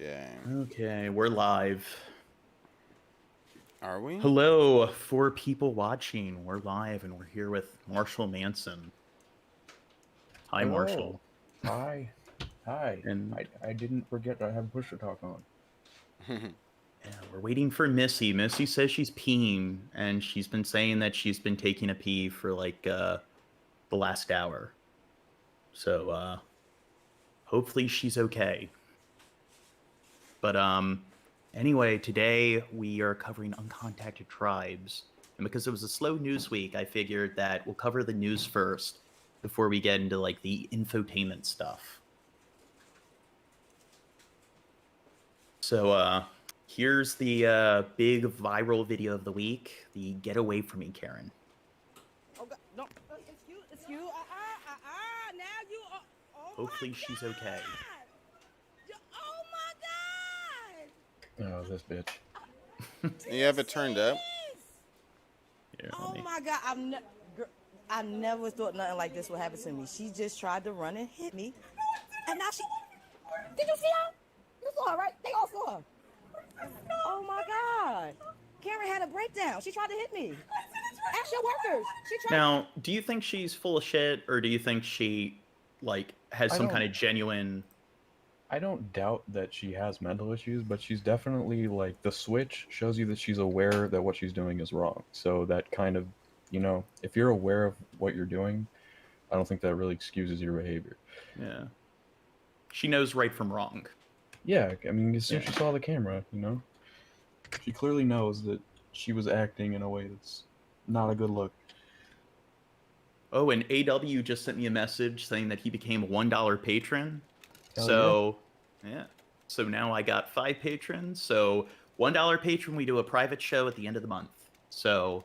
Okay, we're live. Are we? Hello, for people watching. We're live and we're here with Marshal Manson. Hi, Hello. Marshal. Hi. And I didn't forget I have push to talk on. yeah, we're waiting for Missy. Missy says she's peeing, and she's been saying that she's been taking a pee for like the last hour. So hopefully she's okay. But anyway, today we are covering uncontacted tribes. And because it was a slow news week, I figured that we'll cover the news first before we get into like the infotainment stuff. So here's the big viral video of the week, the Get Away From Me, Karen. Oh God, no, it's you. Now you are. Oh Hopefully she's okay. Oh my God. Oh, this bitch. You have it turned up? Here, Oh my God, I never thought nothing like this would happen to me. She just tried to run and hit me, and now she. Did you see her? You saw her, right? They all saw her. Oh my God. Karen had a breakdown. She tried to hit me. Ask your workers. She tried. Now, do you think she's full of shit, or do you think she like has some kind of genuine? I don't doubt that she has mental issues, but she's definitely like the switch shows you that she's aware that what she's doing is wrong. So that kind of, you know, if you're aware of what you're doing, I don't think that really excuses your behavior. Yeah. She knows right from wrong. Yeah, I mean, as soon as she saw the camera, you know, she clearly knows that she was acting in a way that's not a good look. Oh, and AW just sent me a message saying that he became a $1 patron. Hell So, yeah. So now I got 5 patrons. So $1 patron, we do a private show at the end of the month. So,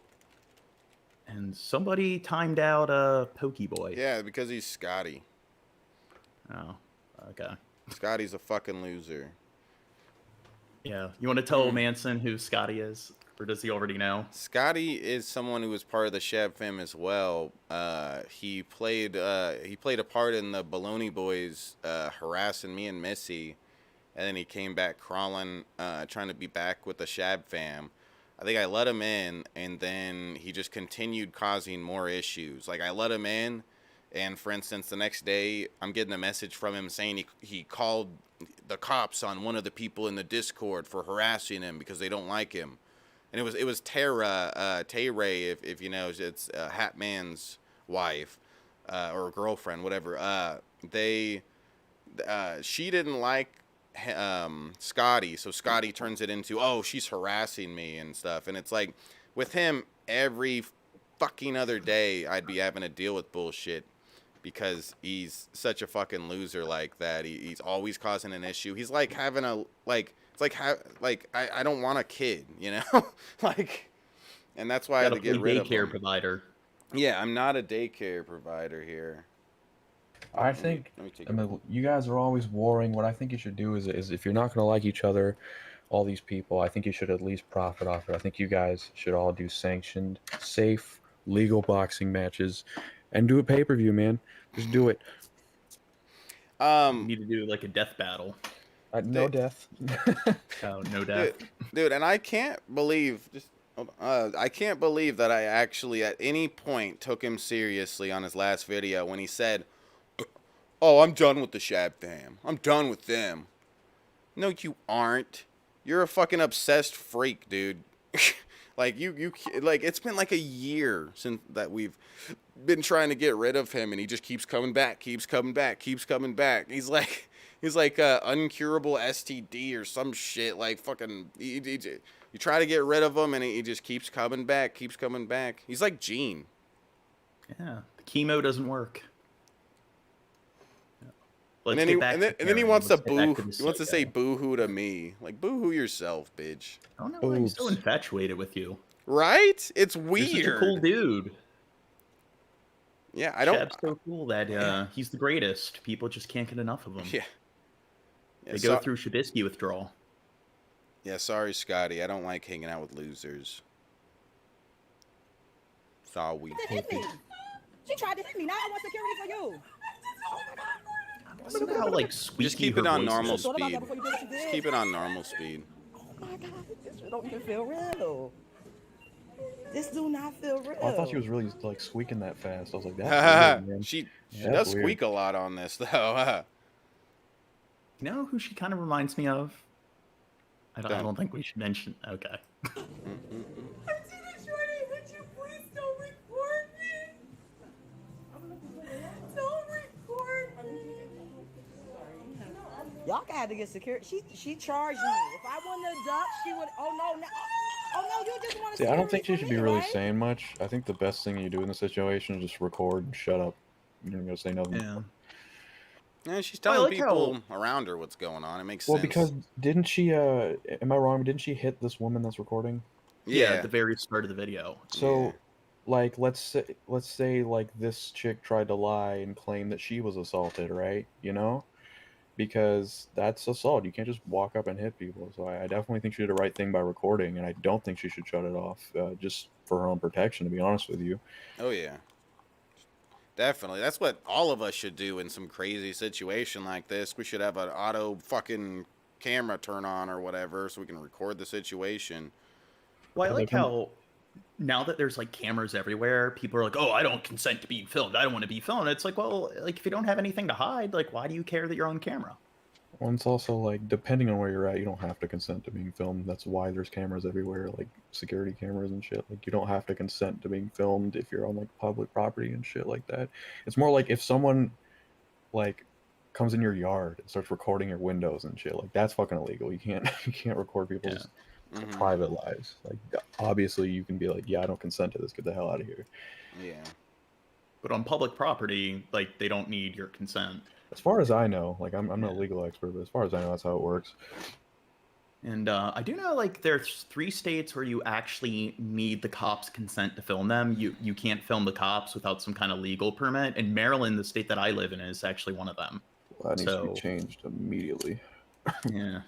and somebody timed out a Pokeboy. Yeah, because he's Scotty. Oh, okay. Scotty's a fucking loser. Yeah. You want to tell Manson who Scotty is? Or does he already know? Scotty is someone who was part of the Shab fam as well. He played a part in the Baloney Boys harassing me and Missy, and then he came back crawling, trying to be back with the Shab fam. I think I let him in, and then he just continued causing more issues. Like, I let him in, and for instance, the next day, I'm getting a message from him saying he called the cops on one of the people in the Discord for harassing him because they don't like him. And it was Tara, Tay-Ray, if you know, it's Hat Man's wife, or girlfriend, whatever. She didn't like Scotty, so Scotty turns it into, oh, she's harassing me and stuff. And it's like, with him, every fucking other day, I'd be having to deal with bullshit because he's such a fucking loser like that. He's always causing an issue. He's like having a, like, it's like, I don't want a kid, you know? Like, and that's why I had to get rid of him. Daycare provider. Yeah, I'm not a daycare provider here. I think, I mean, you guys are always warring. What I think you should do is if you're not going to like each other, all these people, I think you should at least profit off it. I think you guys should all do sanctioned, safe, legal boxing matches and do a pay-per-view, man. Just do it. You need to do like a death battle. No death. Oh, no death. Dude, and I can't believe, I can't believe that I actually at any point took him seriously on his last video when he said, oh, I'm done with the Shab fam. I'm done with them. No, you aren't. You're a fucking obsessed freak, dude. Like, like, it's been like a year since that we've been trying to get rid of him, and he just keeps coming back, keeps coming back, keeps coming back. He's like uncurable STD or some shit. Like, fucking, you try to get rid of him, and he just keeps coming back, keeps coming back. He's like Gene. Yeah, the chemo doesn't work. And then he wants to boo. He wants to say boo-hoo to me. Like, boo-hoo yourself, bitch. I don't know why he's so infatuated with you. Right? It's weird. You're such a cool dude. Yeah, I don't. Shab's so cool that he's the greatest. People just can't get enough of him. Yeah. They go through Shabisky withdrawal. Yeah, sorry, Scotty. I don't like hanging out with losers. Sorry. She tried to hit me. Now I want security for you. Oh my God. Listen to how like squeaky Just keep her it on voice normal is. speed. Just keep it on normal speed. Oh my God, this shit don't even feel real. This do not feel real. Oh, I thought she was really like squeaking that fast. I was like, that's weird, man. She Yeah, does that's weird. squeak a lot on this though. You know who she kind of reminds me of? I don't think we should mention. Okay. I didn't, Shorty. Would you please don't record me? Don't record me. Y'all had to get security. She charged me. If I wouldn't have ducked, she would. Oh no, no. Oh no, you just want to. See, I don't think she should be really saying much. I think the best thing you do in the situation is just record and shut up. You're not gonna say nothing. Yeah. Yeah, she's telling people around her what's going on. It makes sense. Well, because didn't she? Am I wrong? Didn't she hit this woman that's recording? Yeah, at the very start of the video. So, like, let's say like this chick tried to lie and claim that she was assaulted, right? You know, because that's assault. You can't just walk up and hit people. So I definitely think she did the right thing by recording, and I don't think she should shut it off just for her own protection. To be honest with you. Oh yeah. Definitely. That's what all of us should do in some crazy situation like this. We should have an auto fucking camera turn on or whatever so we can record the situation. Well, I like how now that there's like cameras everywhere, people are like, oh, I don't consent to being filmed. I don't want to be filmed. It's like, well, like if you don't have anything to hide, like why do you care that you're on camera? Well, it's also like, depending on where you're at, you don't have to consent to being filmed. That's why there's cameras everywhere, like security cameras and shit. Like, you don't have to consent to being filmed if you're on like public property and shit like that. It's more like if someone like comes in your yard and starts recording your windows and shit, like that's fucking illegal. You can't record people's private lives. Like, obviously you can be like, yeah, I don't consent to this. Get the hell out of here. Yeah. But on public property, like they don't need your consent. As far as I know, like I'm not a legal expert, but as far as I know, that's how it works. And I do know, like, there's 3 states where you actually need the cops' consent to film them. You can't film the cops without some kind of legal permit. And Maryland, the state that I live in, is actually one of them. Well, that needs to be changed immediately. Yeah.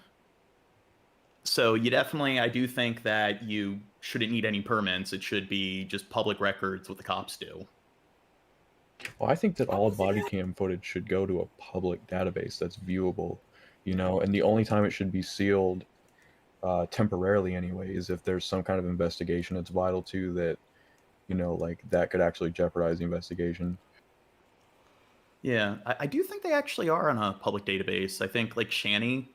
So you definitely, I do think that you shouldn't need any permits. It should be just public records, what the cops do. Well, I think that all body cam footage should go to a public database that's viewable, you know, and the only time it should be sealed temporarily anyway is if there's some kind of investigation that's vital to that, you know, like that could actually jeopardize the investigation. Yeah, I do think they actually are on a public database. I think like Shani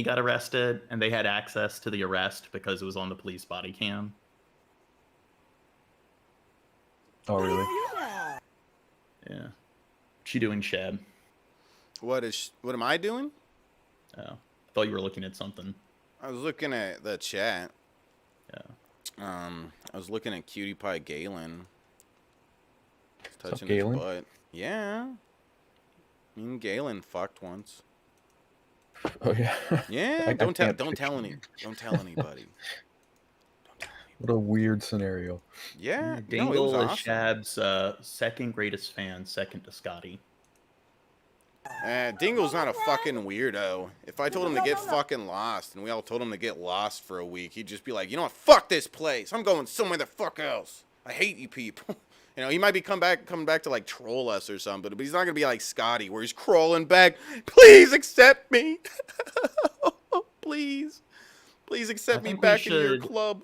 got arrested and they had access to the arrest because it was on the police body cam. Oh, really? Yeah. What you doing, Shad? What am I doing? Oh, I thought you were looking at something. I was looking at the chat. Yeah. I was looking at Cutie Pie Galen. Touching his butt. Yeah. Me and Galen fucked once. Oh yeah. Yeah. Don't tell anybody. What a weird scenario. Yeah. Dingle no, is awesome. Shab's second greatest fan, second to Scotty. Dingle's not a fucking weirdo. If I told him to get fucking lost and we all told him to get lost for a week, he'd just be like, you know what, fuck this place. I'm going somewhere the fuck else. I hate you people. You know, he might be coming back to like troll us or something, but he's not gonna be like Scotty where he's crawling back. Please accept me. Please accept me back in your club.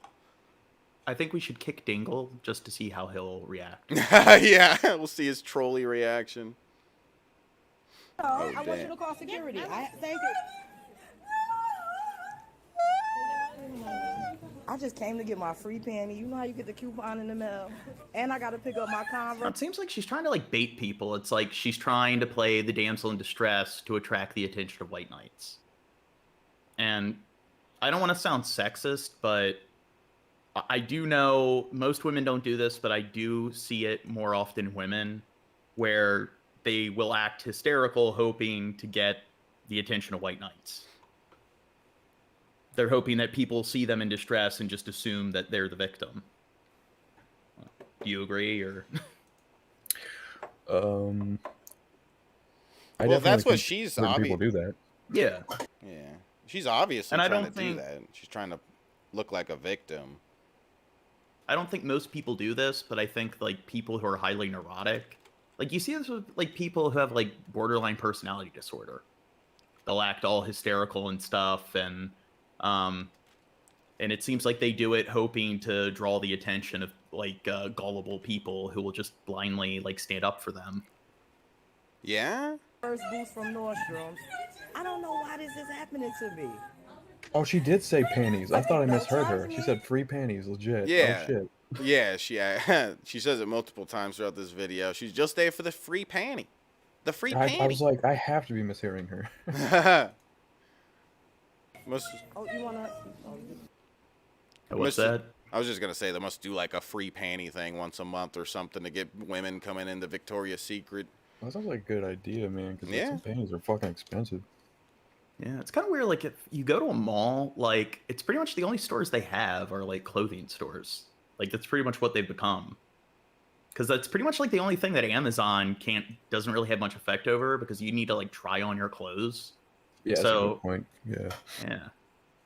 I think we should kick Dingle just to see how he'll react. Yeah, we'll see his trolly reaction. Oh, I want you to call security. Thank you. I just came to get my free panty. You know how you get the coupon in the mail? And I got to pick up my Converse. It seems like she's trying to like bait people. It's like she's trying to play the damsel in distress to attract the attention of white knights. And I don't want to sound sexist, but I do know most women don't do this, but I do see it more often in women where they will act hysterical hoping to get the attention of white knights. They're hoping that people see them in distress and just assume that they're the victim. Do you agree, or? Well, that's what she's people do that. Yeah. Yeah. She's obviously and trying to do that. She's trying to look like a victim. I don't think most people do this, but I think like people who are highly neurotic, Like, you see this with, like, people who have, like, borderline personality disorder. They'll act all hysterical and stuff, and it seems like they do it hoping to draw the attention of, like, gullible people who will just blindly, like, stand up for them. Yeah? First boost from Nordstrom's. I don't know why this is happening to me. Oh, she did say panties. I thought I misheard her. She said free panties, legit. Yeah. Oh, shit. Yeah, she says it multiple times throughout this video. She's just there for the free panty. The free panty. I was like, I have to be mishearing her. Oh, you wanna? What's that? I was just gonna say they must do like a free panty thing once a month or something to get women coming into Victoria's Secret. That sounds like a good idea, man, because Yeah. some panties are fucking expensive. Yeah, it's kind of weird. Like, if you go to a mall, like, it's pretty much the only stores they have are, like, clothing stores. Like, that's pretty much what they've become. Because that's pretty much, like, the only thing that Amazon doesn't really have much effect over, because you need to, like, try on your clothes. Yeah, that's a good point. Yeah. Yeah.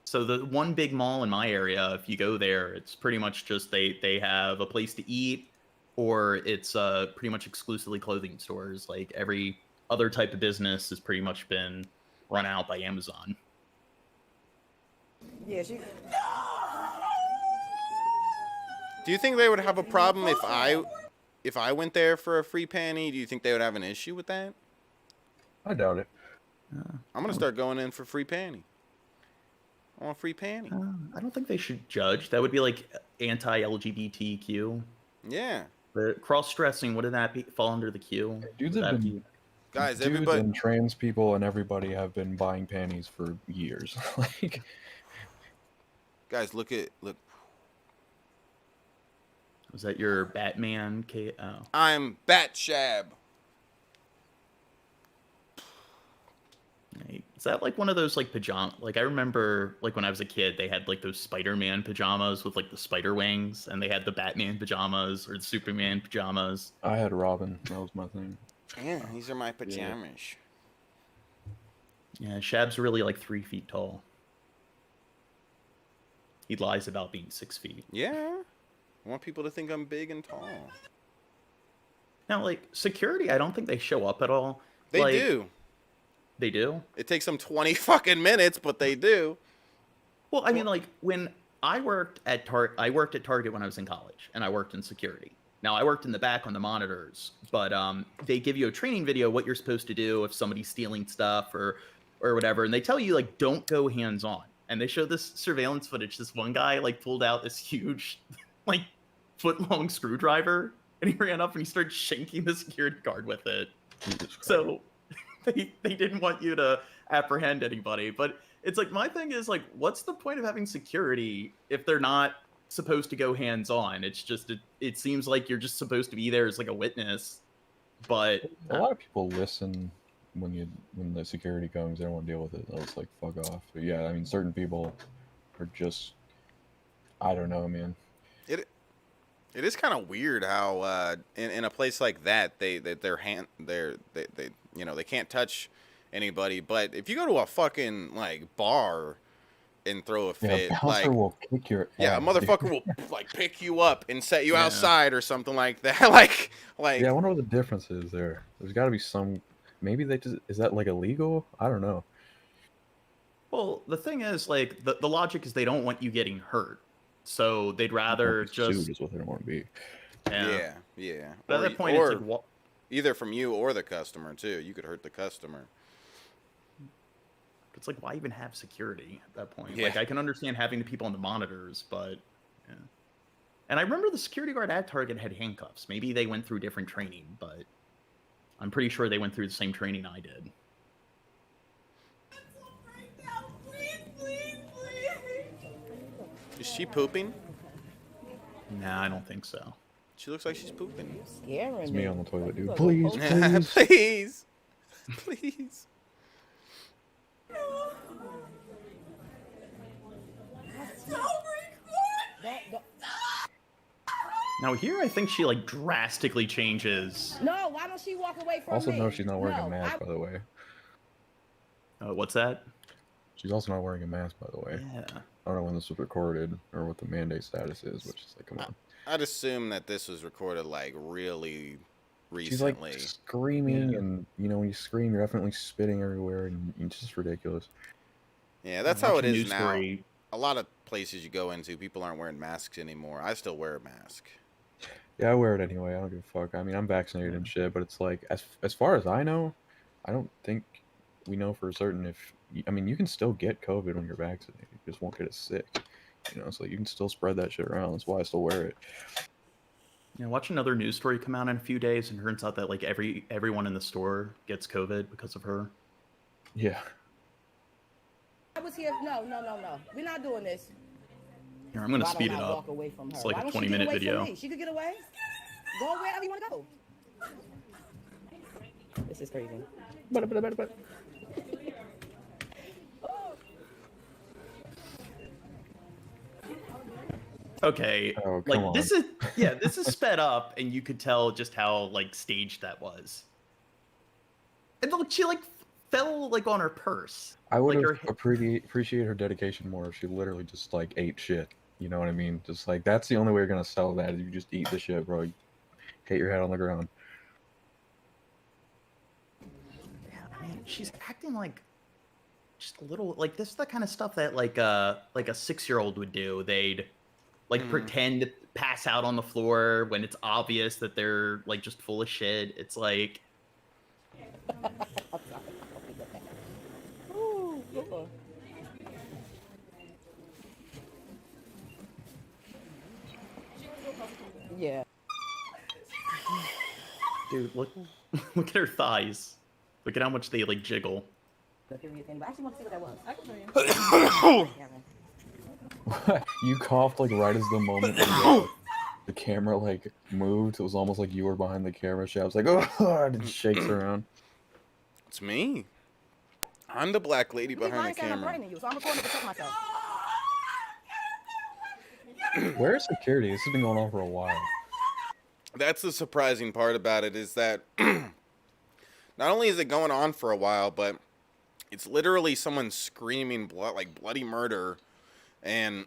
So the one big mall in my area, if you go there, it's pretty much just they have a place to eat, or it's pretty much exclusively clothing stores. Like, every other type of business has pretty much been run out by Amazon. Yeah, she. Do you think they would have a problem if I went there for a free panty? Do you think they would have an issue with that? I doubt it. I'm gonna start going in for free panty. I want a free panty. I don't think they should judge. That would be like anti-LGBTQ. Yeah. The cross-dressing, wouldn't that fall under the Q? Dudes Would have that been, Guys, dudes everybody. and trans people and everybody have been buying panties for years. Like, Guys, look. Was that your Batman? Oh. I'm Batshab. Is that like one of those like pajama? Like, I remember like when I was a kid, they had like those Spider-Man pajamas with like the spider wings, and they had the Batman pajamas or the Superman pajamas. I had Robin. That was my thing. Yeah, these are my pajamas. Yeah, Shab's really like 3 feet tall. He lies about being 6 feet. Yeah. I want people to think I'm big and tall. Now, like, security, I don't think they show up at all. They Like, do. They do? It takes them 20 fucking minutes, but they do. Well, I mean, like, when I worked at Target when I was in college, and I worked in security. Now, I worked in the back on the monitors, but they give you a training video what you're supposed to do if somebody's stealing stuff or whatever, and they tell you, like, don't go hands-on. And they show this surveillance footage. This one guy, like, pulled out this huge, like, foot-long screwdriver, and he ran up and he started shanking the security guard with it. So they didn't want you to apprehend anybody. But it's like, my thing is, like, what's the point of having security if they're not supposed to go hands-on? It's just, it seems like you're just supposed to be there as, like, a witness. But a lot of people listen when the security comes. They don't want to deal with it. They'll just, like, fuck off. But yeah, I mean, certain people are just, I don't know, man. It is kind of weird how in a place like that they can't touch anybody, but if you go to a fucking like bar and throw a fit, a bouncer will kick your ass, a motherfucker will like pick you up and set you outside or something like that. like yeah, I wonder what the difference is there. There's got to be some. Maybe they just, is that like illegal? I don't know. Well, the thing is, like, the logic is they don't want you getting hurt. So they'd rather just... Sued is what they don't want to be. Yeah. But at that point, it's like... either from you or the customer, too. You could hurt the customer. It's like, why even have security at that point? Yeah. Like, I can understand having the people on the monitors, but... Yeah. And I remember the security guard at Target had handcuffs. Maybe they went through different training, but... I'm pretty sure they went through the same training I did. Is she pooping? Nah, I don't think so. She looks like she's pooping. Scaring It's me. me on the toilet, dude. Please, Please. Please. Now here, I think she, like, drastically changes. No, why don't she walk away from Also, me? no, she's not wearing a mask, by the way. What's that? She's also not wearing a mask, by the way. Yeah. I don't know when this was recorded or what the mandate status is, which is like, come on. I'd assume that this was recorded like really recently. She's like screaming, and you know when you scream, you're definitely spitting everywhere, and it's just ridiculous. Yeah, that's how it is now. A lot of places you go into, people aren't wearing masks anymore. I still wear a mask. Yeah, I wear it anyway. I don't give a fuck. I mean, I'm vaccinated and shit, but it's like, as far as I know, I don't think we know for certain if. I mean, you can still get COVID when you're vaccinated. You just won't get it sick. You know, so you can still spread that shit around. That's why I still wear it. Yeah, watch another news story come out in a few days, and it turns out that like everyone in the store gets COVID because of her. Yeah. I was here. No. We're not doing this. Here, I'm gonna speed it up. Walk away from her? It's like a 20-minute video. She could get away. Go wherever you want to go. This is crazy. Okay, like this is sped up, and you could tell just how like staged that was. And look, she like fell like on her purse. I would have appreciate her dedication more if she literally just like ate shit. You know what I mean? Just like that's the only way you're gonna sell that is you just eat the shit, bro. You hit your head on the ground. Yeah, I mean, she's acting like just a little like this is the kind of stuff that like a 6-year-old would do. They'd like pretend to pass out on the floor when it's obvious that they're like just full of shit. It's like yeah. Dude, look at her thighs. Look at how much they like jiggle. I actually want to see what that was. I can show you. You coughed like right as the moment the camera like moved. It was almost like you were behind the camera. She was like, oh, and it shakes around. It's me. I'm the black lady behind the camera. I'm you, so I'm recording to protect myself. Where is security? This has been going on for a while. That's the surprising part about it is that not only is it going on for a while, but it's literally someone screaming bloody murder, and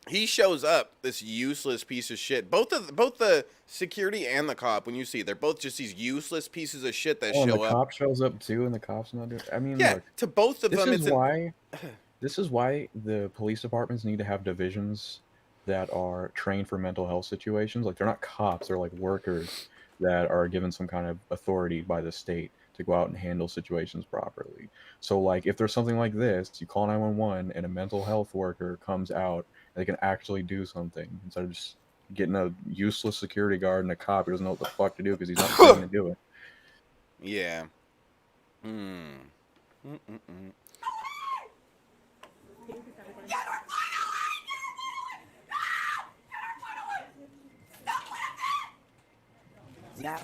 he shows up, this useless piece of shit. Both the security and the cop, when you see, they're both just these useless pieces of shit that show up. The cop shows up too, and the cop's not doing. I mean, yeah, look, to both of them. This is why the police departments need to have divisions that are trained for mental health situations. Like, they're not cops, they're like workers that are given some kind of authority by the state to go out and handle situations properly. So like if there's something like this, you call 911 and a mental health worker comes out and they can actually do something instead of just getting a useless security guard and a cop who doesn't know what the fuck to do because he's not going to do it. Yeah. Yeah.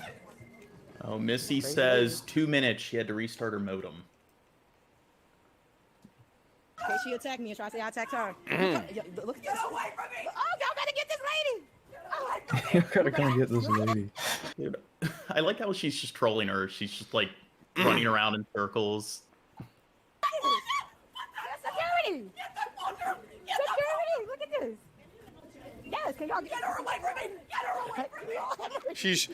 Oh, Missy says 2 minutes. She had to restart her modem. Okay, she attacked me and tried to say I attacked her. Look at this. Get away from me! Oh, y'all gotta get this lady! You gotta come get this lady. Dude, I like how she's just trolling her. She's just like running around in circles. Security! Security! Look at this! Yes, can y'all get her away from me? Get her away from me! She's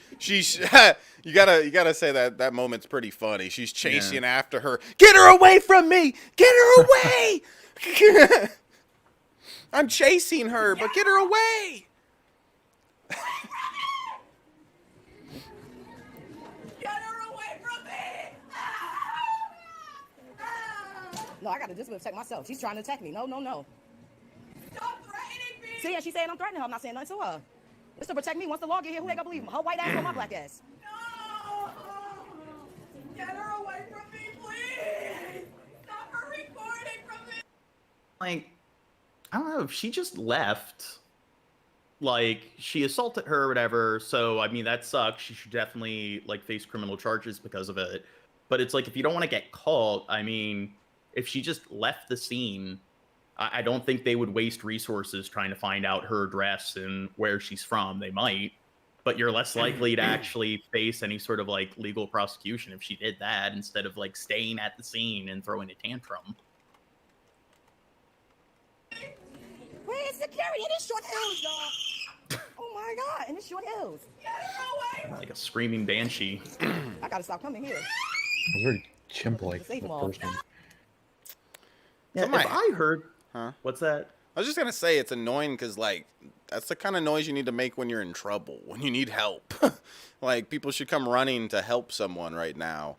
you gotta say that moment's pretty funny. She's chasing after her. Get her away from me! Get her away! I'm chasing her, but get her away! Get her away from me! No, I gotta just protect myself. She's trying to attack me. No. Stop threatening me! See, she's saying I'm threatening her. I'm not saying nothing to her. It's to protect me. Once the law get here, who they gonna believe? Her white ass or my black ass? No! Get her away from me, please! Stop her recording from me! Like, I don't know if she just left. Like, she assaulted her or whatever. So, I mean, that sucks. She should definitely, like, face criminal charges because of it. But it's like, if you don't want to get caught, I mean, if she just left the scene, I don't think they would waste resources trying to find out her address and where she's from. They might, but you're less likely to actually face any sort of like legal prosecution if she did that instead of like staying at the scene and throwing a tantrum. Where's security? It is short fuse, y'all. Oh my God! And it's short hills. Like a screaming banshee. I gotta stop coming here. It's very chimp-like, Safe the mall. first one. Yeah, if I heard... Huh? What's that? I was just gonna say it's annoying because like that's the kind of noise you need to make when you're in trouble, when you need help. Like people should come running to help someone right now,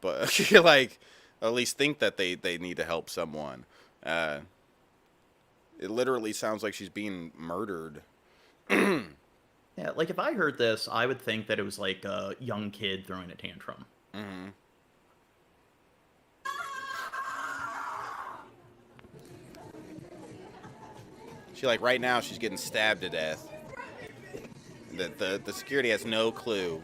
but like at least think that they need to help someone. It literally sounds like she's being murdered. Yeah, like if I heard this, I would think that it was like a young kid throwing a tantrum. Mm-hmm. She like right now she's getting stabbed to death. The security has no clue.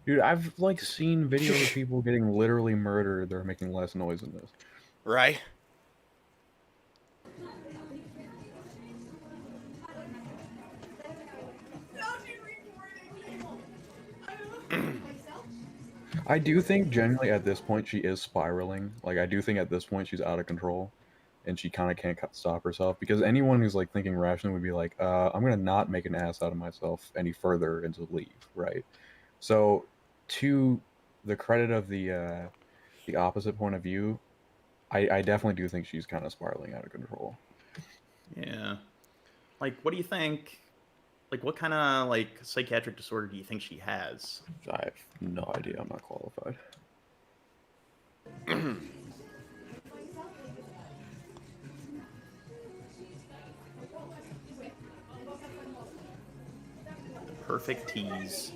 Dude, I've like seen videos of people getting literally murdered. They're making less noise than this. Right? I do think generally at this point she is spiraling. Like I do think at this point she's out of control, and she kind of can't stop herself. Because anyone who's like thinking rationally would be like, I'm gonna not make an ass out of myself any further and to leave, right? So, to the credit of the opposite point of view, I definitely do think she's kind of spiraling out of control. Yeah. Like, what do you think? Like, what kind of like psychiatric disorder do you think she has? I have no idea. I'm not qualified. Perfect tease.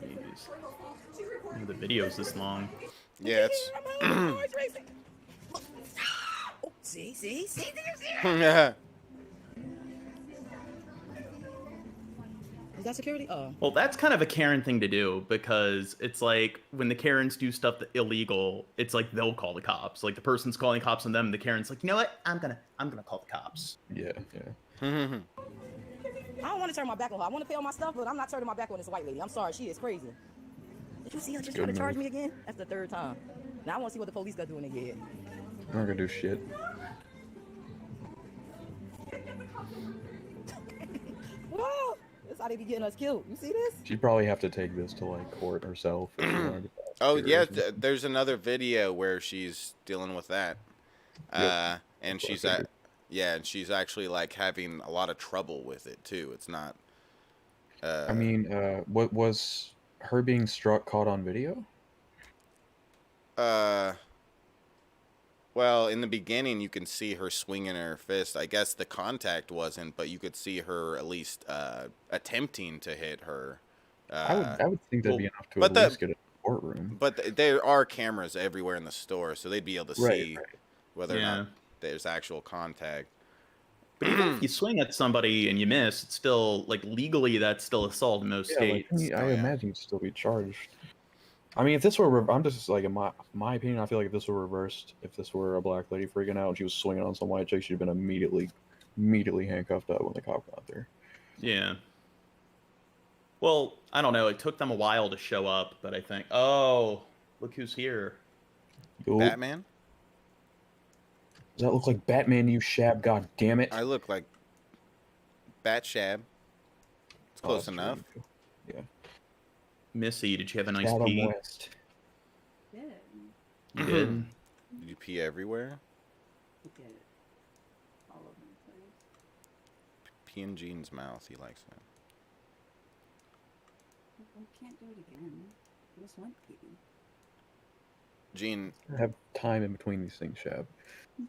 Jeez. The video's this long. Yeah, it's. See? Yeah. Is that security? Oh. Well, that's kind of a Karen thing to do because it's like when the Karens do stuff that illegal, it's like they'll call the cops. Like the person's calling cops on them, the Karen's like, you know what? I'm gonna call the cops. Yeah. Mm-hmm. I don't want to turn my back on her. I want to pay all my stuff, but I'm not turning my back on this white lady. I'm sorry, she is crazy. Did you see her just try to charge me again? That's the third time. Now I want to see what the police got doing again. I'm not gonna do shit. Whoa! That's how they be getting us killed. You see this? She'd probably have to take this to like court herself. If she wanted to Oh yeah, prosecute her. there's another video where she's dealing with that, Yep. and she's and she's actually like having a lot of trouble with it too. It's not. I mean, what was her being struck caught on video? Well, in the beginning, you can see her swinging her fist. I guess the contact wasn't, but you could see her at least attempting to hit her. I would think that'd be enough to but at least get a courtroom. But there are cameras everywhere in the store, so they'd be able to see whether or not there's actual contact. But even if you swing at somebody and you miss, it's still like legally that's still assault in most states. Like, I imagine you'd still be charged. I mean, if this were, I'm just like in my opinion, I feel like if this were reversed, if this were a black lady freaking out and she was swinging on some white chick, she'd have been immediately handcuffed up when the cop got there. Yeah. Well, I don't know. It took them a while to show up, but I think, oh, look who's here. Yo, Batman? does that look like Batman, you shab? God damn it! I look like Batshab. It's close enough. Yeah. Missy, did you have a nice Adam pee? West. Did. You did? Did you pee everywhere? I did. All over the place. Pee in Gene's mouth. He likes that. I can't do it again. I just went pee. Gene, I have time in between these things, Shab.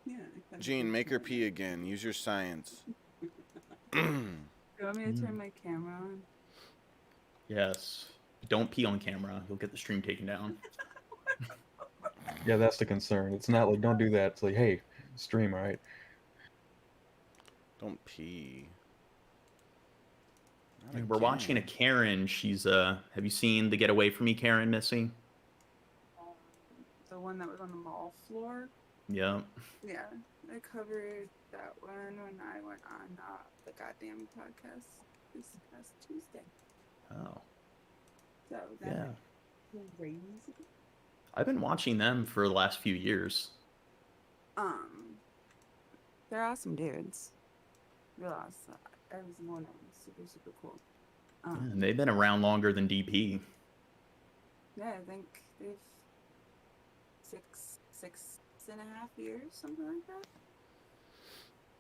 Yeah. Gene, make her pee again. Use your science. You want me to turn my camera on? Yes. Don't pee on camera. You'll get the stream taken down. Yeah, that's the concern. It's not like, don't do that. It's like, hey, stream, all right? Don't pee. We're watching a Karen. She's, have you seen the Get Away From Me Karen, Missy? The one that was on the mall floor? Yeah. Yeah. I covered that one when I went on the goddamn podcast this past Tuesday. Oh. So Yeah. crazy. I've been watching them for the last few years. They're awesome dudes. Real awesome. Every single one of them is super, super cool. Yeah, and they've been around longer than DP. Yeah, I think they've 6.5 years, something like that.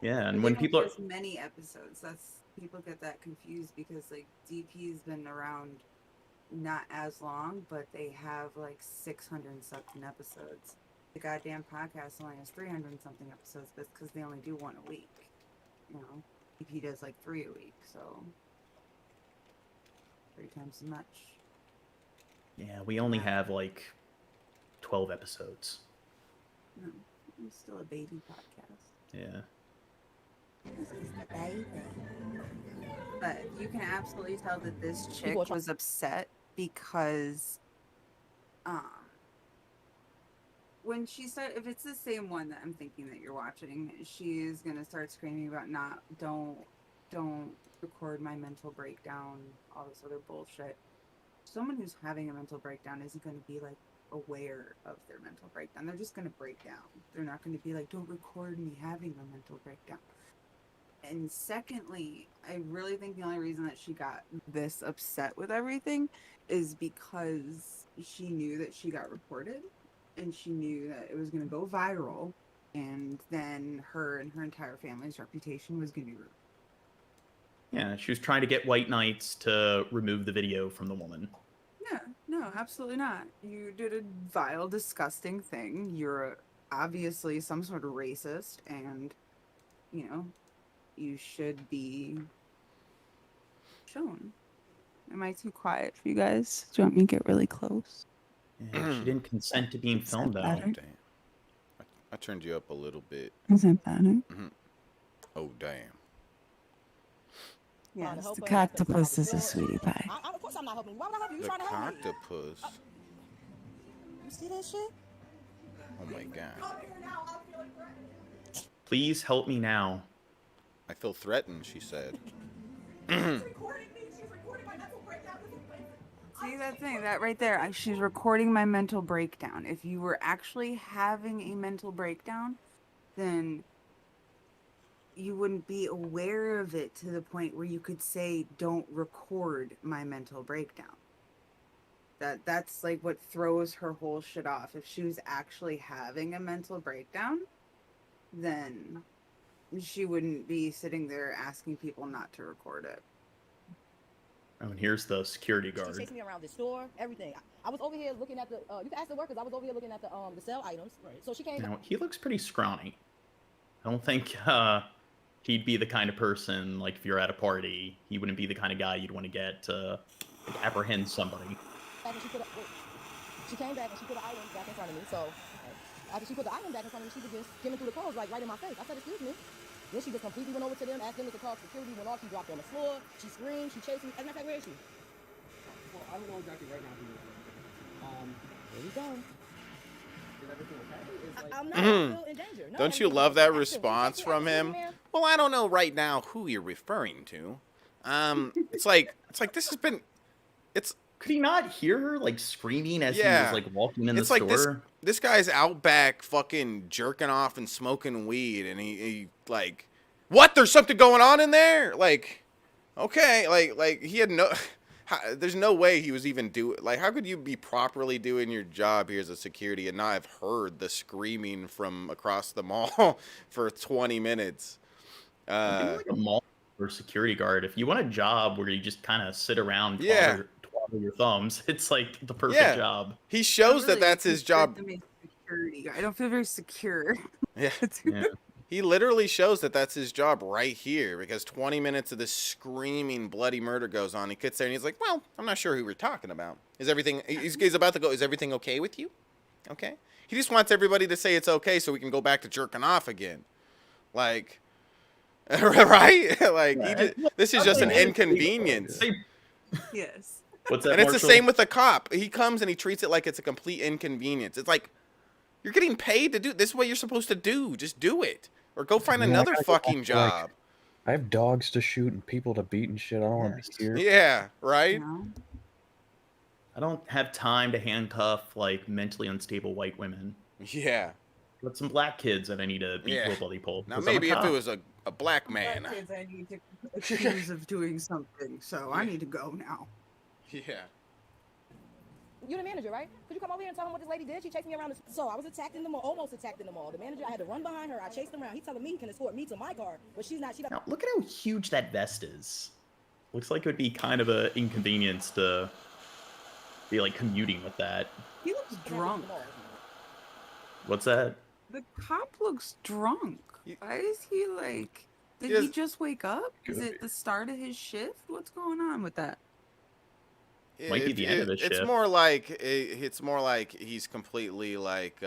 Yeah, and But when they people don't are... do as many episodes, that's people get that confused because like DP's been around not as long, but they have like 600 and something episodes. The goddamn podcast only has 300 and something episodes, but it's because they only do one a week. You know, DP does like 3 a week, so 3 times as much. Yeah, we only have like 12 episodes. No, it's still a baby podcast. Yeah. This is the baby. But you can absolutely tell that this chick was upset because when she started, if it's the same one that I'm thinking that you're watching, she's gonna start screaming about don't record my mental breakdown, all this other bullshit. Someone who's having a mental breakdown isn't gonna be like aware of their mental breakdown. They're just gonna break down. They're not gonna be like, don't record me having a mental breakdown. And secondly, I really think the only reason that she got this upset with everything is because she knew that she got reported and she knew that it was going to go viral, and then her and her entire family's reputation was going to be ruined. Yeah, she was trying to get White Knights to remove the video from the woman. Yeah, no, absolutely not. You did a vile, disgusting thing. You're obviously some sort of racist, and, you know, you should be shown. Am I too quiet for you guys? Do you want me to get really close? Yeah, she didn't consent to being filmed, though. better? Damn. I turned you up a little bit. Is that better? Oh, damn. Yes, the cactopus is a sweetie pie. Of course I'm not helping you. Why would I help you? You The trying to help me? octopus. You see that shit? Oh my god. Please help me now. I feel threatened, she said. See that thing, that right there? She's recording my mental breakdown. If you were actually having a mental breakdown, then you wouldn't be aware of it to the point where you could say, don't record my mental breakdown. That's like what throws her whole shit off. If she was actually having a mental breakdown, then she wouldn't be sitting there asking people not to record it. Oh, and here's the security guard. She chased me around the store, everything. I was over here looking at the. You can ask the workers. I was over here looking at the sell items. Right. So she came. Now, he looks pretty scrawny. I don't think he'd be the kind of person, like, if you're at a party, he wouldn't be the kind of guy you'd want to get to like, apprehend somebody. She came back and she put the item back in front of me. So after she put the item back in front of me, she began skimming through the clothes, like right in my face. I said, excuse me. Then she just completely went over to them, asked them to call security, went off, she dropped on the floor, she screamed, she chased me. As a matter of fact, where is she? Well, I don't know exactly right now who you're with. There we go. Is everything okay? I'm not still in danger. No, Don't you love that response from him? Well, I don't know right now who you're referring to. It's like this has been. Could he not hear her like screaming as he was like walking in the it's like store? This guy's out back fucking jerking off and smoking weed, and he like, what? There's something going on in there? Like, okay, like he had no. There's no way he was even like, how could you be properly doing your job here as a security and not have heard the screaming from across the mall for 20 minutes? Like a mall or security guard. If you want a job where you just kind of sit around, twaddle your thumbs, it's like the perfect job. He shows really, that's his job. Security. I don't feel very secure. Yeah. He literally shows that's his job right here, because 20 minutes of this screaming bloody murder goes on. He gets there and he's like, well, I'm not sure who we're talking about. Is everything, he's about to go, is everything okay with you? Okay. He just wants everybody to say it's okay so we can go back to jerking off again. Like, right? Like, this is just an inconvenience. Yes. What's that, and it's Marshal? the same with the cop. He comes and he treats it like it's a complete inconvenience. It's like, you're getting paid to do this is what you're supposed to do. Just do it. Or go find another fucking job. I have dogs to shoot and people to beat and shit. I don't want to be here. Yeah, right? I don't have time to handcuff like mentally unstable white women. Yeah. Got some black kids that I need to beat Yeah. to a bloody pulp. Now 'cause I'm a maybe if it cop. was a black man. Black kids I need to accuse of doing something, so I need to go now. Yeah. You're the manager, right? Could you come over here and tell him what this lady did? She chased me around. So I was attacked in the mall, almost attacked in the mall. The manager, I had to run behind her. I chased him around. He's telling me he can escort me to my car, but she's not. She doesn't. Now look at how huge that vest is. Looks like it would be kind of an inconvenience to be like commuting with that. He looks drunk. What's that? The cop looks drunk. Why is he like? Did Yes. he just wake up? Is it the start of his shift? What's going on with that? Might be the end of his It's shift. more like it's more like he's completely like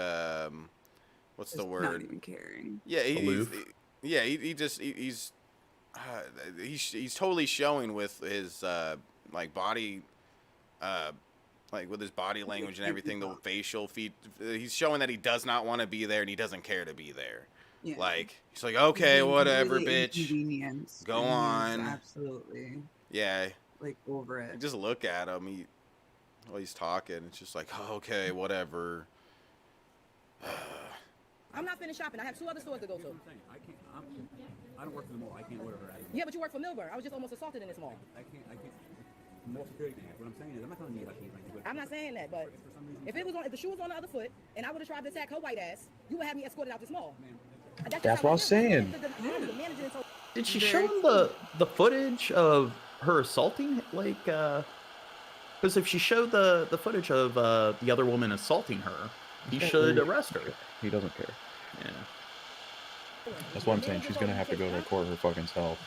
what's the Just word? Not even caring. Yeah, Aloof. he's totally showing with his like body like with his body language and everything, the facial feet. He's showing that he does not want to be there and he doesn't care to be there. Yeah. Like he's like, okay, Being whatever, completely bitch. inconvenienced, Go and he's on. Absolutely. Yeah, Like over it. just look at him. While he's talking, it's just like, oh, okay, whatever. I'm not finished shopping. I have 2 other stores to go to. I'm saying, I don't work for the mall. I can't order her out. Yeah, but you work for Milburn. I was just almost assaulted in this mall. I can't. More security thing. What I'm saying is, I'm not telling you how she like to do it. I'm not saying that, but if the shoe was on the other foot and I would have tried to attack her white ass, you would have me escorted out this mall. That's what I was saying. Did she show him the footage of her assaulting? Like, because if she showed the footage of the other woman assaulting her, he should arrest her. He doesn't care. Yeah. That's what I'm saying. She's gonna have to go record her fucking self.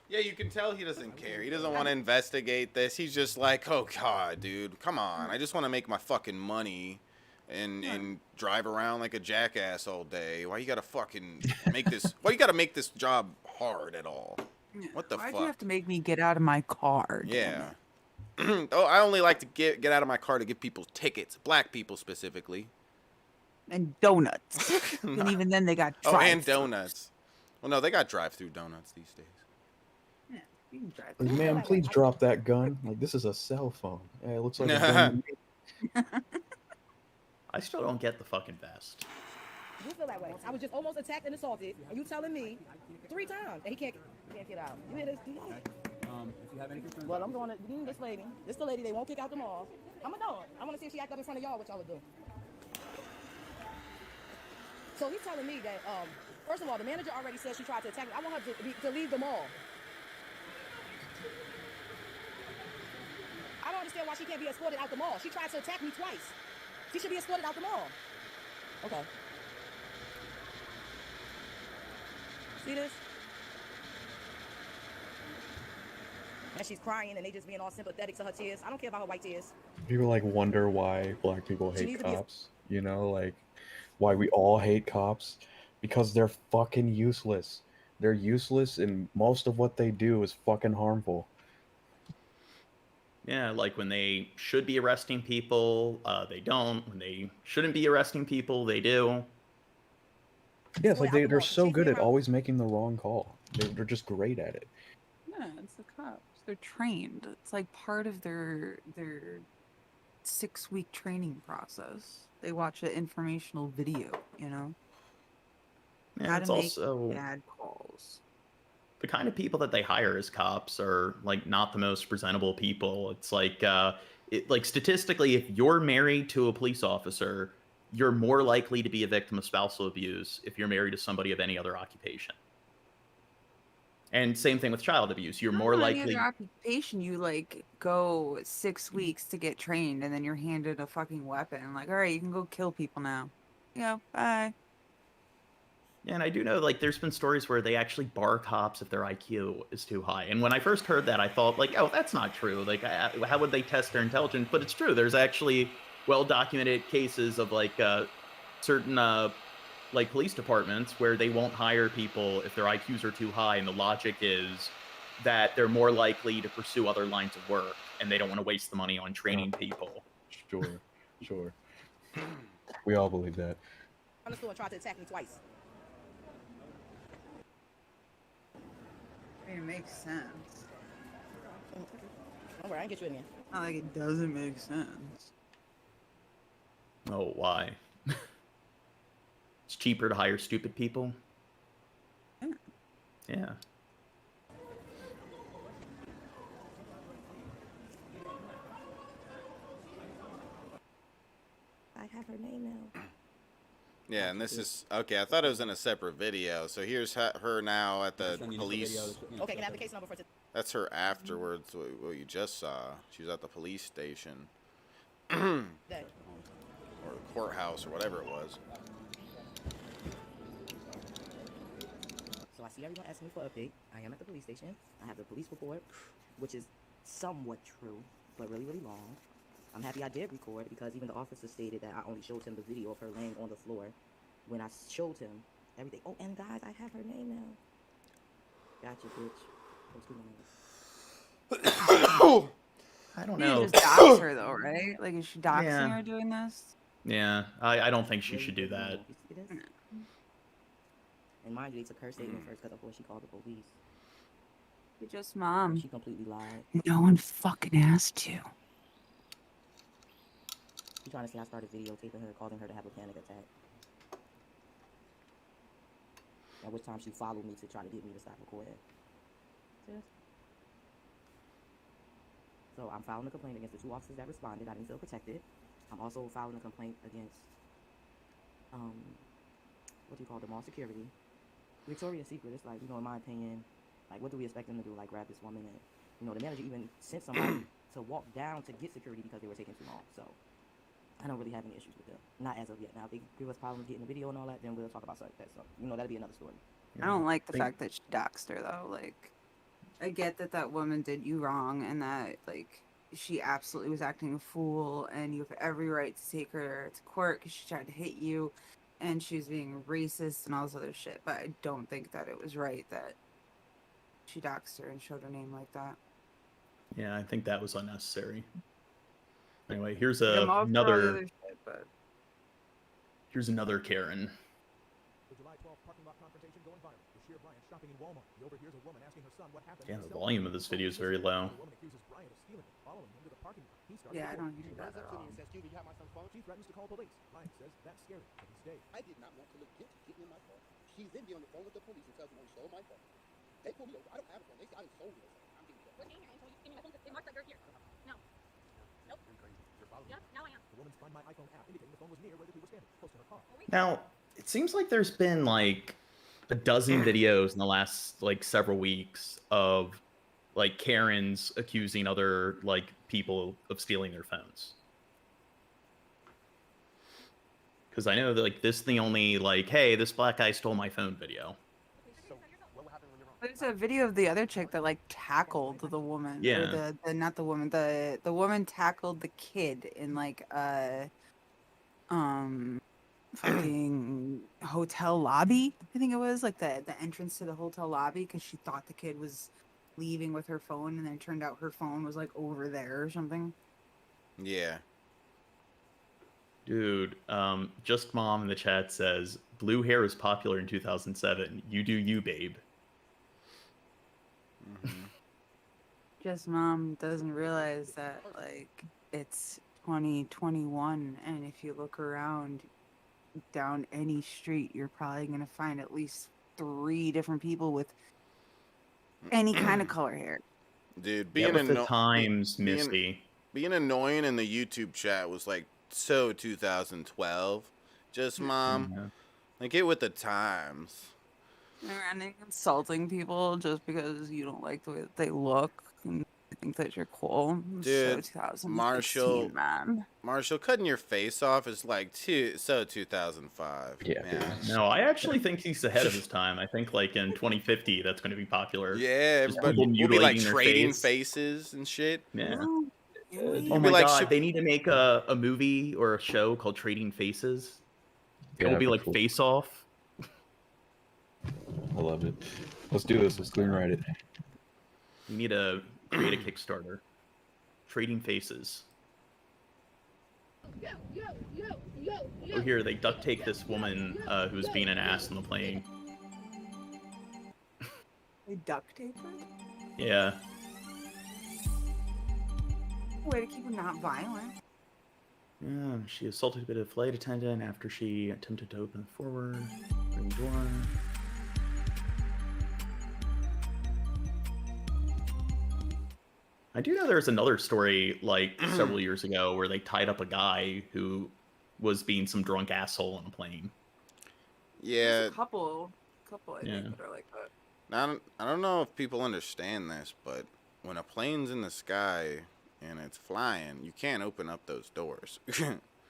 Yeah, you can tell he doesn't care. He doesn't want to investigate this. He's just like, oh god, dude, come on. I just want to make my fucking money and drive around like a jackass all day. Why you gotta fucking make this? Why you gotta make this job hard at all? What the Why'd fuck? you have to make me get out of my car? Yeah. Oh, I only like to get out of my car to give people tickets, black people specifically. And donuts. And even then they got Oh, and drive-thru. donuts. Well, no, they got drive-through donuts these days. Yeah, you can drive Like, through. ma'am, please drop that gun. Like, this is a cell phone. It looks like a gun. to me. I still don't get the fucking vest. You feel that way. I was just almost attacked and assaulted, and you telling me 3 times, and he can't get out. You hear this? If you have any concerns, Well, I'm going to this lady. This the lady they won't kick out the mall. I'm a dog. I want to see if she act up in front of y'all, what y'all would do. So he's telling me that, first of all, the manager already said she tried to attack me. I want her to leave the mall. I don't understand why she can't be escorted out the mall. She tried to attack me twice. She should be escorted out the mall. Okay. See this? And she's crying and they just being all sympathetic to her tears. I don't care about her white tears. People like wonder why black people She hate needs to be a- cops. You know, like why we all hate cops because they're fucking useless. They're useless, and most of what they do is fucking harmful. Yeah, like when they should be arresting people, they don't. When they shouldn't be arresting people, they do. Yeah, it's like they're so Chase good me at around. always making the wrong call. They're just great at it. Yeah, it's the cops. They're trained. It's like part of their 6-week training process. They watch an informational video, you know? Yeah, How it's to make also bad calls. the kind of people that they hire as cops are like not the most presentable people. It's like like statistically, if you're married to a police officer, you're more likely to be a victim of spousal abuse if you're married to somebody of any other occupation. And same thing with child abuse. You're more Any likely. other occupation, you like go 6 weeks to get trained, and then you're handed a fucking weapon. Like, all right, you can go kill people now. Yeah, bye. Yeah, and I do know, like, there's been stories where they actually bar cops if their IQ is too high. And when I first heard that, I thought, like, oh, that's not true. Like, how would they test their intelligence? But it's true. There's actually well-documented cases of, like, certain, like, police departments where they won't hire people if their IQs are too high. And the logic is that they're more likely to pursue other lines of work, and they don't want to waste the money on training people. Sure. We all believe that. On the store and tried to attack me twice. It makes sense. Don't worry, I can get you in here. Not like it doesn't make sense. Oh, why? It's cheaper to hire stupid people. Yeah. Yeah. I have her name now. Yeah, and this is okay. I thought it was in a separate video. So here's her now at the police. Okay, can I have the case number for today? That's her afterwards. What you just saw. She was at the police station, or courthouse, or whatever it was. So I see everyone asking me for an update. I am at the police station. I have the police report, which is somewhat true, but really, really long. I'm happy I did record because even the officer stated that I only showed him the video of her laying on the floor. When I showed him everything. Oh, and guys, I have her name now. Gotcha, bitch. I don't You know. just dox her though, right? Like, is she doxing Yeah. her doing this? Yeah, I don't think she should do that. And mind you, they took her statement first because of what she called the police. You're just mom. She completely lied. No one fucking asked you. She trying to say I started videotaping her, causing her to have a panic attack. At which time she followed me to try to get me to stop recording. So I'm filing a complaint against the 2 officers that responded. I didn't feel protected. I'm also filing a complaint against, what do you call the mall security. Victoria's Secret, it's like, you know, in my opinion, like, what do we expect them to do? Like, grab this woman and, you know, the manager even sent somebody to walk down to get security because they were taking too long. So I don't really have any issues with them. Not as of yet. Now, if they give us problems getting the video and all that, then we'll talk about something like that. So, you know, that'll be another story. I don't like the fact that she doxed her though. Like, I get that that woman did you wrong and that, like, she absolutely was acting a fool and you have every right to take her to court because she tried to hit you and she was being racist and all this other shit. But I don't think that it was right that she doxed her and showed her name like that. Yeah, I think that was unnecessary. Anyway, here's Shit, but... here's another Karen. The July 12th parking lot confrontation going viral. Bashir Bryant shopping in Walmart. He overhears a woman asking her son what happened. Yeah, the volume of this video is very low. The woman accuses Bryant of stealing it, following him to the parking lot. He starts Yeah, I to don't he hear that runs at up to all. me and says, "Q, do you have my son's phone?" She threatens to call police. Bryant says that's scary, but he stayed. I did not want to look guilty getting in my car. She's then be on the phone with the police and tells them I stole my phone. They pull me over. I don't have a phone. They say I stole your phone. I'm getting your phone. We're staying here until you give me my phone. It marks that you're here. No. Nope. You're crazy. You're following Yep. me. Now I am. The woman's Find My iPhone app indicating the phone was near where the two were standing, close to her car. Now, it seems like there's been like a dozen videos in the last like several weeks of like Karens accusing other like people of stealing their phones. Because I know that like this is the only like, hey, this black guy stole my phone video. So, what happened when you're wrong? There's a video of the other chick that like tackled the woman. Yeah. Or the not the woman. The woman tackled the kid in like fucking hotel lobby. I think it was like the entrance to the hotel lobby because she thought the kid was leaving with her phone and then it turned out her phone was like over there or something. Yeah. Dude, Just Mom in the chat says, blue hair was popular in 2007. You do you, babe. Mm-hmm. Just mom doesn't realize that like it's 2021 and if you look around down any street you're probably going to find at least 3 different people with any kind of color hair. Dude, Being the times, Misty. Being annoying in the YouTube chat was like so 2012. Just mom, Yeah. like get with the times. And insulting people just because you don't like the way that they look and think that you're cool. Dude, so 2016, Marshall, man. Marshall, cutting your face off is like so 2005. Yeah, man. No, I actually think he's ahead of his time. I think like in 2050, that's going to be popular. Yeah, Just but people we'll be like mutilating their trading face. faces and shit. Yeah. Oh, Oh my like, god, they need to make a movie or a show called Trading Faces. It will be like cool. Face Off. I love it. Let's do this. Let's screenwrite it. You need to create a Kickstarter. Trading Faces. Oh, here, they duct tape this woman who was being an ass on the plane. They duct tape her? Yeah. Way to keep it not violent. Yeah, she assaulted a bit of flight attendant after she attempted to open the forward door. I do know there was another story like several years ago where they tied up a guy who was being some drunk asshole on a plane. Yeah. There's a couple I think that are like that. Now, I don't know if people understand this, but when a plane's in the sky and it's flying, you can't open up those doors.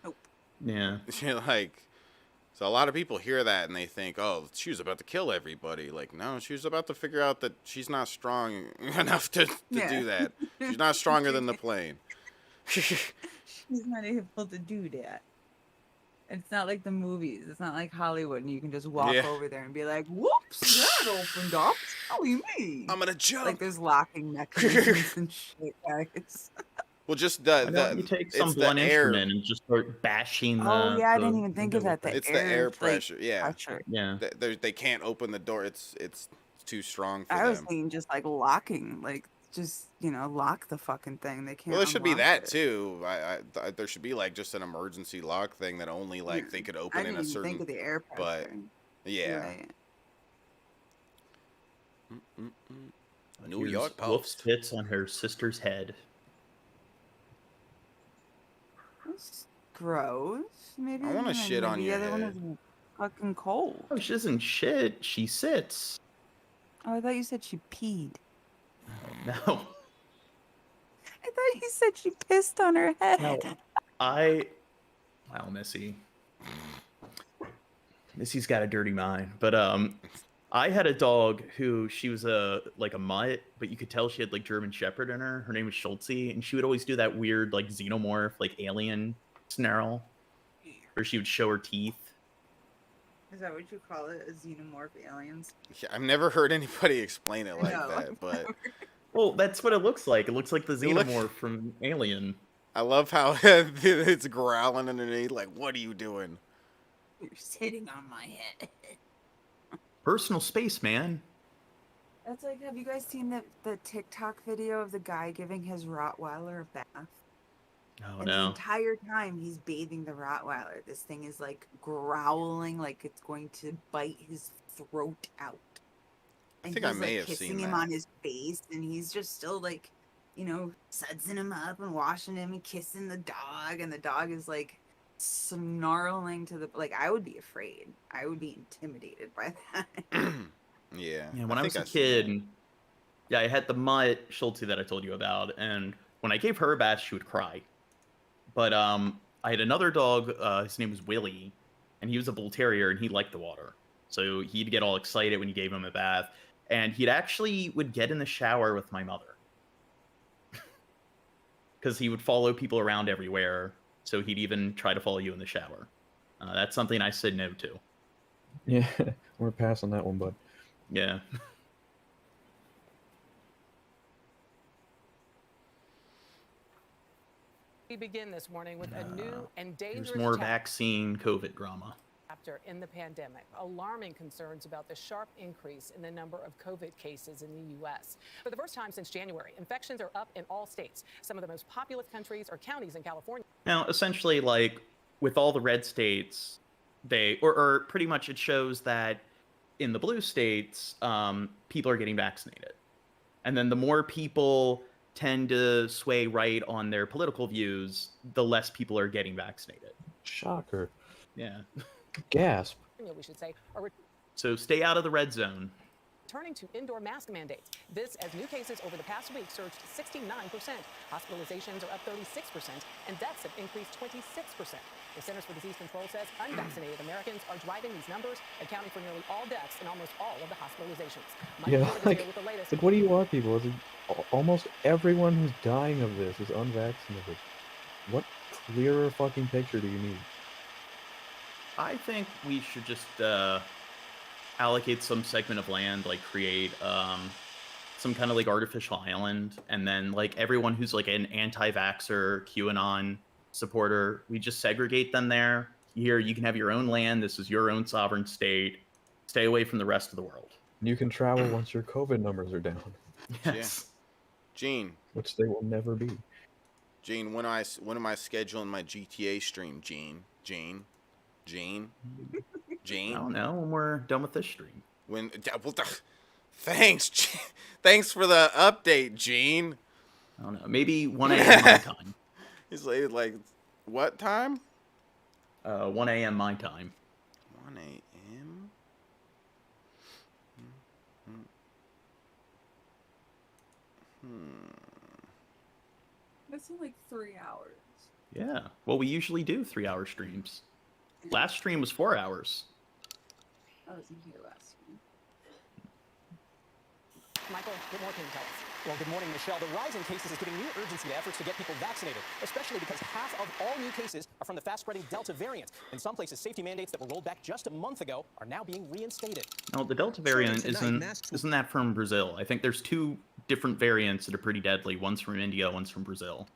Nope. Yeah. You're like, so a lot of people hear that and they think, oh, she was about to kill everybody. Like, no, she was about to figure out that she's not strong enough to do that. She's not stronger than the plane. She's not able to do that. It's not like the movies. It's not like Hollywood, and you can just walk over there and be like, "Whoops, that opened up. Silly me." I'm gonna jump. Like there's locking mechanisms and shit, guys. Well, just you take some blunt instrument and just start bashing the. Oh yeah, I didn't even think of that. It's the air pressure. Yeah. Pressure. Yeah. They can't open the door. It's too strong for them. I was thinking just like locking, like just lock the fucking thing. They can't. Well, there should be that it. too. There should be like just an emergency lock thing that only like they could open in a certain. Think of the air pressure. But yeah. Right. New York Post. Wolf spits on her sister's head. That's gross. Maybe I want to shit on your head. The other one is fucking cold. Oh, she doesn't shit. She sits. Oh, I thought you said she peed. No. I thought you said she pissed on her head. No. Wow, Missy. Missy's got a dirty mind. But I had a dog who she was like a mutt, but you could tell she had like German Shepherd in her. Her name was Schultze, and she would always do that weird like xenomorph, like alien snarl, where she would show her teeth. Is that what you call it? A xenomorph aliens? Yeah, I've never heard anybody explain it like that, but well, that's what it looks like. It looks like the xenomorph from Alien. I love how it's growling underneath. Like, what are you doing? You're sitting on my head. Personal space, man. That's like, have you guys seen the TikTok video of the guy giving his Rottweiler a bath? Oh, and no. the entire time he's bathing the Rottweiler, this thing is like growling like it's going to bite his throat out. And I think I he's, may like, have kissing seen him that. on his face, and he's just still like, sudsing him up and washing him and kissing the dog, and the dog is like snarling to the I would be afraid. I would be intimidated by that. Yeah. Yeah, when I was a kid, I had the mutt Schultze that I told you about, and when I gave her a bath, she would cry. But I had another dog. His name was Willie, and he was a bull terrier, and he liked the water, so he'd get all excited when you gave him a bath, and he'd actually would get in the shower with my mother because he would follow people around everywhere. So he'd even try to follow you in the shower. That's something I said no to. Yeah, we're passing that one, bud. Yeah. We begin this morning with a new and dangerous There's more vaccine COVID drama. chapter in the pandemic, alarming concerns about the sharp increase in the number of COVID cases in the U.S. For the first time since January, infections are up in all states. Some of the most populous countries or counties in California. Now, essentially, like with all the red states, or pretty much it shows that in the blue states, people are getting vaccinated. And then the more people tend to sway right on their political views, the less people are getting vaccinated. Shocker. Yeah. Gasp. We should say, So stay out of the red zone. Turning to indoor mask mandates. This as new cases over the past week surged 69%. Hospitalizations are up 36%, and deaths have increased 26%. The Centers for Disease Control says unvaccinated Americans are driving these numbers, accounting for nearly all deaths and almost all of the hospitalizations. Yeah, like what do you want, people? Almost everyone who's dying of this is unvaccinated. What clearer fucking picture do you need? I think we should just allocate some segment of land, like create some kind of like artificial island, and then like everyone who's like an anti-vaxxer, QAnon supporter, we just segregate them there. Here, you can have your own land. This is your own sovereign state. Stay away from the rest of the world. You can travel once your COVID numbers are down. Yes. Gene. Which they will never be. Gene, when am I scheduling my GTA stream? Gene. I don't know, when we're done with this stream. Thanks. Thanks for the update, Gene. I don't know. Maybe 1 a.m. my time. He's like, what time? 1 a.m. my time. 1 a.m. That's in like 3 hours. Yeah. Well, we usually do 3-hour streams. Last stream was 4 hours. I wasn't here last week. Michael, what more can you tell us? Well, good morning, Michelle. The rise in cases is giving new urgency to efforts to get people vaccinated, especially because half of all new cases are from the fast-spreading Delta variant. In some places, safety mandates that were rolled back just a month ago are now being reinstated. No, the Delta variant isn't that from Brazil. I think there's 2 different variants that are pretty deadly. One's from India, one's from Brazil.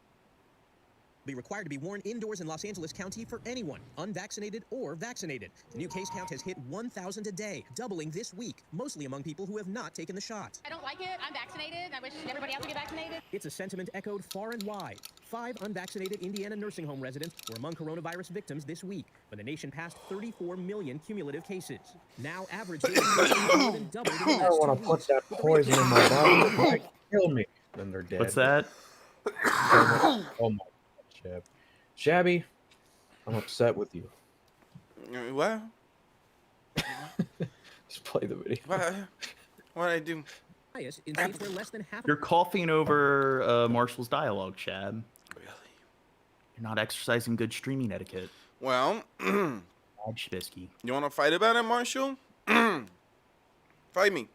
Be required to be worn indoors in Los Angeles County for anyone, unvaccinated or vaccinated. The new case count has hit 1,000 a day, doubling this week, mostly among people who have not taken the shot. I don't like it. I'm vaccinated. I wish everybody else would get vaccinated. It's a sentiment echoed far and wide. 5 unvaccinated Indiana nursing home residents were among coronavirus victims this week, when the nation passed 34 million cumulative cases. Now, average daily cases have more than doubled in the I last want 2 to put weeks. that poison in my body. It might kill me. Then they're dead. What's that? Oh my God, Shab. Shabby, I'm upset with you. What? Just play the video. What I do? In states where less than half You're coughing over Marshall's dialogue, Chad. Really? You're not exercising good streaming etiquette. Well, Shabisky. You want to fight about it, Marshall? Fight me.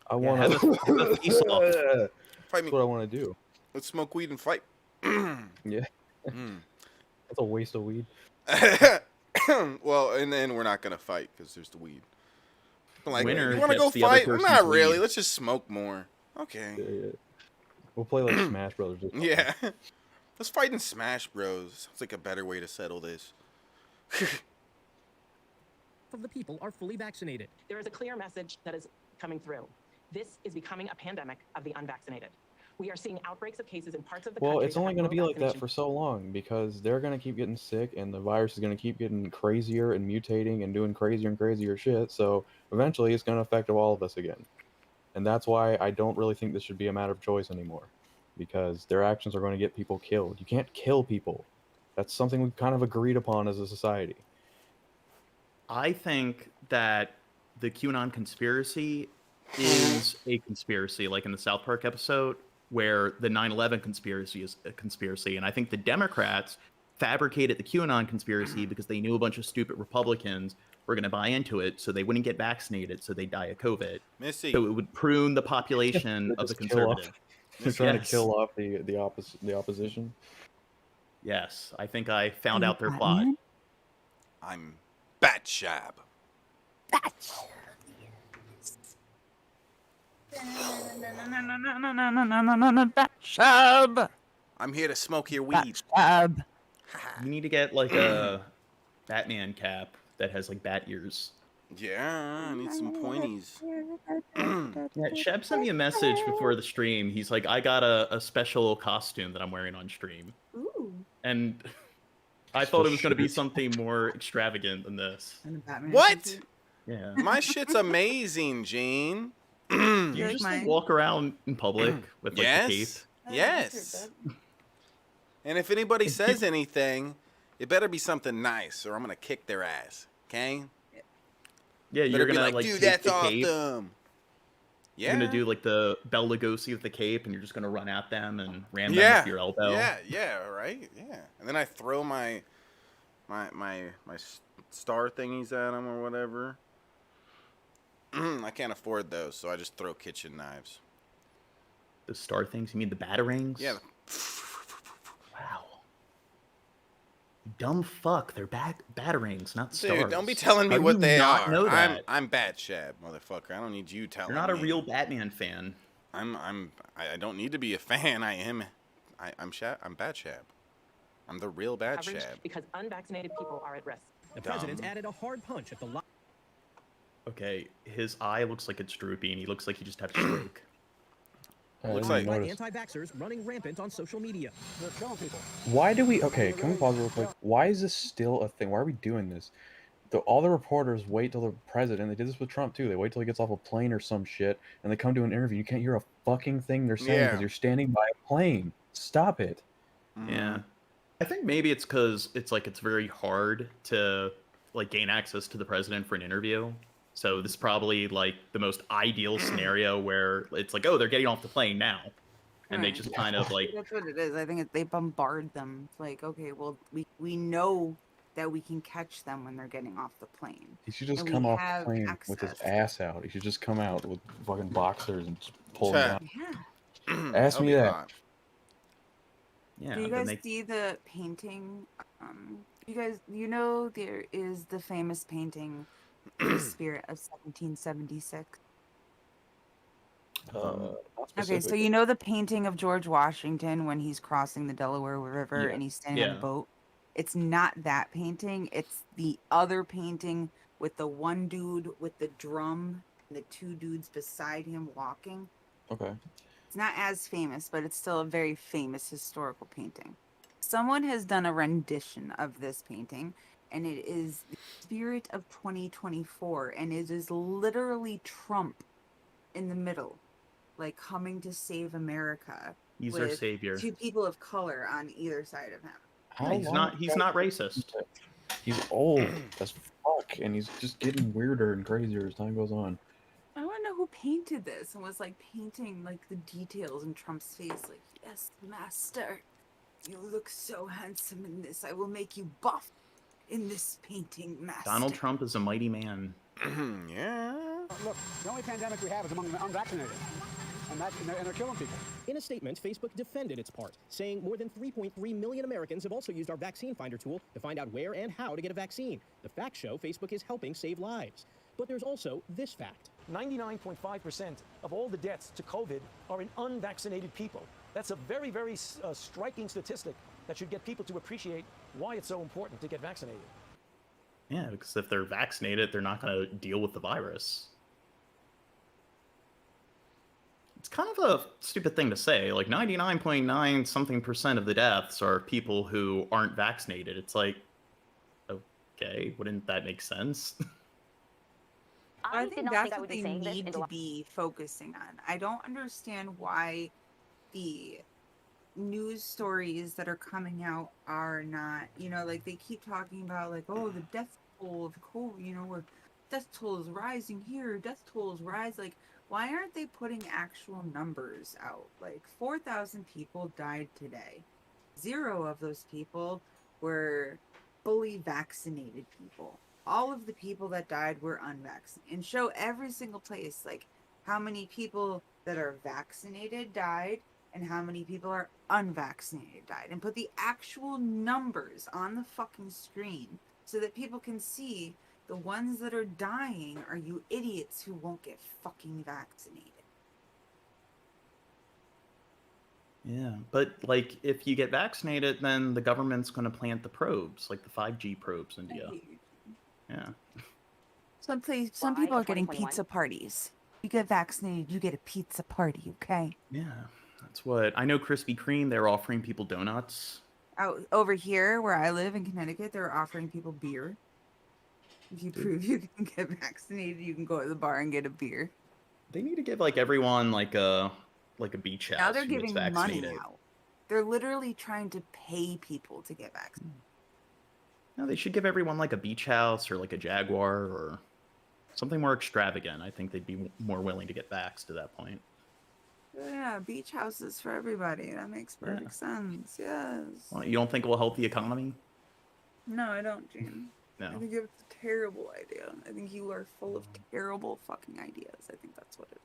I want have a face off. Fight me. That's what I want to do. Let's smoke weed and fight. Yeah. That's a waste of weed. Well, and then we're not gonna fight because there's the weed. Like, Winner you want to gets go the other fight? person's Not really. weed. Let's just smoke more. Okay. Yeah. We'll play like Smash Brothers. Yeah. Let's fight in Smash Bros. Sounds like a better way to settle this. of the people are fully vaccinated. There is a clear message that is coming through. This is becoming a pandemic of the unvaccinated. We are seeing outbreaks of cases in parts of the country. Well, it's only that have going to be low like that vaccination for so long because they're going to keep getting sick and the virus is going to keep getting crazier and mutating and doing crazier and crazier shit. So eventually it's going to affect all of us again. And that's why I don't really think this should be a matter of choice anymore because their actions are going to get people killed. You can't kill people. That's something we've kind of agreed upon as a society. I think that the QAnon conspiracy is a conspiracy, like in the South Park episode, where the 9/11 conspiracy is a conspiracy. And I think the Democrats fabricated the QAnon conspiracy because they knew a bunch of stupid Republicans were going to buy into it, so they wouldn't get vaccinated, so they die of COVID. Missy. So it would prune the population of the conservative. They're trying to kill off the opposition. Yes, I think I found out their plot. I'm Batshab. Shab. I'm here to smoke your weed. Shab. You need to get like a Batman cap that has like bat ears. Yeah, I need some pointies. Yeah, Shab sent me a message before the stream. He's like, I got a special costume that I'm wearing on stream. Ooh. And I thought it was going to be something more extravagant than this. What? Yeah. My shit's amazing, Gene. Do you just like, walk around in public with like the cape? Yes. And if anybody says anything, it better be something nice, or I'm gonna kick their ass. Okay? Yeah, you're Better be gonna like dude, take that's the cape. awesome. Yeah. You're gonna do like the Bela Lugosi with the cape, and you're just gonna run at them and ram them with your elbow. Yeah, right. Yeah, and then I throw my star thingies at them or whatever. I can't afford those, so I just throw kitchen knives. The star things? You mean the batarangs? Yeah. Wow. Dumb fuck. They're batarangs, not stars. Dude, don't be telling me How do what you they not are. know that? I'm Batshab, motherfucker. I don't need you telling me. You're not a real Batman fan. I don't need to be a fan. I'm Batshab. I'm the real coverage Batshab. because unvaccinated people are at risk. The president added a hard punch at the Okay, his eye looks like it's droopy, and he looks like he just had a stroke. Looks didn't like notice. Anti-vaxxers running rampant on social media. They're killing people. Why do we? Okay, can we pause real quick? Why is this still a thing? Why are we doing this? All the reporters wait till the president. They did this with Trump too. They wait till he gets off a plane or some shit, and they come to an interview. You can't hear a fucking thing they're saying because Yeah. you're standing by a plane. Stop it. Yeah. I think maybe it's because it's very hard to gain access to the president for an interview. So this is probably like the most ideal scenario where it's like, oh, they're getting off the plane now. And they Right. just kind of like, That's what it is. I think they bombard them. It's like, okay, well, we know that we can catch them when they're getting off the plane. He should just And come we off have the plane with his access. ass out. He should just come out with fucking boxers and just pull him down. Yeah. Ask That'll me be that. hot. yeah. Do you then guys they- see the painting? You know there is the famous painting, The Spirit of 1776. Not Okay, so specific. you know the painting of George Washington when he's crossing the Delaware River Yeah. and he's standing on Yeah. a boat? It's not that painting. It's the other painting with the one dude with the drum and the two dudes beside him walking. Okay. It's not as famous, but it's still a very famous historical painting. Someone has done a rendition of this painting, and it is the Spirit of 2024, and it is literally Trump in the middle, like coming to save America. He's our with savior. two people of color on either side of him. How He's long not. has He's that not been? racist. He's old as fuck, and he's just getting weirder and crazier as time goes on. I want to know who painted this and was like painting like the details in Trump's face. Like, yes, master, you look so handsome in this. I will make you buff in this painting, master. Donald Trump is a mighty man. Yeah. Look, the only pandemic we have is among the unvaccinated. And they're killing people. In a statement, Facebook defended its part, saying more than 3.3 million Americans have also used our vaccine finder tool to find out where and how to get a vaccine. The facts show Facebook is helping save lives. But there's also this fact. 99.5% of all the deaths to COVID are in unvaccinated people. That's a very, very striking statistic that should get people to appreciate why it's so important to get vaccinated. Yeah, because if they're vaccinated, they're not going to deal with the virus. It's kind of a stupid thing to say. Like 99.9 something percent of the deaths are people who aren't vaccinated. It's like, okay, wouldn't that make sense? I think that's what they need to be focusing on. I don't understand why the news stories that are coming out are not, like they keep talking about like, oh, the death toll of COVID, where death toll is rising here, death toll is rise. Like, why aren't they putting actual numbers out? Like 4,000 people died today. 0 of those people were fully vaccinated people. All of the people that died were unvaccinated, and show every single place like how many people that are vaccinated died and how many people are unvaccinated died, and put the actual numbers on the fucking screen so that people can see the ones that are dying are you idiots who won't get fucking vaccinated. Yeah, but like if you get vaccinated, then the government's going to plant the probes, like the 5G probes in India. Yeah. Some people are getting pizza parties. You get vaccinated, you get a pizza party, okay? Yeah, that's what I know. Krispy Kreme, they're offering people donuts. Out over here where I live in Connecticut, they're offering people beer. If you prove you can get vaccinated, you can go to the bar and get a beer. They need to give like everyone like a beach house. Now they're who gets giving money vaccinated. out. They're literally trying to pay people to get vaccinated. No, they should give everyone like a beach house or like a Jaguar or something more extravagant. I think they'd be more willing to get vaxxed to that point. Yeah, beach houses for everybody. That makes perfect sense. Yes. Well, you don't think it will help the economy? No, I don't, Gene. No. I think it's a terrible idea. I think you are full of terrible fucking ideas. I think that's what it is.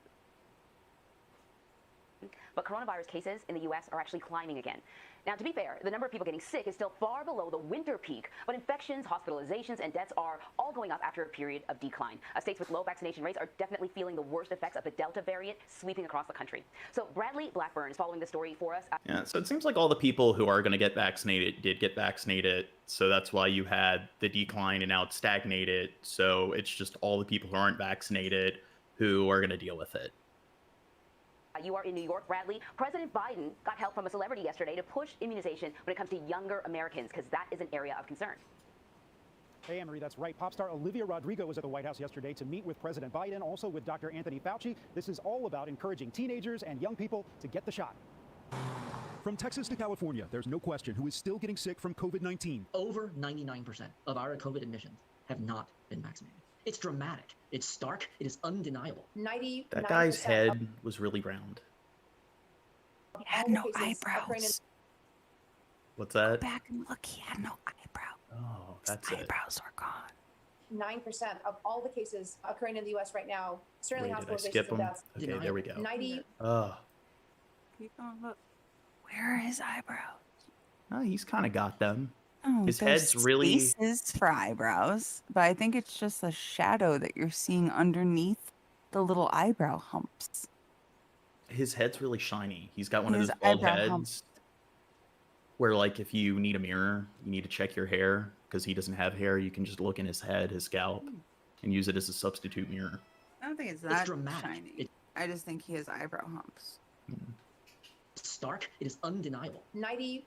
But coronavirus cases in the U.S. are actually climbing again. Now, to be fair, the number of people getting sick is still far below the winter peak, but infections, hospitalizations, and deaths are all going up after a period of decline. States with low vaccination rates are definitely feeling the worst effects of the Delta variant sweeping across the country. So Bradley Blackburn is following the story for us. Yeah, so it seems like all the people who are going to get vaccinated did get vaccinated, so that's why you had the decline and now it's stagnated. So it's just all the people who aren't vaccinated who are going to deal with it. You are in New York, Bradley. President Biden got help from a celebrity yesterday to push immunization when it comes to younger Americans, because that is an area of concern. Hey, Anne-Marie, that's right. Pop star Olivia Rodrigo was at the White House yesterday to meet with President Biden, also with Dr. Anthony Fauci. This is all about encouraging teenagers and young people to get the shot. From Texas to California, there's no question who is still getting sick from COVID-19. Over 99% of our COVID admissions have not been vaccinated. It's dramatic. It's stark. It is undeniable. That guy's head was really round. He had no eyebrows. What's that? Go back and look. He had no eyebrow. Oh, that's His it. eyebrows are gone. 9% of all the cases occurring in the U.S. right now, certainly Wait, did I skip hospitalizations and him? deaths. Okay, there we go. 90. Oh, Keep on look. Where are his eyebrows? oh he's kind of got them. Oh, His there's head's really. spaces for eyebrows, but I think it's just the shadow that you're seeing underneath the little eyebrow humps. His head's really shiny. He's got one of His those bald eyebrow heads humps. where, like, if you need a mirror, you need to check your hair because he doesn't have hair. You can just look in his head, his scalp, and use it as a substitute mirror. I don't think it's that dramatic. shiny. I just think he has eyebrow humps. It's stark. It is undeniable. 99%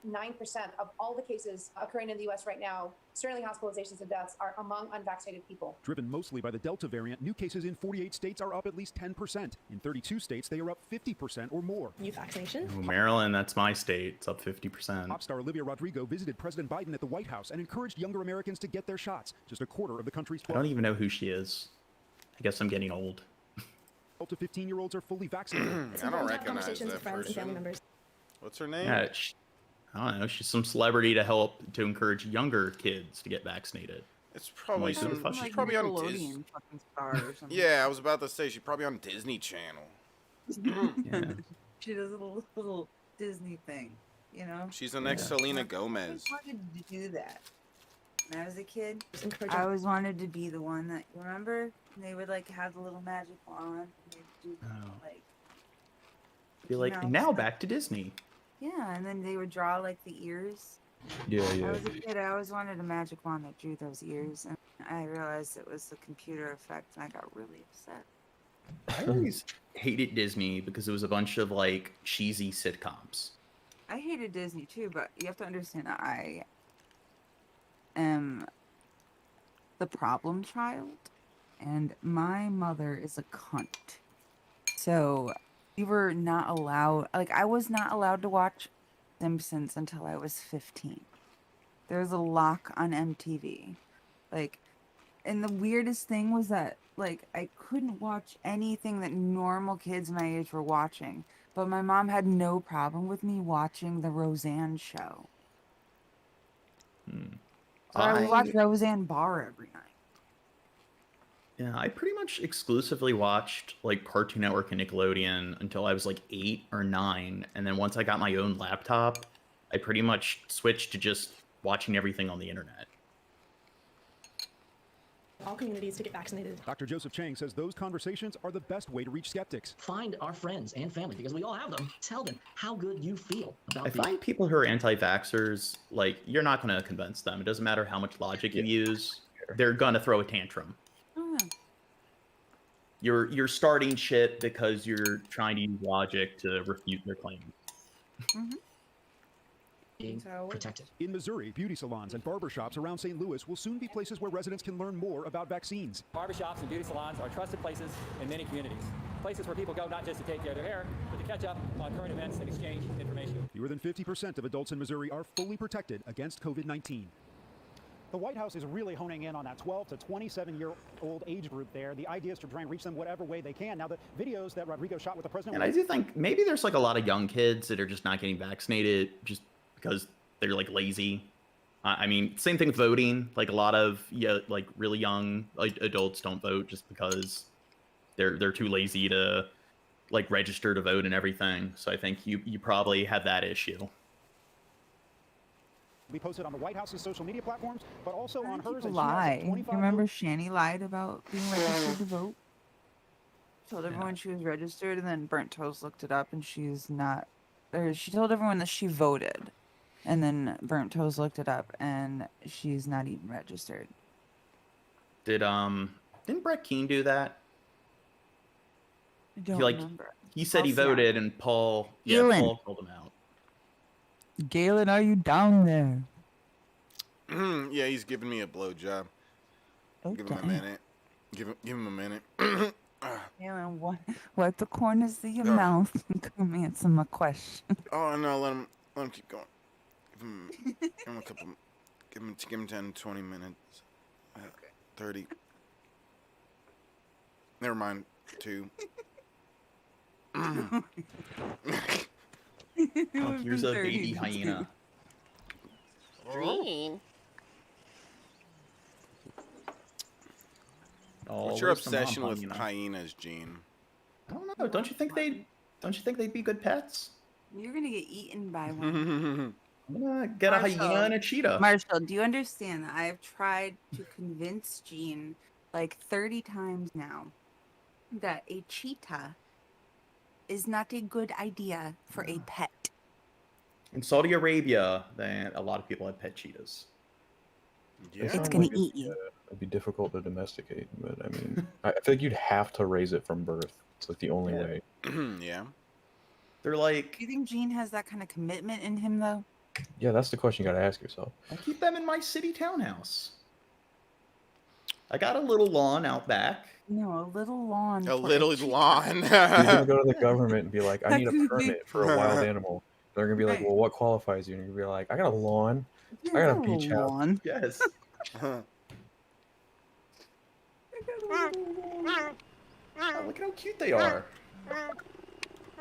of all the cases occurring in the U.S. right now, certainly hospitalizations and deaths, are among unvaccinated people. Driven mostly by the Delta variant, new cases in 48 states are up at least 10%. In 32 states, they are up 50% or more. Youth vaccination? Oh, Maryland, that's my state. It's up 50%. Pop star Olivia Rodrigo visited President Biden at the White House and encouraged younger Americans to get their shots. Just a quarter of the country's I 12 don't even know who she is. I guess I'm getting old. to 15-year-olds are fully vaccinated. I don't recognize that person. What's her name? Yeah, I don't know. She's some celebrity to help to encourage younger kids to get vaccinated. It's probably Like, who the fuck she's is she? probably on Nickelodeon Disney. fucking star or something. Yeah, I was about to say she's probably on Disney Channel. Yeah. She does a little Disney thing, you know? She's the next Selena Gomez. I wanted to do that. When I was a kid, I always wanted to be the one that, remember? They would like have the little magic wand. And they'd do like, Be like, No. and now back to Disney. yeah, and then they would draw like the ears. Yeah, I yeah. was a kid. I always wanted a magic wand that drew those ears, and I realized it was the computer effect, and I got really upset. I always hated Disney because it was a bunch of like cheesy sitcoms. I hated Disney too, but you have to understand that I am the problem child, and my mother is a cunt. So we were not allowed, like, I was not allowed to watch Simpsons until I was 15. There was a lock on MTV. Like, and the weirdest thing was that, like, I couldn't watch anything that normal kids my age were watching. But my mom had no problem with me watching the Roseanne show. So I would watch Roseanne Barr every night. Yeah, I pretty much exclusively watched like Cartoon Network and Nickelodeon until I was like 8 or 9, and then once I got my own laptop, I pretty much switched to just watching everything on the internet. All communities to get vaccinated. Dr. Joseph Chang says those conversations are the best way to reach skeptics. Find our friends and family, because we all have them. Tell them how good you feel about I find people who are anti-vaxxers, like, you're not going to convince them. It doesn't matter how much logic you use. They're going to throw a tantrum. Oh, You're starting shit because you're trying to use logic to refute their claims. being protected. In Missouri, beauty salons and barbershops around St. Louis will soon be places where residents can learn more about vaccines. Barbershops and beauty salons are trusted places in many communities. Places where people go not just to take care of their hair, but to catch up on current events and exchange information. Fewer than 50% of adults in Missouri are fully protected against COVID-19. The White House is really honing in on that 12 to 27-year-old age group there. The idea is to try and reach them whatever way they can. Now, the videos that Rodrigo shot with the president... And I do think maybe there's like a lot of young kids that are just not getting vaccinated just because they're like lazy. I mean, same thing with voting. Like a lot of like really young adults don't vote just because they're too lazy to like register to vote and everything. So I think you probably have that issue. We posted on the White House's social media platforms, but also on hers. People lie. You remember Shani lied about being registered to vote? Told everyone she was registered, and then Burnt Toast looked it up, and she's not. Or she told everyone that she voted, and then Burnt Toast looked it up, and she's not even registered. Didn't Brett Keane do that? I don't Like, remember. he said he I'll see. voted, and Paul, Galen. Paul called him out. Galen, are you down there? Yeah, he's giving me a blowjob. Give him a Okay. minute. Give him a minute. Galen, wipe the corners of your mouth and come answer my question. Oh no, let him keep going. Give him a couple. Give him 10, 20 minutes. 30. Never mind. 2. Oh, here's a baby hyena. Green. Oh, What's your where's the mom obsession with hyena? hyenas, Gene? I don't know. Don't you think they'd be good pets? You're gonna get eaten by one. I'm gonna get a hyena and a cheetah. Marshall, do you understand that I have tried to convince Gene like 30 times now that a cheetah is not a good idea for a pet? In Saudi Arabia, a lot of people have pet cheetahs. Yeah. It's gonna eat you. It'd be difficult to domesticate, but I mean, I feel like you'd have to raise it from birth. It's like the only way. Yeah. They're like. Do you think Gene has that kind of commitment in him, though? Yeah, that's the question you gotta ask yourself. I keep them in my city townhouse. I got a little lawn out back. No, a little lawn. A little lawn. You're gonna go to the government and be like, I need a permit for a wild animal. They're gonna be like, well, what qualifies you? And you're gonna be like, I got a lawn. I got a beach house. Lawn. Yes. Oh, look how cute they are.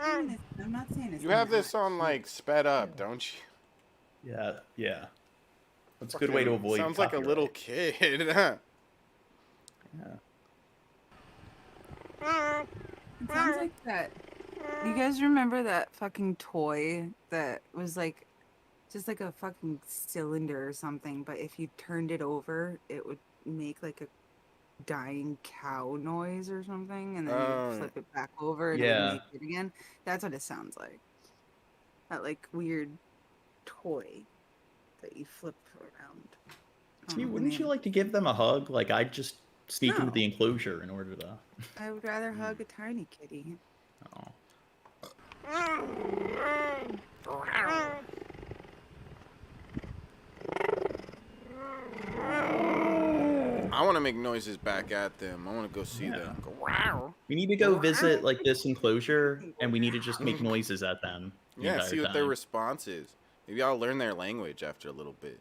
I'm not saying it's You have not. this on like sped up, don't you? Yeah. That's a good way to avoid. Sounds like a copyright. little kid. Yeah. It sounds like that. You guys remember that fucking toy that was like just like a fucking cylinder or something, but if you turned it over, it would make like a dying cow noise or something, and then you flip it back over and it would make it again? That's what it sounds like. That like weird toy that you flip around. Wouldn't you like to give them a hug? Like, I'd just sneak into the enclosure in order to. I would rather hug a tiny kitty. Oh. I want to make noises back at them. I want to go see them. Go, wow. We need to go visit like this enclosure, and we need to just make noises at them. Yeah, see what their response is. Maybe I'll learn their language after a little bit.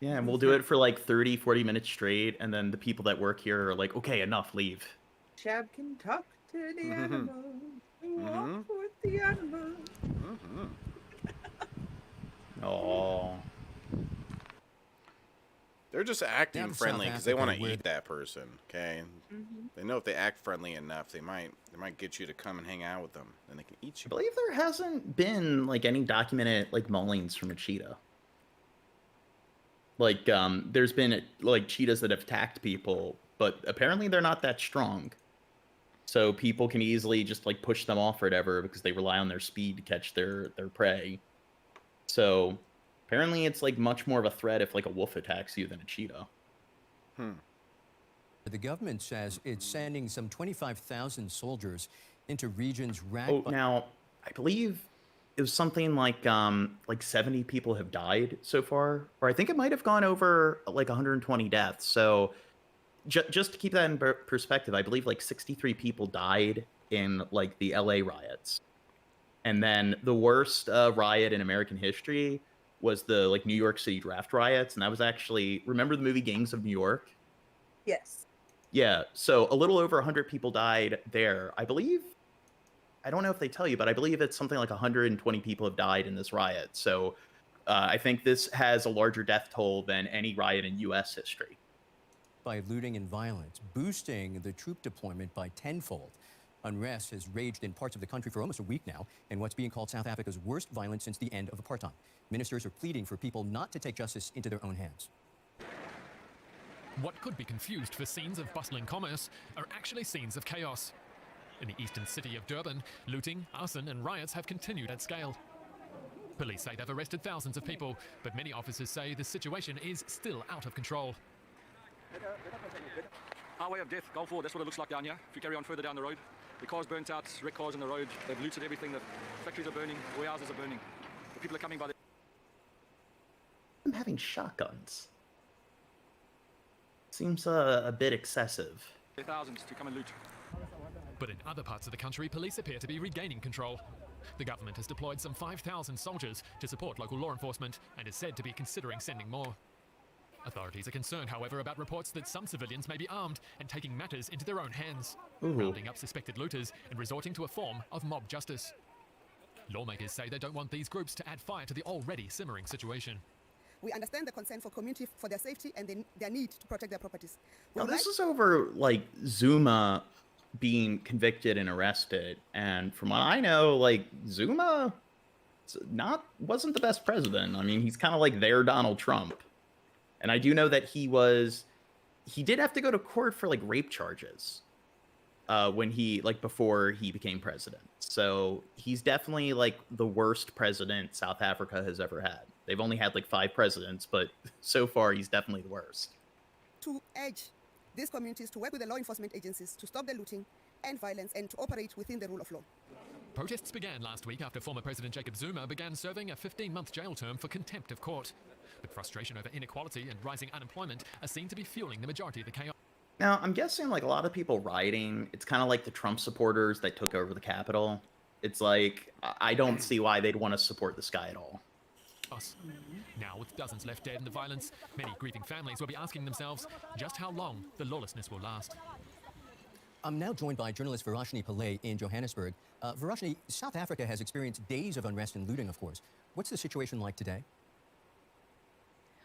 Yeah, and we'll do it for like 30, 40 minutes straight, and then the people that work here are like, okay, enough, leave. Chab can talk to the animals. Walk with the animals. Oh. They're just acting friendly because they want to eat that person. Okay, they know if they act friendly enough, they might get you to come and hang out with them, and they can eat you. I believe there hasn't been like any documented like maulings from a cheetah. Like, there's been like cheetahs that have attacked people, but apparently they're not that strong. So people can easily just like push them off or whatever because they rely on their speed to catch their prey. So apparently it's like much more of a threat if like a wolf attacks you than a cheetah. The government says it's sending some 25,000 soldiers into regions racked Oh, by... now I believe it was something like 70 people have died so far, or I think it might have gone over like 120 deaths. So just to keep that in perspective, I believe like 63 people died in like the LA riots. And then the worst riot in American history was the like New York City draft riots. And that was actually, remember the movie Gangs of New York? Yes. Yeah. So a little over 100 people died there. I believe, I don't know if they tell you, but I believe it's something like 120 people have died in this riot. So I think this has a larger death toll than any riot in U.S. history. by looting and violence, boosting the troop deployment by tenfold. Unrest has raged in parts of the country for almost a week now, in what's being called South Africa's worst violence since the end of apartheid. Ministers are pleading for people not to take justice into their own hands. What could be confused for scenes of bustling commerce are actually scenes of chaos. In the eastern city of Durban, looting, arson and riots have continued at scale. Police say they've arrested thousands of people, but many officers say the situation is still out of control. Our way of death, go forward, that's what it looks like down here. If you carry on further down the road, The cars burnt out, wrecked cars on the road. They've looted everything. The factories are burning, warehouses are burning. The people are coming by the... I'm having shotguns. Seems a bit excessive. thousands to come and loot. But in other parts of the country, police appear to be regaining control. The government has deployed some 5,000 soldiers to support local law enforcement and is said to be considering sending more. Authorities are concerned, however, about reports that some civilians may be armed and taking matters into their own hands, rounding up suspected looters and resorting to a form of mob justice. Lawmakers say they don't want these groups to add fire to the already simmering situation. We understand the concern for community, for their safety, and their need to protect their properties. Now, this is over, like, Zuma being convicted and arrested, and from what I know, like, Zuma wasn't the best president. I mean, he's kind of like their Donald Trump. And I do know that he did have to go to court for, like, rape charges when before he became president. So he's definitely, like, the worst president South Africa has ever had. They've only had, like, 5 presidents, but so far he's definitely the worst. To urge these communities to work with the law enforcement agencies to stop the looting and violence and to operate within the rule of law. Protests began last week after former President Jacob Zuma began serving a 15-month jail term for contempt of court. But frustration over inequality and rising unemployment are seen to be fueling the majority of the chaos. Now, I'm guessing, like, a lot of people rioting, it's kind of like the Trump supporters that took over the Capitol. It's like, I don't see why they'd want to support this guy at all. Now, with dozens left dead in the violence, many grieving families will be asking themselves just how long the lawlessness will last. I'm now joined by journalist Varashini Pillay in Johannesburg. Varashini, South Africa has experienced days of unrest and looting, of course. What's the situation like today?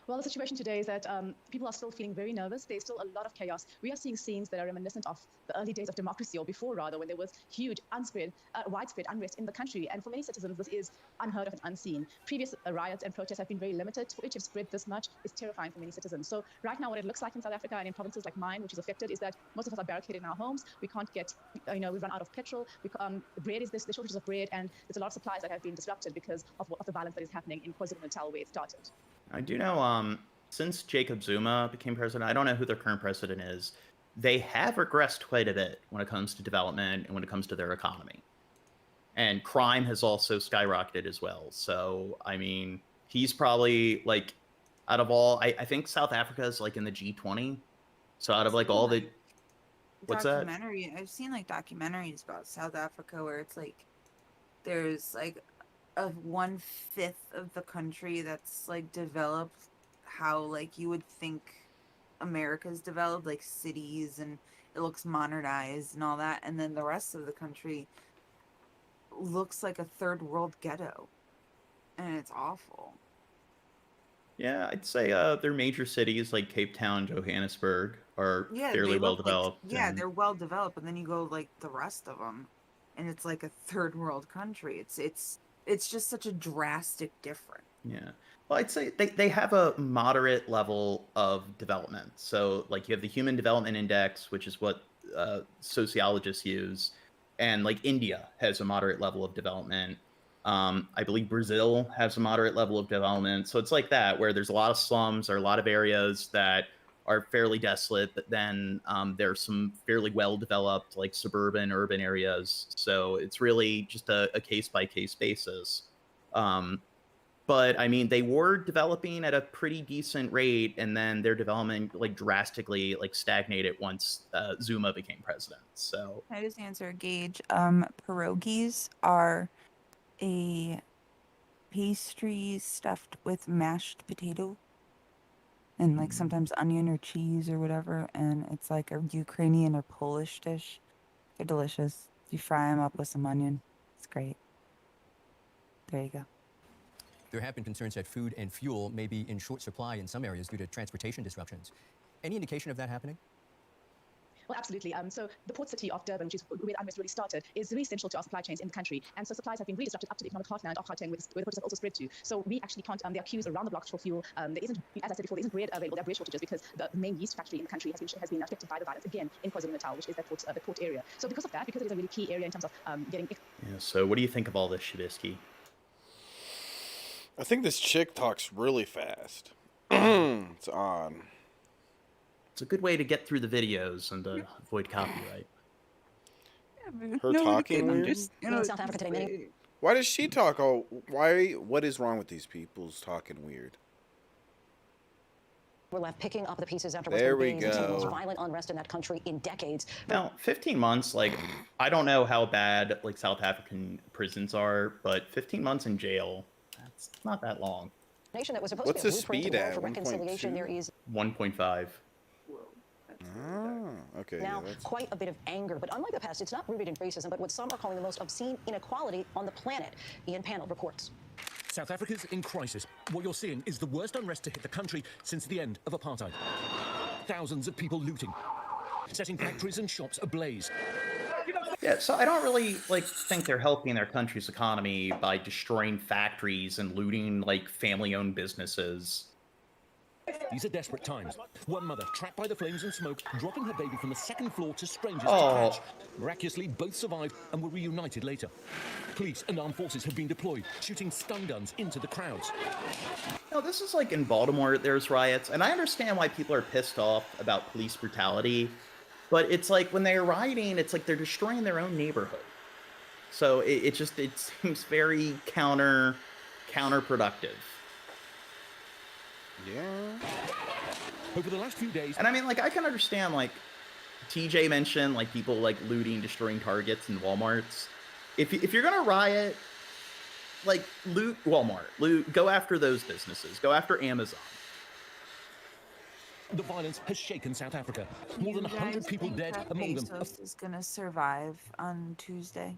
Well, the situation today is that people are still feeling very nervous. There's still a lot of chaos. We are seeing scenes that are reminiscent of the early days of democracy, or before rather, when there was huge, widespread unrest in the country. And for many citizens, this is unheard of and unseen. Previous riots and protests have been very limited. For it to have spread this much is terrifying for many citizens. So right now, what it looks like in South Africa and in provinces like mine, which is affected, is that most of us are barricaded in our homes. We can't get, we run out of petrol. Bread is the shortages of bread, and there's a lot of supplies that have been disrupted because of the violence that is happening in KwaZulu-Natal, where it started. I do know, since Jacob Zuma became president, I don't know who their current president is, they have regressed quite a bit when it comes to development and when it comes to their economy. And crime has also skyrocketed as well. So, I mean, he's probably, like, out of all, I think South Africa is, like, in the G20. So out of, like, all the... What's that? I've seen, like, documentaries about South Africa where it's, like, there's, like, a 1/5 of the country that's, like, developed how, like, you would think America's developed, like cities, and it looks modernized and all that, and then the rest of the country looks like a third world ghetto, and it's awful. Yeah, I'd say their major cities like Cape Town, Johannesburg are fairly well developed. They're well developed, but then you go, like, the rest of them, and it's like a third world country. It's just such a drastic difference. Yeah. Well, I'd say they have a moderate level of development. So, like, you have the Human Development Index, which is what sociologists use. And, like, India has a moderate level of development. I believe Brazil has a moderate level of development. So it's like that, where there's a lot of slums or a lot of areas that are fairly desolate. But then there's some fairly well-developed, like, suburban, urban areas. So it's really just a case-by-case basis. But I mean, they were developing at a pretty decent rate, and then their development, like, drastically, like, stagnated once Zuma became president. So Can I just answer, Gage? Pierogies are a pastry stuffed with mashed potato and, like, sometimes onion or cheese or whatever, and it's like a Ukrainian or Polish dish. They're delicious. You fry them up with some onion. It's great. There you go. There have been concerns that food and fuel may be in short supply in some areas due to transportation disruptions. Any indication of that happening? Well, absolutely. So the port city of Durban, which is where the unrest really started, is very essential to our supply chains in the country. And so supplies have been really disrupted up to the economic heartland of Gauteng, where the protests have also spread to. So we actually can't, there are queues around the blocks for fuel. There isn't, as I said before, there isn't bread available. There are bread shortages because the main yeast factory in the country has been affected by the violence, again, in KwaZulu-Natal, which is the port area. So because of that, because it is a really key area in terms of getting... yeah. So what do you think of all this, Shabisky? I think this chick talks really fast. It's odd. It's a good way to get through the videos and avoid copyright. Her No, talking I'm weird? just, In South Africa today, many Why does she talk all... Why... What is wrong with these people's talking weird? were left picking up the pieces after There what's we been the most go. violent unrest in that country in decades. Now, 15 months, like, I don't know how bad, like, South African prisons are, but 15 months in jail, that's not that long. Nation that was supposed What's to be the a blueprint speed to grow at? for reconciliation. 1.2? There is 1.5. Oh, okay. now Yeah, that's... quite a bit of anger, but unlike the past, it's not rooted in racism, but what some are calling the most obscene inequality on the planet. Ian Panel reports. South Africa's in crisis. What you're seeing is the worst unrest to hit the country since the end of apartheid. Thousands of people looting, setting factories and shops ablaze. Yeah, so I don't really, like, think they're helping their country's economy by destroying factories and looting, like, family-owned businesses. These are desperate times. One mother, trapped by the flames and smoke, dropping her baby from the second floor to strangers Oh. to catch. Miraculously, both survived and were reunited later. Police and armed forces have been deployed, shooting stun guns into the crowds. No, this is like in Baltimore, there's riots, and I understand why people are pissed off about police brutality, but it's like when they're rioting, it's like they're destroying their own neighborhood. So it seems very counterproductive. Yeah. Over the last few days, and I mean, like, I can understand, like, TJ mentioned, like, people like looting, destroying Targets and Walmarts. If you're gonna riot, like, loot Walmart, go after those businesses, go after Amazon. the violence has shaken South Africa. More You than 100 guys people think dead, Jeff among them. Bezos is gonna survive on Tuesday?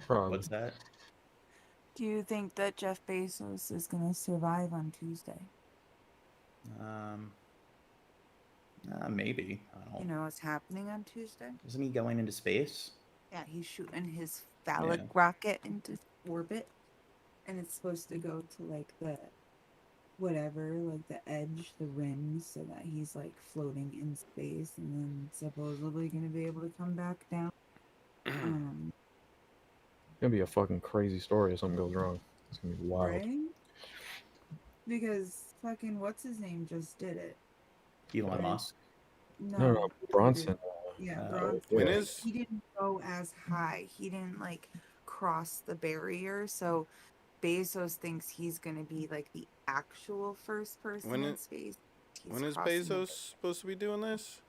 What's that? Do you think that Jeff Bezos is gonna survive on Tuesday? Maybe. I don't. You know what's happening on Tuesday? Isn't he going into space? Yeah, he's shooting his phallic Yeah. rocket into orbit, and it's supposed to go to like the whatever, like the edge, the rim, so that he's like floating in space, and then supposedly gonna be able to come back down. It's gonna be a fucking crazy story if something goes wrong. It's gonna be wild. Right? Because fucking what's his name just did it. Elon Musk. No, Bronson. Yeah, Oh, Bronson. He didn't go as high. He didn't like cross the barrier. So Bezos thinks he's gonna be like the actual first person in space. When is crossing the Bezos supposed to be doing this?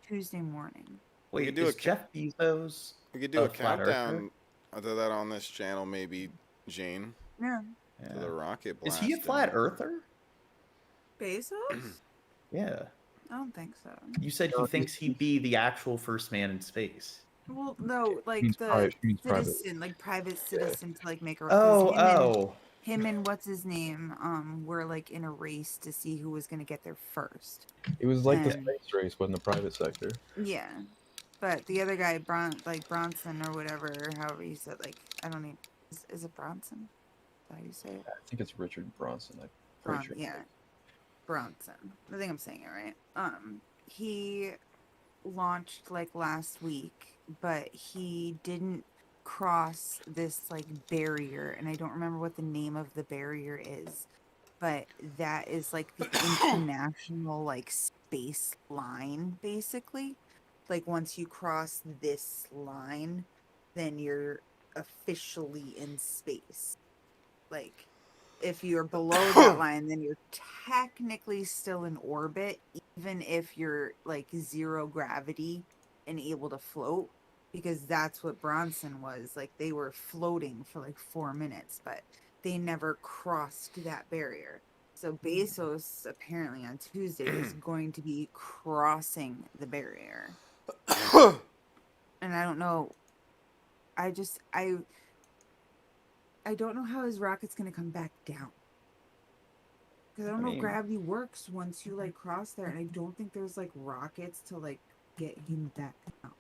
Tuesday morning. We Wait, could do is Jeff Bezos? We could do a flat earther? countdown. I'll do that on this channel, maybe, Jane. Yeah. To the rocket Is blast. he a flat earther? Bezos? Yeah. I don't think so. You said he thinks he'd be the actual first man in space. Well, no, like Means the private- means private. citizen, like private citizen to like make a. 'cause Oh. Him and what's his name, were like in a race to see who was gonna get there first. It was like the And- space race, wasn't the private sector. Yeah, but the other guy, Bronson or whatever, however you said, like I don't even. Is it Bronson? Is that how you say it? I think it's Richard Bronson. I'm pretty sure. Yeah, Bronson. I think I'm saying it right. He launched like last week, but he didn't cross this like barrier, and I don't remember what the name of the barrier is, but that is like the international like space line, basically. Like once you cross this line, then you're officially in space. Like if you're below that line, then you're technically still in orbit, even if you're like zero gravity and able to float, because that's what Bronson was. Like they were floating for like 4 minutes, but they never crossed that barrier. So Bezos apparently on Tuesday is going to be crossing the barrier. And I don't know. I don't know how his rocket's gonna come back down. Because I don't know if gravity works once you like cross there, and I don't think there's like rockets to like get him back down.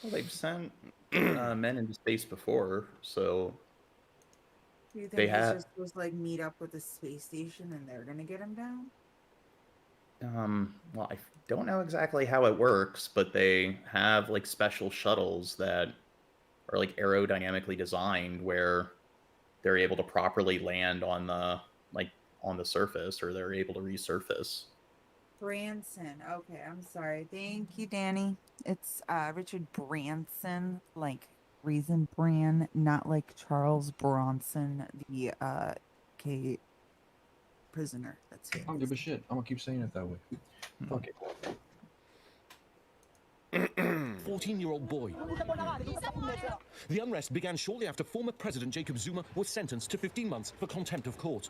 Well, they've sent men into space before, so Do you think they he's have. just supposed to like meet up with the space station and they're gonna get him down? Well, I don't know exactly how it works, but they have like special shuttles that are like aerodynamically designed where they're able to properly land on the surface, or they're able to resurface. Branson. Okay, I'm sorry. Thank you, Danny. It's Richard Branson, like Raisin Bran, not like Charles Bronson, the gay prisoner. That's it. I don't give a shit. I'm gonna keep saying it that way. Fuck it. 14-year-old boy. The unrest began shortly after former President Jacob Zuma was sentenced to 15 months for contempt of court.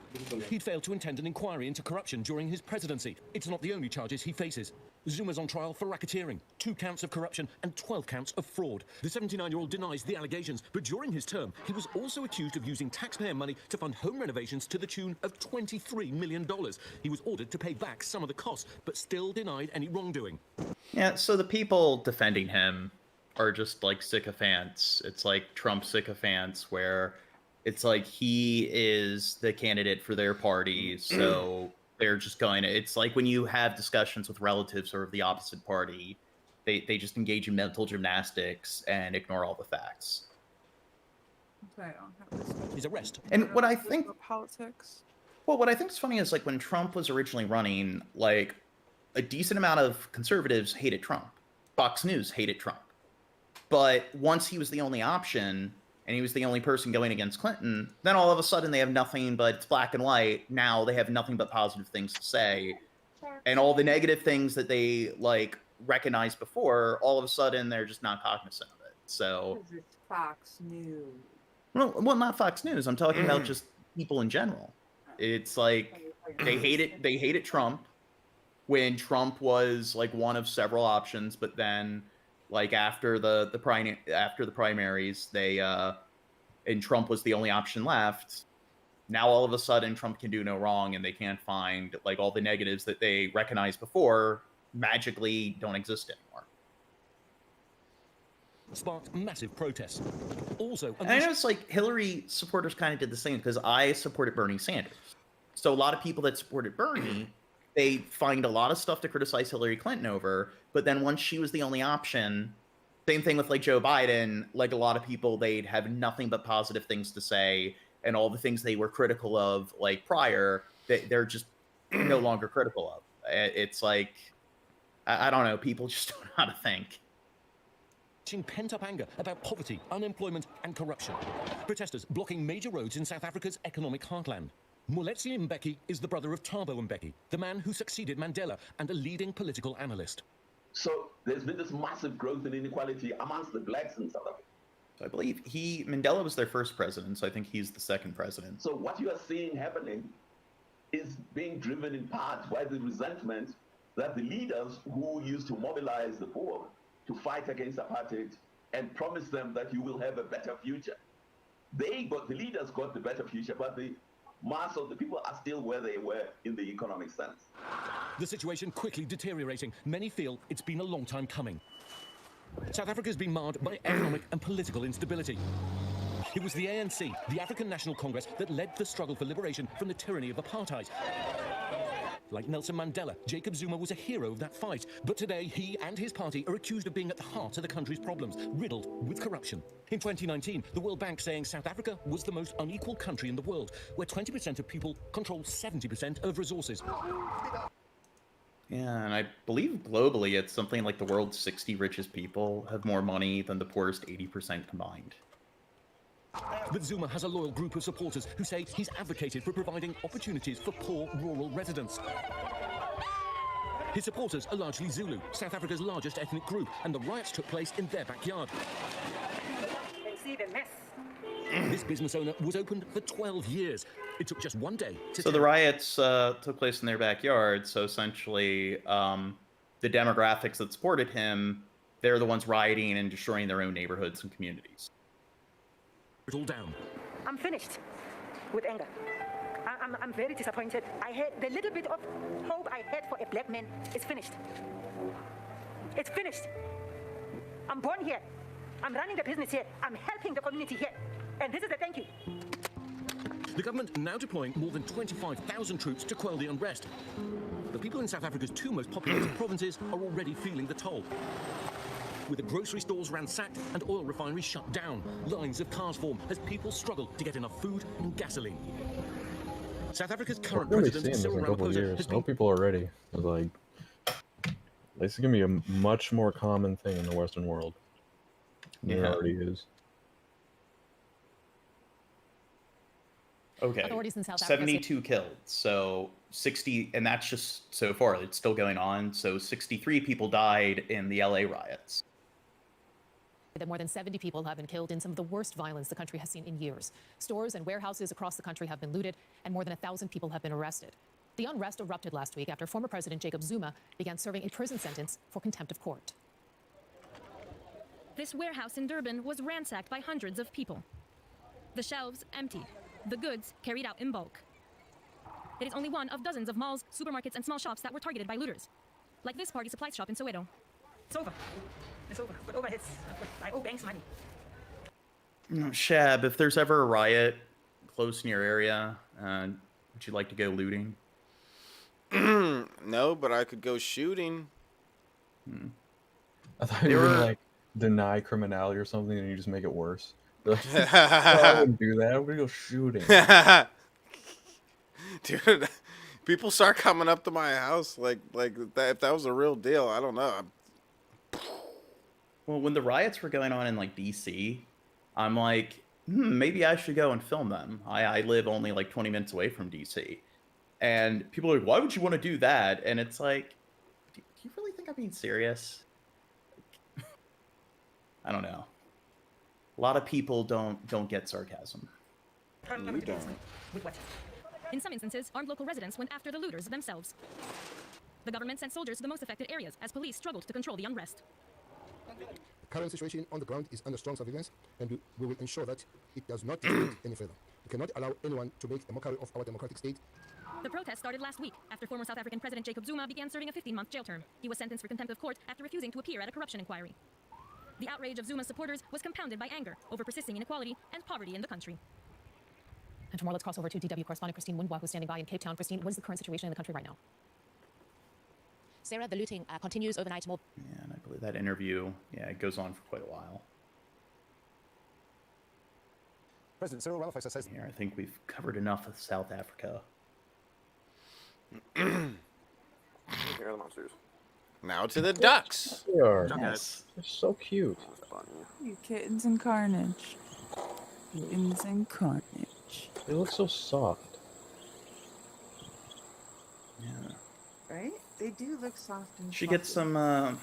He'd failed to attend an inquiry into corruption during his presidency. It's not the only charges he faces. Zuma's on trial for racketeering, 2 counts of corruption and 12 counts of fraud. The 79-year-old denies the allegations, but during his term, he was also accused of using taxpayer money to fund home renovations to the tune of $23 million. He was ordered to pay back some of the costs, but still denied any wrongdoing. Yeah, so the people defending him are just like sycophants. It's like Trump sycophants, where it's like he is the candidate for their party, so they're just going to, it's like when you have discussions with relatives or of the opposite party, they just engage in mental gymnastics and ignore all the facts. His arrest. And what I think, politics. well, what I think is funny is like when Trump was originally running, like a decent amount of conservatives hated Trump. Fox News hated Trump. But once he was the only option and he was the only person going against Clinton, then all of a sudden they have nothing but, it's black and white. Now they have nothing but positive things to say. And all the negative things that they like recognized before, all of a sudden they're just not cognizant of it. So It's Fox News. well, not Fox News. I'm talking about just people in general. It's like they hated Trump when Trump was like one of several options, but then like after the primaries, they and Trump was the only option left. Now all of a sudden Trump can do no wrong, and they can't find like all the negatives that they recognized before magically don't exist anymore. Sparked massive protests. Also, and I know it's like Hillary supporters kind of did the same, because I supported Bernie Sanders. So a lot of people that supported Bernie, they find a lot of stuff to criticize Hillary Clinton over, but then once she was the only option, same thing with like Joe Biden, like a lot of people, they'd have nothing but positive things to say, and all the things they were critical of like prior, they're just no longer critical of. It's like, I don't know, people just don't know how to think. Pent-up anger about poverty, unemployment and corruption. Protesters blocking major roads in South Africa's economic heartland. Moletsi Mbeki is the brother of Thabo Mbeki, the man who succeeded Mandela and a leading political analyst. So there's been this massive growth in inequality amongst the blacks in South Africa. So I believe Mandela was their first president, so I think he's the second president. So what you are seeing happening is being driven in part by the resentment that the leaders who used to mobilize the poor to fight against apartheid and promise them that you will have a better future. The leaders got the better future, but the mass of the people are still where they were in the economic sense. The situation quickly deteriorating. Many feel it's been a long time coming. South Africa has been marred by economic and political instability. It was the ANC, the African National Congress, that led the struggle for liberation from the tyranny of apartheid. Like Nelson Mandela, Jacob Zuma was a hero of that fight. But today, he and his party are accused of being at the heart of the country's problems, riddled with corruption. In 2019, the World Bank saying South Africa was the most unequal country in the world, where 20% of people control 70% of resources. Yeah, and I believe globally it's something like the world's 60 richest people have more money than the poorest 80% combined. But Zuma has a loyal group of supporters who say he's advocated for providing opportunities for poor rural residents. His supporters are largely Zulu, South Africa's largest ethnic group, and the riots took place in their backyard. See the mess. This business owner was opened for 12 years. It took just one day to... So the riots took place in their backyard, so essentially the demographics that supported him, they're the ones rioting and destroying their own neighborhoods and communities. It all down. I'm finished with anger. I'm very disappointed. I had the little bit of hope I had for a black man is finished. It's finished. I'm born here. I'm running the business here. I'm helping the community here. And this is a thank you. The government now deploying more than 25,000 troops to quell the unrest. The people in South Africa's 2 most populated provinces are already feeling the toll. With the grocery stores ransacked and oil refineries shut down, lines of cars form as people struggle to get enough food and gasoline. South Africa's current president, Cyril Ramaphosa, has been... people are ready. Like, this is gonna be a much more common thing in the Western world. It already is. Okay. Authorities in South Africa 72 killed. So 60, and that's just so far. It's still going on. So 63 people died in the LA riots. that more than 70 people have been killed in some of the worst violence the country has seen in years. Stores and warehouses across the country have been looted, and more than 1,000 people have been arrested. The unrest erupted last week after former President Jacob Zuma began serving a prison sentence for contempt of court. This warehouse in Durban was ransacked by hundreds of people. The shelves emptied, the goods carried out in bulk. It is only one of dozens of malls, supermarkets, and small shops that were targeted by looters, like this party supplies shop in Soweto. It's over. It's over. But overheads. I owe banks money. Shab, if there's ever a riot close in your area, would you like to go looting? No, but I could go shooting. I thought you were gonna, like, deny criminality or something, and you just make it worse. Like, oh, I wouldn't do that. I'm gonna go shooting. Dude, people start coming up to my house like that. If that was a real deal, I don't know. Well, when the riots were going on in like DC, I'm like, maybe I should go and film them. I live only like 20 minutes away from DC. And people are like, why would you want to do that? And it's like, do you really think I'm being serious? I don't know. A lot of people don't get sarcasm. You don't. With what? In some instances, armed local residents went after the looters themselves. The government sent soldiers to the most affected areas as police struggled to control the unrest. The current situation on the ground is under strong surveillance, and we will ensure that it does not escalate any further. We cannot allow anyone to make a mockery of our democratic state. The protest started last week after former South African President Jacob Zuma began serving a 15-month jail term. He was sentenced for contempt of court after refusing to appear at a corruption inquiry. The outrage of Zuma's supporters was compounded by anger over persisting inequality and poverty in the country. And for more, let's cross over to DW correspondent Christine Windwa, who's standing by in Cape Town. Christine, what is the current situation in the country right now? Sarah, the looting continues overnight. More. Yeah, and I believe that interview, it goes on for quite a while. President Cyril Ramaphosa says here, I think we've covered enough of South Africa. Here are the monsters. Now to the ducks. They are. Yes. They're so cute. You kittens and carnage. Kittens and carnage. They look so soft. Yeah. Right? They do look soft and She gets some, I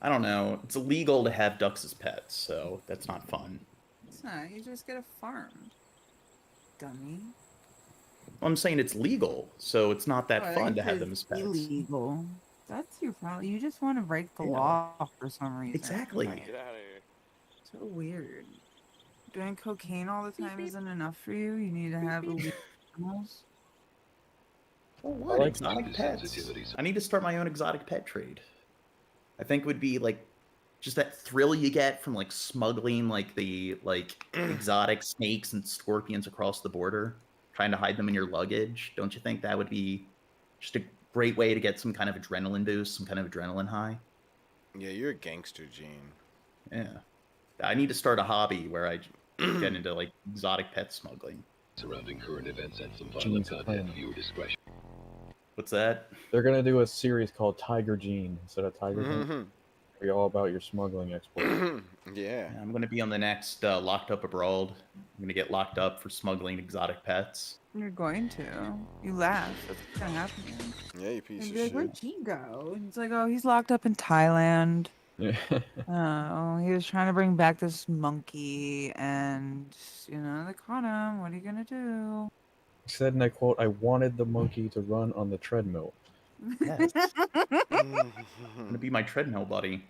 don't know. It's illegal to have ducks as pets, so that's not fun. It's not. You just get a farm. Dummy. Well, I'm saying it's legal, so it's not that Well, fun to it have is them as pets. Illegal. That's your problem. You just want to break the law for some reason. Exactly. Get out of here. So weird. Doing cocaine all the time isn't enough for you. You need to have illegal animals. Well, what? like Exotic pets. I need to start my own exotic pet trade. I think it would be like just that thrill you get from like smuggling like the exotic snakes and scorpions across the border, trying to hide them in your luggage. Don't you think that would be just a great way to get some kind of adrenaline boost, some kind of adrenaline high? Yeah, you're a gangster, Gene. Yeah. I need to start a hobby where I get into like exotic pet smuggling. Surrounding current events and some violent content, viewer discretion. What's that? They're gonna do a series called Tiger Gene instead of Tiger Gene. Be all about your smuggling exploits. Yeah. I'm going to be on the next Locked Up Abroad. I'm going to get locked up for smuggling exotic pets. You're going to. You laugh. That's what's going to happen. Yeah, you piece And of be like, shit. where'd Gene go? And it's like, oh, he's locked up in Thailand. Oh, he was trying to bring back this monkey, and, they caught him. What are you going to do? He said, and I quote, "I wanted the monkey to run on the treadmill." Yes. I'm going to be my treadmill buddy.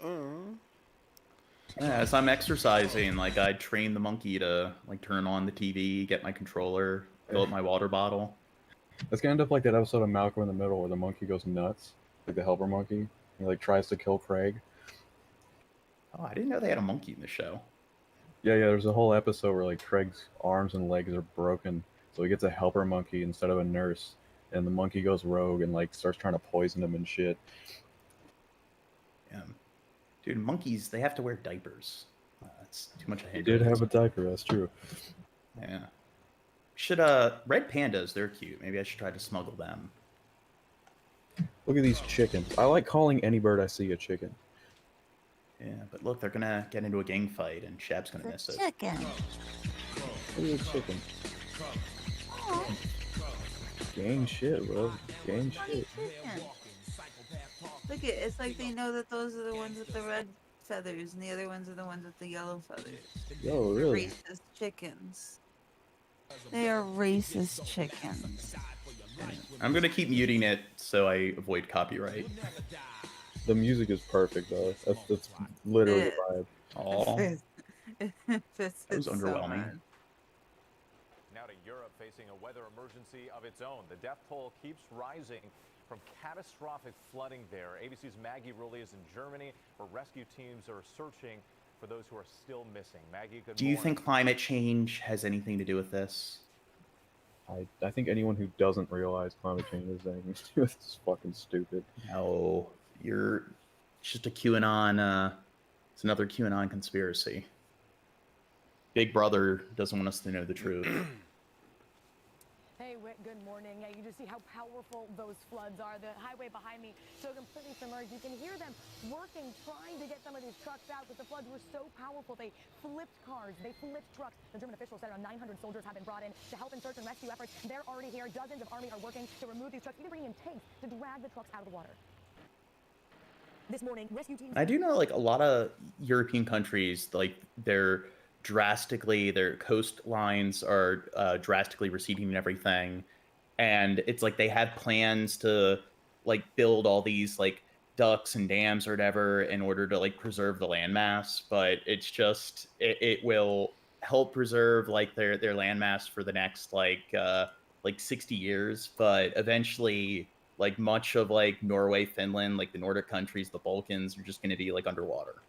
Yeah, as I'm exercising, like, I train the monkey to, like, turn on the TV, get my controller, fill up my water bottle. It's gonna end up like that episode of Malcolm in the Middle where the monkey goes nuts, like the helper monkey. He like tries to kill Craig. Oh, I didn't know they had a monkey in the show. Yeah, there's a whole episode where like Craig's arms and legs are broken, so he gets a helper monkey instead of a nurse, and the monkey goes rogue and like starts trying to poison him and shit. Yeah. Dude, monkeys, they have to wear diapers. That's too much of a He did have a diaper, that's true. Yeah. Should, red pandas, they're cute. Maybe I should try to smuggle them. Look at these chickens. I like calling any bird I see a chicken. Yeah, but look, they're gonna get into a gang fight, and Shab's gonna miss it. Chicken. Look at the chicken. Gang shit, bro. Gang shit. Look at it's like they know that those are the ones with the red feathers and the other ones are the ones with the yellow feathers. Yo, They're really? racist chickens. They are racist chickens. I'm gonna keep muting it so I avoid copyright. The music is perfect though. That's literally the vibe. Aw. This That was is so underwhelming. bad. Now to Europe, facing a weather emergency of its own. The death toll keeps rising from catastrophic flooding there. ABC's Maggie Rulli is in Germany, where rescue teams are searching for those who are still missing. Maggie, good Do you morning. think climate change has anything to do with this? I think anyone who doesn't realize climate change is anything to do with this is fucking stupid. No, it's just a QAnon. It's another QAnon conspiracy. Big Brother doesn't want us to know the truth. Hey, Whit, good morning. Yeah, you just see how powerful those floods are. The highway behind me so completely submerged. You can hear them working, trying to get some of these trucks out, but the floods were so powerful. They flipped cars, they flipped trucks. The German officials said around 900 soldiers have been brought in to help in search and rescue efforts. They're already here. Dozens of army are working to remove these trucks, even bringing in tanks to drag the trucks out of the water. This morning, rescue teams... I do know, like, a lot of European countries, like, their coastlines are drastically receding and everything. And it's like they have plans to, like, build all these, like, ducts and dams or whatever in order to, like, preserve the landmass. But it's just, it will help preserve, like, their landmass for the next, like 60 years. But eventually, like, much of, like, Norway, Finland, like, the Nordic countries, the Balkans are just going to be, like, underwater.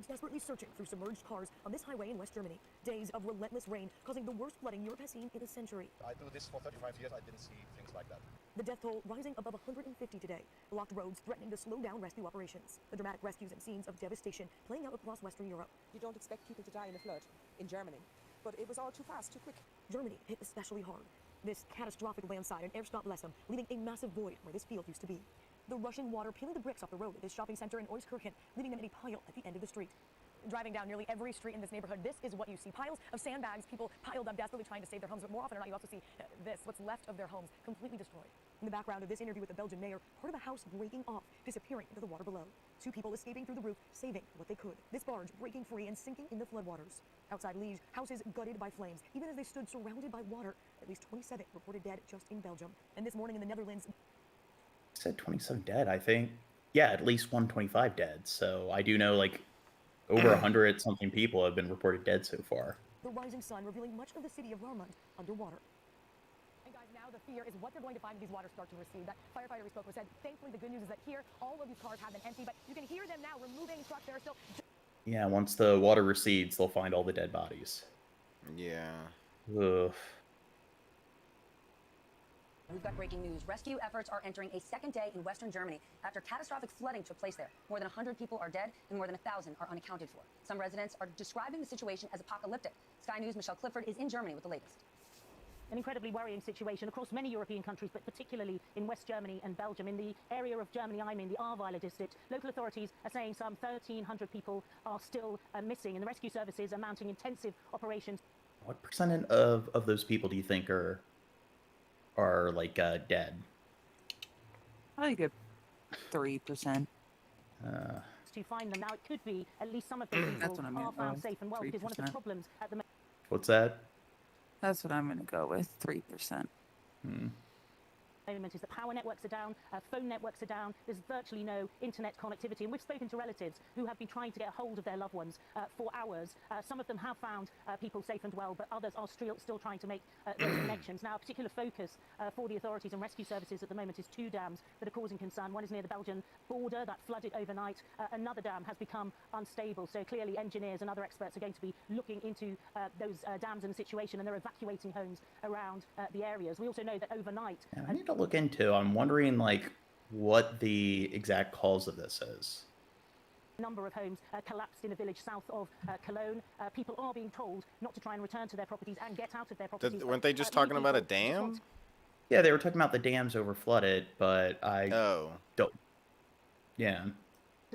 Desperately searching through submerged cars on this highway in West Germany. Days of relentless rain causing the worst flooding Europe has seen in a century. I do this for 35 years. I didn't see things like that. The death toll rising above 150 today. Blocked roads threatening to slow down rescue operations. The dramatic rescues and scenes of devastation playing out across Western Europe. You don't expect people to die in a flood in Germany, but it was all too fast, too quick. Germany hit especially hard. This catastrophic landslide and airstop bless them, leaving a massive void where this field used to be. The rushing water peeling the bricks off the road at this shopping center in Euskirchen, leaving them in a pile at the end of the street. Driving down nearly every street in this neighborhood, this is what you see. Piles of sandbags, people piled up desperately trying to save their homes, but more often than not, you also see this, what's left of their homes, completely destroyed. In the background of this interview with the Belgian mayor, part of a house breaking off, disappearing into the water below. Two people escaping through the roof, saving what they could. This barge breaking free and sinking in the floodwaters. Outside Liège, houses gutted by flames. Even as they stood surrounded by water, at least 27 reported dead just in Belgium. And this morning in the Netherlands... Said 27 dead, I think. Yeah, at least 125 dead. So I do know, like, over 100 something people have been reported dead so far. The rising sun revealing much of the city of Roermond underwater. And guys, now the fear is what they're going to find when these waters start to recede. That firefighter we spoke with said, thankfully the good news is that here, all of these cars have been empty, but you can hear them now removing trucks. There are still... Yeah, once the water recedes, they'll find all the dead bodies. Yeah. Ugh. We've got breaking news. Rescue efforts are entering a second day in Western Germany after catastrophic flooding took place there. More than 100 people are dead and more than 1,000 are unaccounted for. Some residents are describing the situation as apocalyptic. Sky News' Michelle Clifford is in Germany with the latest. An incredibly worrying situation across many European countries, but particularly in West Germany and Belgium. In the area of Germany I'm in, the Ahrweiler district, local authorities are saying some 1,300 people are still missing, and the rescue services are mounting intensive operations. What percent of those people do you think are like dead? Probably good 3%. To find them now, it could be at least some of those people are found safe and well, because one of the 3%. problems at the moment. What's that? That's what I'm going to go with, 3%. Is that power networks are down, phone networks are down, there's virtually no internet connectivity. And we've spoken to relatives who have been trying to get a hold of their loved ones for hours. Some of them have found people safe and well, but others are still trying to make those connections. Now, a particular focus for the authorities and rescue services at the moment is two dams that are causing concern. One is near the Belgian border that flooded overnight. Another dam has become unstable. So clearly engineers and other experts are going to be looking into those dams and the situation, and they're evacuating homes around the areas. We also know that overnight... Yeah, I need to look into. I'm wondering, like, what the exact cause of this is. A number of homes collapsed in a village south of Cologne. People are being told not to try and return to their properties and get out of their properties. Weren't they just talking about a dam? Yeah, they were talking about the dams over flooded, but I don't. Yeah.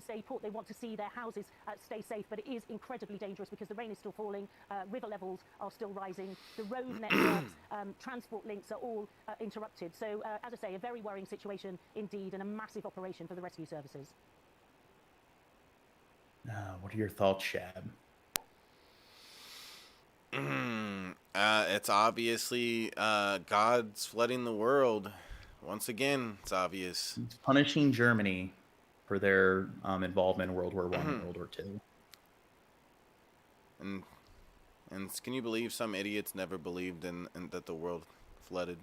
to stay put. They want to see their houses stay safe, but it is incredibly dangerous because the rain is still falling, river levels are still rising, the road networks, transport links are all interrupted. So, as I say, a very worrying situation indeed, and a massive operation for the rescue services. What are your thoughts, Shab? It's obviously God's flooding the world. Once again, it's obvious. It's punishing Germany for their involvement in World War I and World War II. And can you believe some idiots never believed in that the world flooded?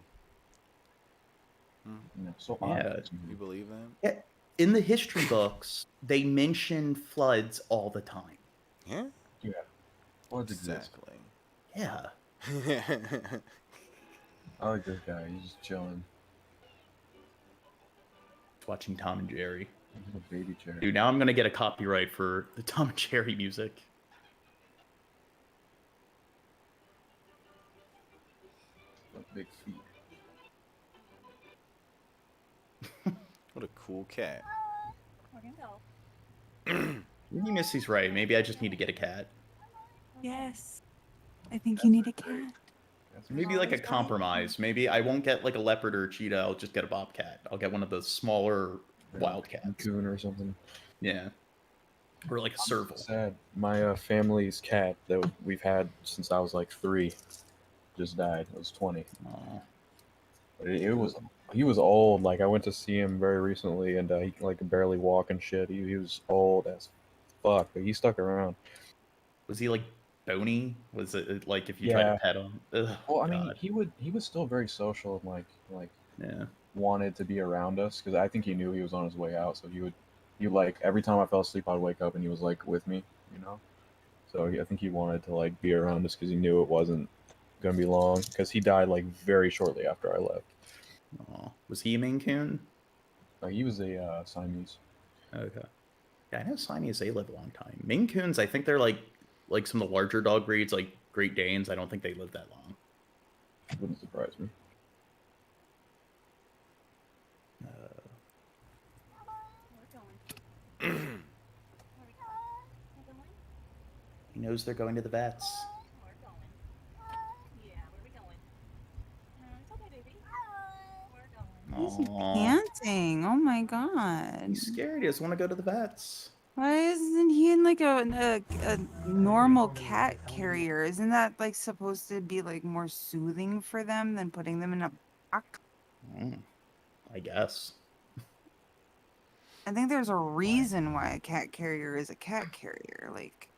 So yeah, you believe that? Yeah, in the history books, they mention floods all the time. Yeah. Yeah. Floods exactly. Yeah. I like this guy. He's just chilling. Watching Tom and Jerry. A baby chair. Dude, now I'm gonna get a copyright for the Tom and Jerry music. Big feet. What a cool cat. Maybe Missy's right. Maybe I just need to get a cat. Yes. I think you need a cat. Maybe like a compromise. Maybe I won't get like a leopard or a cheetah. I'll just get a bobcat. I'll get one of those smaller wildcats. Coon or something. Yeah. Or like a serval. Sad. My family's cat that we've had since I was like 3 just died. It was 20. Aww. He was old. Like I went to see him very recently, and he like could barely walk and shit. He was old as fuck, but he stuck around. Was he like bony? Was it like if you tried to pet him? Ugh, well, I mean, he was still very social and like yeah, wanted to be around us because I think he knew he was on his way out. So he like every time I fell asleep, I'd wake up and he was like with me, you know. So I think he wanted to like be around us because he knew it wasn't gonna be long because he died like very shortly after I left. Oh, was he a Maine Coon? He was a Siamese. Okay. Yeah, I know Siamese, they live a long time. Maine Coons, I think they're like some of the larger dog breeds, like Great Danes. I don't think they live that long. Wouldn't surprise me. He knows they're going to the vets. He's panting. Oh my god. He's scared. He doesn't want to go to the vets. Why isn't he in like a normal cat carrier? Isn't that like supposed to be like more soothing for them than putting them in a box? I guess. I think there's a reason why a cat carrier is a cat carrier, like,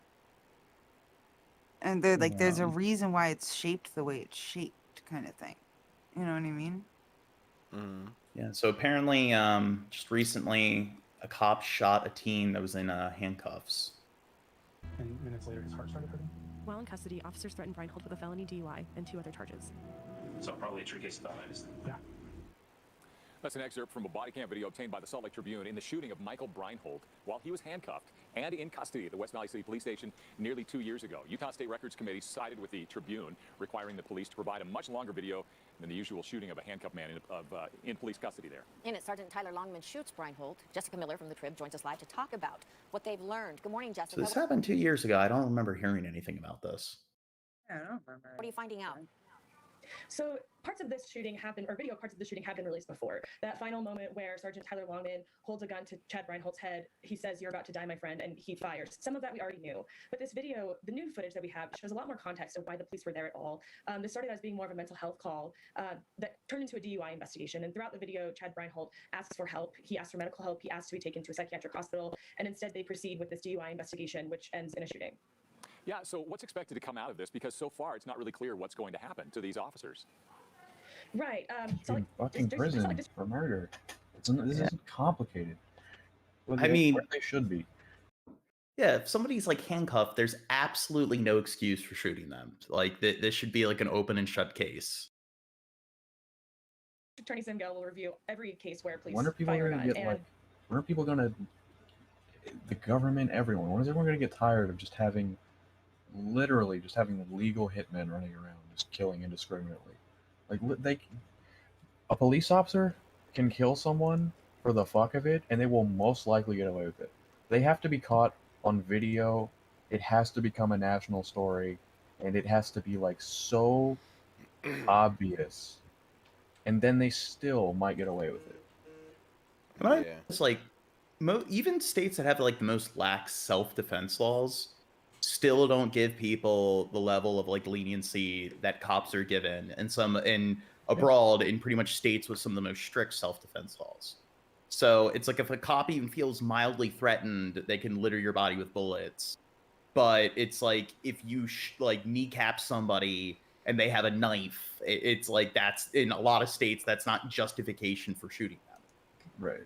and they're like, there's a reason why it's shaped the way it's shaped, kind of thing. You know what I mean? Yeah. So apparently, just recently, a cop shot a teen that was in handcuffs. And minutes later, his heart started hurting. While in custody, officers threatened Reinhold with a felony DUI and 2 other charges. So probably a true case of thought. Yeah. That's an excerpt from a body cam video obtained by the Salt Lake Tribune in the shooting of Michael Reinhold while he was handcuffed and in custody at the West Valley City Police Station nearly 2 years ago. Utah State Records Committee sided with the Tribune, requiring the police to provide a much longer video than the usual shooting of a handcuffed man in police custody there. In it, Sergeant Tyler Longman shoots Reinhold. Jessica Miller from the Trib joins us live to talk about what they've learned. Good morning, Jessica. So this happened 2 years ago. I don't remember hearing anything about this. I don't remember. What are you finding out? So parts of this shooting happened, or video parts of the shooting have been released before. That final moment where Sergeant Tyler Longman holds a gun to Chad Reinhold's head, he says, "You're about to die, my friend," and he fires. Some of that we already knew. But this video, the new footage that we have, shows a lot more context of why the police were there at all. This started as being more of a mental health call that turned into a DUI investigation. And throughout the video, Chad Reinhold asks for help. He asks for medical help. He asks to be taken to a psychiatric hospital. And instead, they proceed with this DUI investigation, which ends in a shooting. Yeah, so what's expected to come out of this? Because so far, it's not really clear what's going to happen to these officers. Right. So like, fucking prison for murder. This isn't complicated. I mean, they should be. Yeah, if somebody's like handcuffed, there's absolutely no excuse for shooting them. Like this should be like an open and shut case. Attorney Simgel will review every case where police When are people fire gonna guns. get like? When are people gonna? The government, everyone. When is everyone gonna get tired of just having, literally, just having legal hitmen running around, just killing indiscriminately? Like a police officer can kill someone for the fuck of it, and they will most likely get away with it. They have to be caught on video. It has to become a national story, and it has to be like so obvious, and then they still might get away with it. Yeah. It's like even states that have like the most lax self-defense laws still don't give people the level of like leniency that cops are given, and some in abroad in pretty much states with some of the most strict self-defense laws. So it's like if a cop even feels mildly threatened, they can litter your body with bullets. But it's like if you like kneecap somebody and they have a knife, it's like that's in a lot of states that's not justification for shooting them. Right.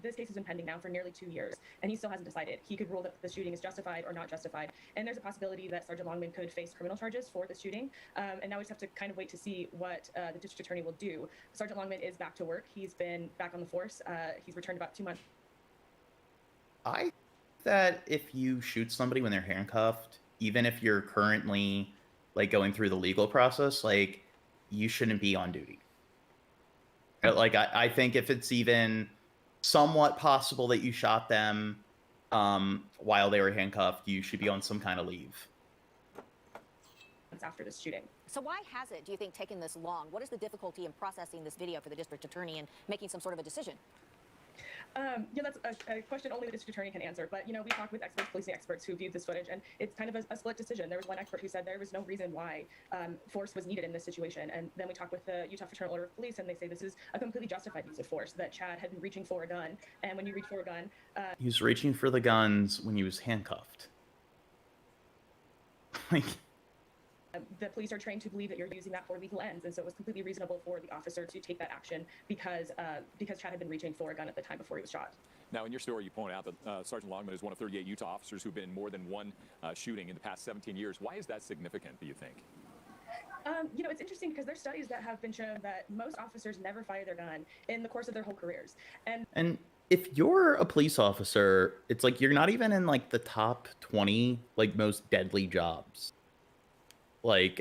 This case has been pending now for nearly 2 years, and he still hasn't decided. He could rule that the shooting is justified or not justified, and there's a possibility that Sergeant Longman could face criminal charges for the shooting. And now we just have to kind of wait to see what the district attorney will do. Sergeant Longman is back to work. He's been back on the force. He's returned about 2 months. I think that if you shoot somebody when they're handcuffed, even if you're currently like going through the legal process, like you shouldn't be on duty. Like I think if it's even somewhat possible that you shot them while they were handcuffed, you should be on some kind of leave. After this shooting. So why has it, do you think, taken this long? What is the difficulty in processing this video for the district attorney and making some sort of a decision? Yeah, that's a question only the district attorney can answer. But, you know, we talked with experts, policing experts who viewed this footage, and it's kind of a split decision. There was one expert who said there was no reason why force was needed in this situation. And then we talked with the Utah Fraternal Order of Police, and they say this is a completely justified use of force, that Chad had been reaching for a gun. And when you reach for a gun... He was reaching for the guns when he was handcuffed. Like... The police are trained to believe that you're using that for lethal ends, and so it was completely reasonable for the officer to take that action because Chad had been reaching for a gun at the time before he was shot. Now, in your story, you point out that Sergeant Longman is one of 38 Utah officers who've been in more than one shooting in the past 17 years. Why is that significant, do you think? You know, it's interesting because there's studies that have been shown that most officers never fire their gun in the course of their whole careers. And if you're a police officer, it's like you're not even in like the top 20 like most deadly jobs. Like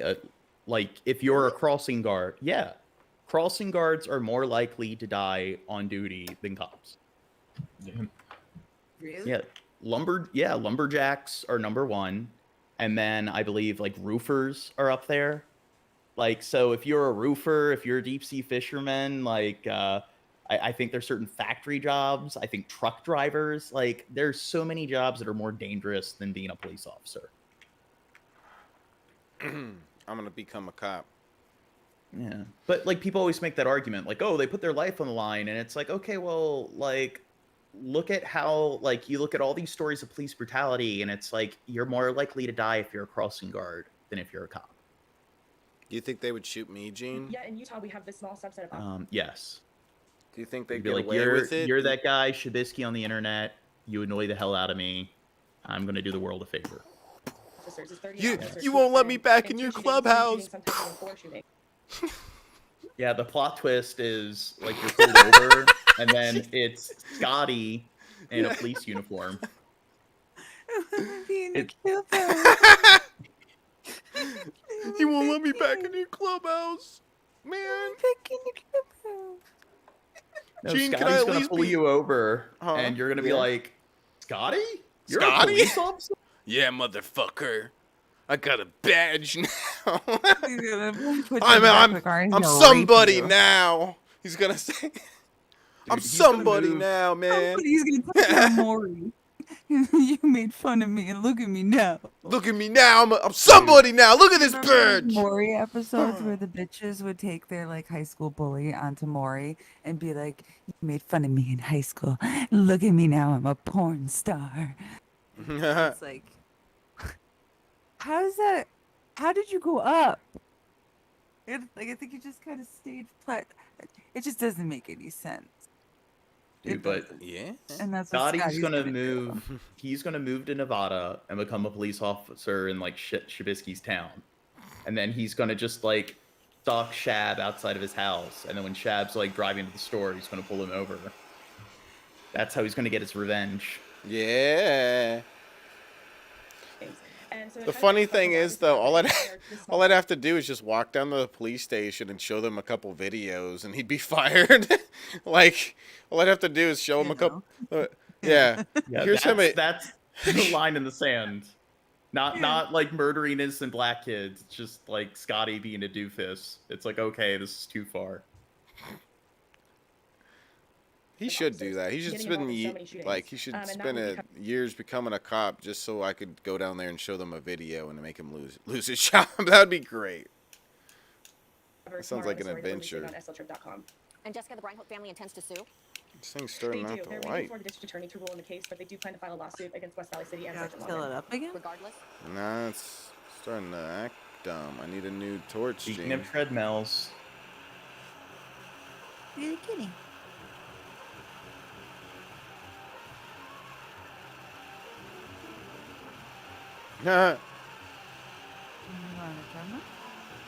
if you're a crossing guard, yeah, crossing guards are more likely to die on duty than cops. Really? Yeah, lumberjacks are number one, and then I believe like roofers are up there. Like, so if you're a roofer, if you're a deep sea fisherman, like I think there's certain factory jobs. I think truck drivers, like there's so many jobs that are more dangerous than being a police officer. I'm gonna become a cop. Yeah, but like people always make that argument, like, oh, they put their life on the line, and it's like, okay, well, like, look at how, like, you look at all these stories of police brutality, and it's like you're more likely to die if you're a crossing guard than if you're a cop. Do you think they would shoot me, Gene? Yeah, in Utah we have this small subset of Yes. Do you think they'd You'd be get like, away with it? You're that guy, Shabisky on the internet. You annoy the hell out of me. I'm gonna do the world a favor. You won't let me back in your clubhouse. Yeah, the plot twist is like you're pulled over, and then it's Scotty in a police uniform. You won't let me back in your clubhouse, man. No, Gene, can I Scotty's at gonna least pull be- you over, Huh? and you're gonna be Yeah. like, Scotty? You're Scotty? a police officer? Yeah, motherfucker. I got a badge now. Put I'm you in the car and he's gonna rape somebody you. now. He's gonna say, I'm he's gonna somebody move. now, man. He's gonna put you on Maury. You made fun of me, and look at me now. Look at me now. I'm somebody now. Look at this bitch. Maury episodes where the bitches would take their like high school bully onto Maury and be like, "You made fun of me in high school. Look at me now. I'm a porn star." It's like, how does that? How did you go up? Like I think you just kind of stayed flat. It just doesn't make any sense. Dude, but yeah, And that's what Scotty's gonna do. move. He's gonna move to Nevada and become a police officer in like Shabisky's town, and then he's gonna just like stalk Shab outside of his house, and then when Shab's like driving to the store, he's gonna pull him over. That's how he's gonna get his revenge. Yeah. And so The funny thing is, though, all I'd have to do is just walk down to the police station and show them a couple videos, and he'd be fired. Like, all I'd have to do is show him a couple. Yeah. Here's him. That's the line in the sand. Not like murdering innocent black kids. It's just like Scotty being a doofus. It's like, okay, this is too far. He should do that. He should spend years becoming a cop just so I could go down there and show them a video and make him lose his job. That would be great. That sounds like an adventure. And Jessica, the Breinholt family intends to sue? This thing's starting They out do. to They're light. waiting for the district attorney to rule in the case, but they do plan to file a lawsuit against West Valley City and Sergeant Fill it up again? Regardless? Nah, it's starting to act dumb. I need a new torch. Speaking of treadmills. You're kidding.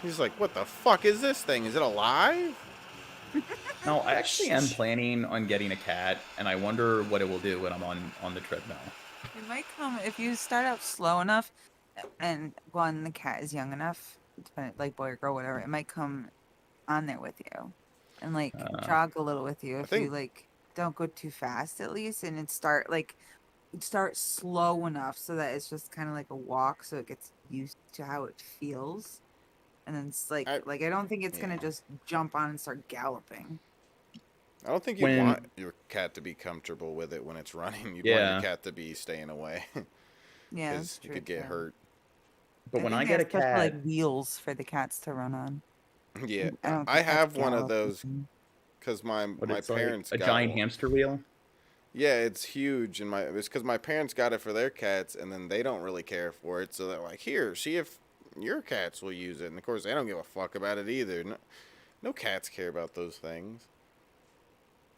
He's like, what the fuck is this thing? Is it alive? No, I actually am planning on getting a cat, and I wonder what it will do when I'm on the treadmill. It might come if you start out slow enough, and when the cat is young enough, like boy or girl, whatever, it might come on there with you, and like jog a little with you if you like don't go too fast at least, and it start slow enough so that it's just kind of like a walk, so it gets used to how it feels. And then it's like I don't think it's gonna just jump on and start galloping. I don't think you want your cat to be comfortable with it when it's running. You'd want your cat to be staying away. Yeah, because you could get hurt. But when I get a cat, like wheels for the cats to run on. Yeah, I have one of those because my parents like a got giant one. hamster wheel. Yeah, it's huge, and it's because my parents got it for their cats, and then they don't really care for it, so they're like, "Here, see if your cats will use it." And of course, they don't give a fuck about it either. No cats care about those things.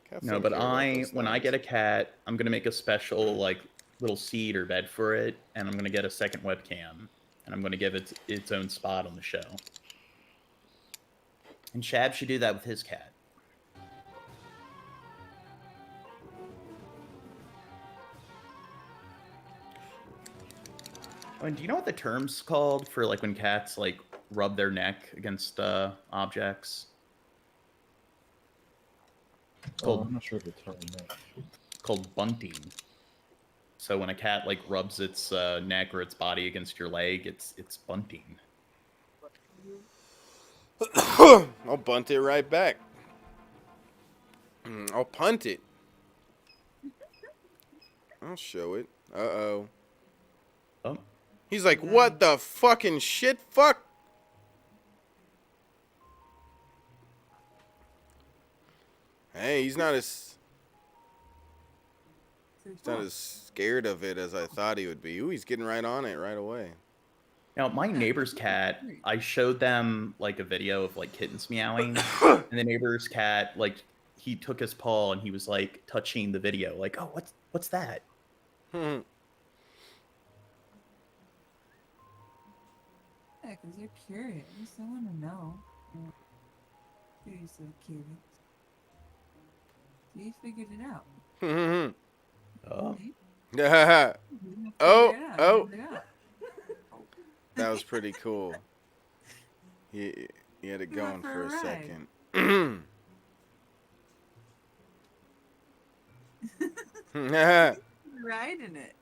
Cats No, don't but care about those when I things. get a cat, I'm gonna make a special like little seat or bed for it, and I'm gonna get a second webcam, and I'm gonna give it its own spot on the show. And Shab should do that with his cat. I mean, do you know what the term's called for like when cats like rub their neck against objects? It's called, I'm not sure of the term. No. It's called bunting. So when a cat like rubs its neck or its body against your leg, it's bunting. I'll bunt it right back. I'll punt it. I'll show it. Uh-oh. Oh. He's like, what the fucking shit? Fuck. Hey, he's not as scared of it as I thought he would be. Ooh, he's getting right on it right away. Now, my neighbor's cat, I showed them like a video of like kittens meowing, and the neighbor's cat, like he took his paw and he was like touching the video, like, oh, what's that? Yeah, because you're curious. I want to know. You're so curious. So you figured it out. Oh. Oh. That was pretty cool. He had it going for a second. Riding it.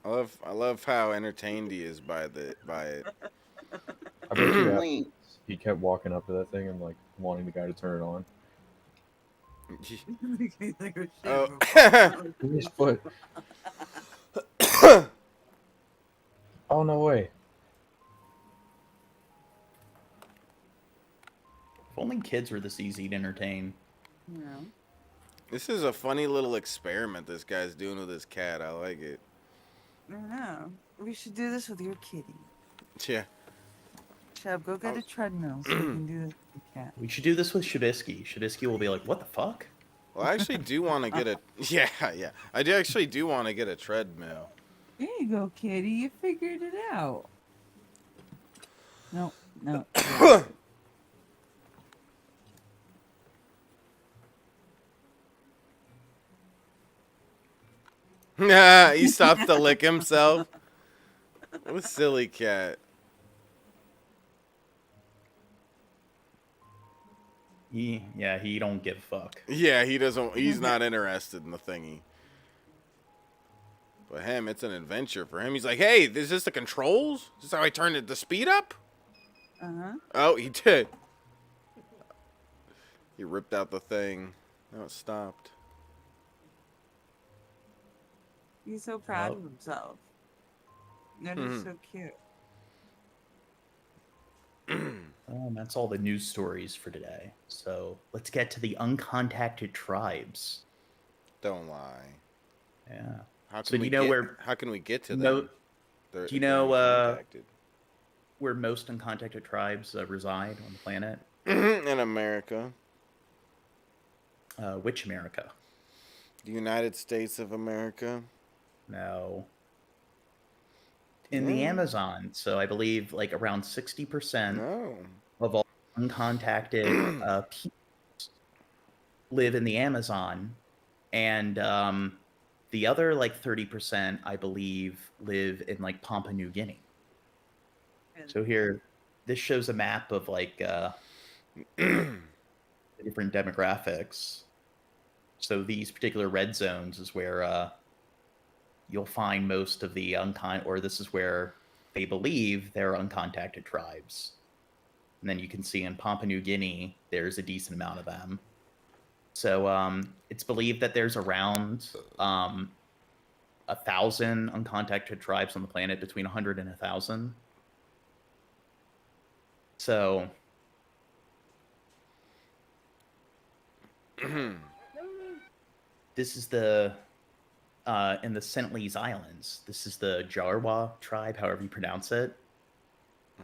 I love how entertained he is by it. I bet you he kept walking up to that thing and like wanting the guy to turn it on. Oh. His foot. Oh, no way. If only kids were this easy to entertain. Yeah. This is a funny little experiment this guy's doing with his cat. I like it. I don't know. We should do this with your kitty. Yeah. Shab, go get a treadmill so we can do this with the cat. We should do this with Shabisky. Shabisky will be like, what the fuck? Well, I actually do want to get a... Yeah. I do want to get a treadmill. There you go, kitty. You figured it out. No. He stopped to lick himself. What a silly cat. He don't give a fuck. Yeah, he doesn't. He's not interested in the thingy. But him, it's an adventure for him. He's like, hey, is this the controls? Is this how I turned the speed up? Oh, he did. He ripped out the thing. Now it stopped. He's so proud of himself. That is so cute. And that's all the news stories for today. So let's get to the uncontacted tribes. Don't lie. Yeah. How can So do we you know get, where? How can we get to No, them? do you know where most uncontacted tribes reside on the planet? In America. Which America? The United States of America. No. In the Amazon. So I believe like around 60% of all uncontacted people live in the Amazon, and the other like 30%, I believe, live in like Papua New Guinea. So here, this shows a map of like different demographics. So these particular red zones is where you'll find most of the this is where they believe there are uncontacted tribes. And then you can see in Papua New Guinea, there's a decent amount of them. So it's believed that there's around 1,000 uncontacted tribes on the planet, between 100 and 1,000. So this is the in the Sentinelese Islands. This is the Jarwa tribe, however you pronounce it.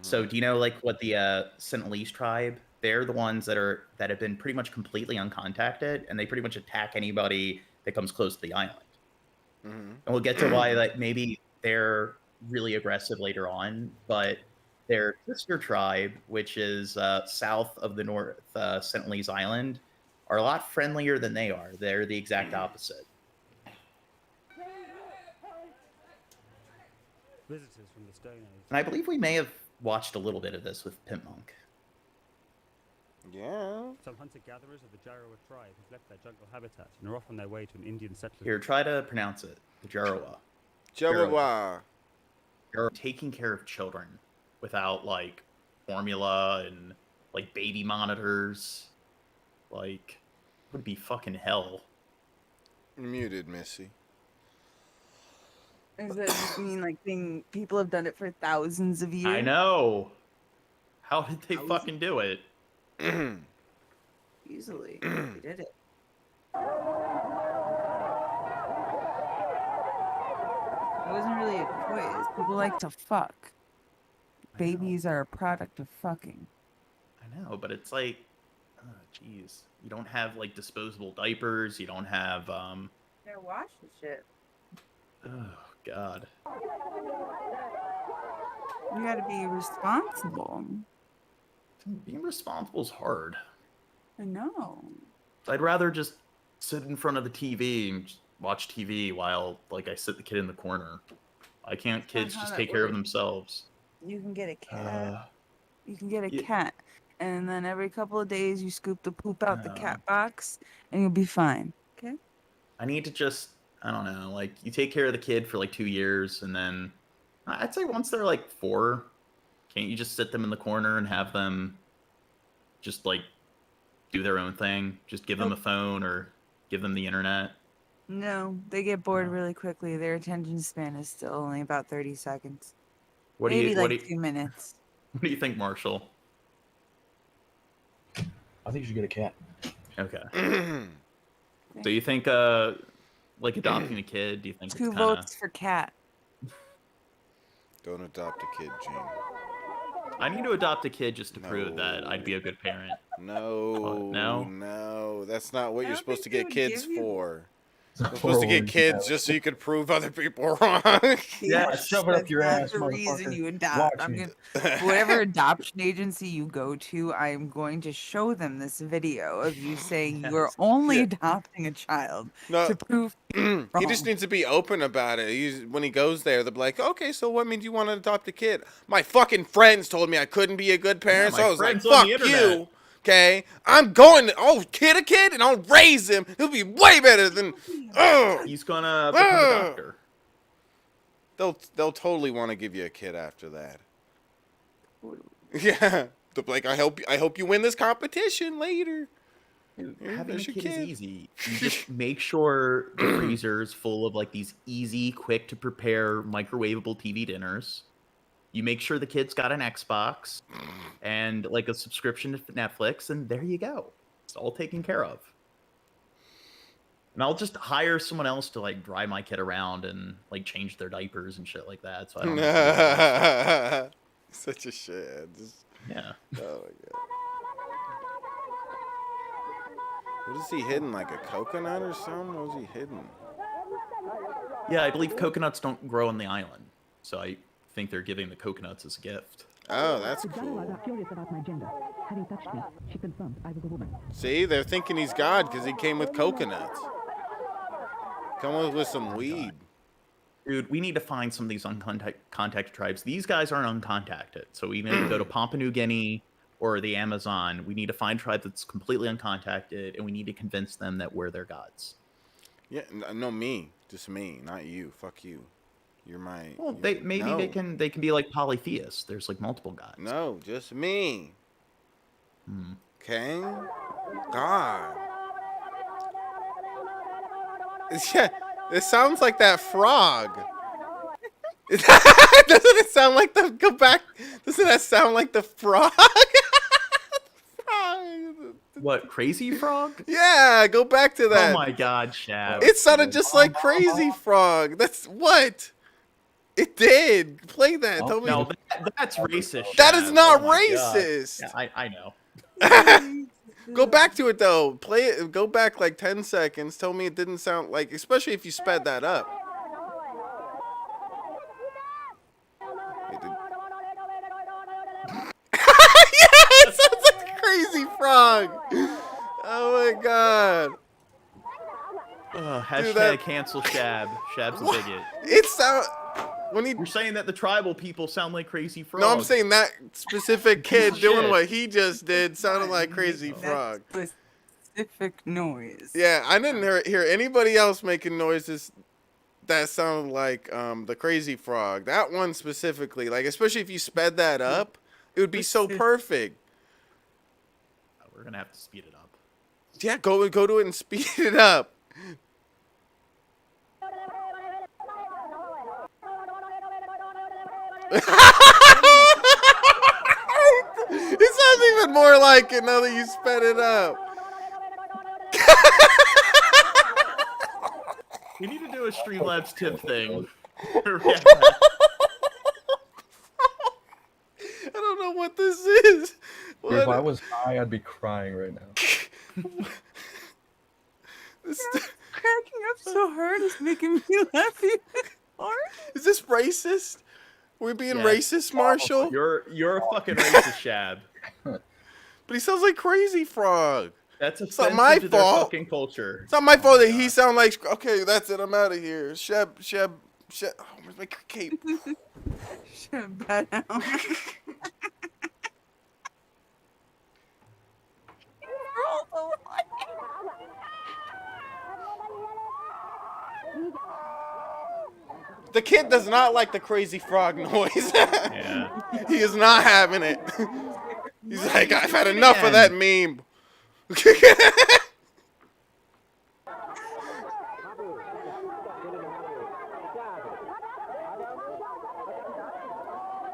So do you know like what the Sentinelese tribe? They're the ones that have been pretty much completely uncontacted, and they pretty much attack anybody that comes close to the island. And we'll get to why like maybe they're really aggressive later on, but their sister tribe, which is south of the North Sentinelese Island, are a lot friendlier than they are. They're the exact opposite. Visitors from the Stone Age. And I believe we may have watched a little bit of this with Pimp Monk. Yeah. Some hunter-gatherers of the Jarawa tribe have left their jungle habitat and are off on their way to an Indian settlement. Here, try to pronounce it. The Jarawa. Jarawa. They're taking care of children without like formula and like baby monitors. Like, would be fucking hell. Muted, Missy. Does that mean like people have done it for thousands of years? I know. How did they fucking do it? Easily. They did it. It wasn't really a choice. People like to fuck. Babies are a product of fucking. I know, but it's like, oh, jeez. You don't have like disposable diapers. You don't have Yeah, wash the shit. Oh God. You gotta be responsible. Being responsible is hard. I know. I'd rather just sit in front of the TV and just watch TV while like I sit the kid in the corner. Why can't kids just take care of themselves? You can get a cat. You can get a cat. And then every couple of days you scoop the poop out the cat box and you'll be fine. Okay? I need to just, I don't know, like you take care of the kid for like 2 years and then I'd say once they're like 4, can't you just sit them in the corner and have them just like do their own thing? Just give them a phone or give them the internet? No, they get bored really quickly. Their attention span is still only about 30 seconds. What do Maybe you, like 2 minutes. What do you think, Marshall? I think you should get a cat. Okay. So you think like adopting a kid, do you think 2 it's kinda... votes for cat. Don't adopt a kid, Gene. I need to adopt a kid just to prove that I'd be a good parent. No. No? No. That's not what you're supposed to get kids for. You're supposed to get kids just so you could prove other people are wrong. Yeah, shove it up your ass, the reason motherfucker. you adopt. Watch I'm me. gonna, whatever adoption agency you go to, I am going to show them this video of you saying you are only adopting a child to prove He just needs to be open about it. When he goes there, they'll be like, okay, so what means you want to adopt a kid? My fucking friends told me I couldn't be a good parent, so I was like, fuck you. Okay, I'm going to, kid a kid, and I'll raise him. He'll be way better than, He's gonna become a doctor. They'll totally want to give you a kid after that. Yeah. They'll be like, I hope you win this competition later. Having a kid is easy. You just make sure the freezer's full of like these easy, quick to prepare microwavable TV dinners. You make sure the kid's got an Xbox and like a subscription to Netflix, and there you go. It's all taken care of. And I'll just hire someone else to like drive my kid around and like change their diapers and shit like that. So I don't have to Such a shit. Yeah. Oh my god. What is he hidden? Like a coconut or something? What was he hidden? Yeah, I believe coconuts don't grow on the island. So I think they're giving the coconuts as a gift. Oh, that's cool. See, they're thinking he's God because he came with coconuts. Come with some weed. Dude, we need to find some of these uncontacted tribes. These guys aren't uncontacted. So we need to go to Papua New Guinea or the Amazon. We need to find a tribe that's completely uncontacted, and we need to convince them that we're their gods. Yeah, no, me. Just me, not you. Fuck you. You're my... Well, they can be like polytheists. There's like multiple gods. No, just me. Okay? God. Yeah, it sounds like that frog. Doesn't it sound like the... Go back. Doesn't that sound like the frog? What, Crazy Frog? Yeah, go back to that. Oh my god, Shab. It sounded just like Crazy Frog. That's what? It did. Play that. Tell me. No, that's racist. That is not Oh my racist. God. Yeah, I know. Go back to it though. Play it. Go back like 10 seconds. Tell me it didn't sound like, especially if you sped that up. Yeah, it sounds like a Crazy Frog. Oh my god. Hashtag cancel Shab. Shab's a bigot. It sound when You're saying that the tribal people sound like Crazy Frog. No, I'm saying that specific kid doing what he just did sounded like Crazy Frog. Specific noise. Yeah, I didn't hear anybody else making noises that sounded like the Crazy Frog. That one specifically, like especially if you sped that up, it would be so perfect. We're gonna have to speed it up. Yeah, go to it and speed it up. It sounds even more like it now that you sped it up. We need to do a Streamlabs tip thing. I don't know what this is. Dude, if I was high, I'd be crying right now. This cracking up so hard is making me laugh even hard. Is this racist? Are we being racist, Marshall? You're a fucking racist, Shab. But he sounds like Crazy Frog. That's it's not my to their fault. fucking culture. It's not my fault that he sound like. Okay, that's it. I'm out of here. Shab. Oh, where's my cape? Shab, bad now. The kid does not like the Crazy Frog noise. Yeah. He is not having it. He's like, I've had enough of that meme.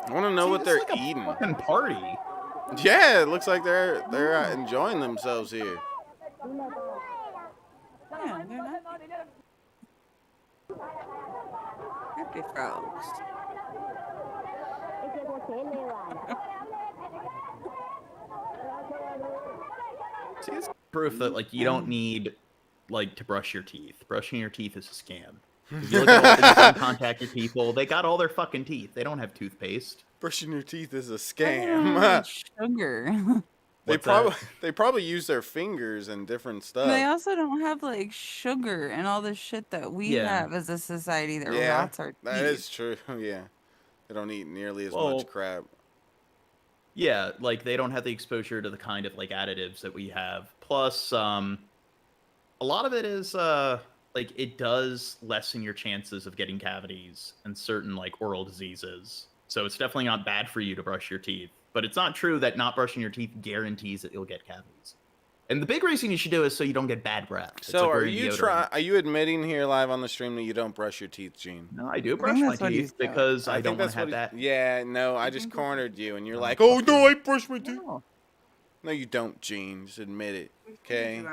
I want to know what they're eating. Fucking party. Yeah, it looks like they're enjoying themselves here. Yeah, they're not. Happy frogs. See, it's proof that like you don't need like to brush your teeth. Brushing your teeth is a scam. If you look at all these uncontacted people, they got all their fucking teeth. They don't have toothpaste. Brushing your teeth is a Like scam. sugar. They probably use their fingers and different stuff. They also don't have like sugar and all the shit that we have as a society that rots our teeth. That is true. Yeah, they don't eat nearly as much crap. Yeah, like they don't have the exposure to the kind of like additives that we have. Plus, a lot of it is like it does lessen your chances of getting cavities and certain like oral diseases. So it's definitely not bad for you to brush your teeth. But it's not true that not brushing your teeth guarantees that you'll get cavities. And the big reason you should do is so you don't get bad breath. So are you admitting here live on the stream that you don't brush your teeth, Gene? No, I do brush my teeth because I don't want to have that. Yeah, no, I just cornered you, and you're like, oh no, I brush my teeth. No, you don't, Gene. Just admit it, okay?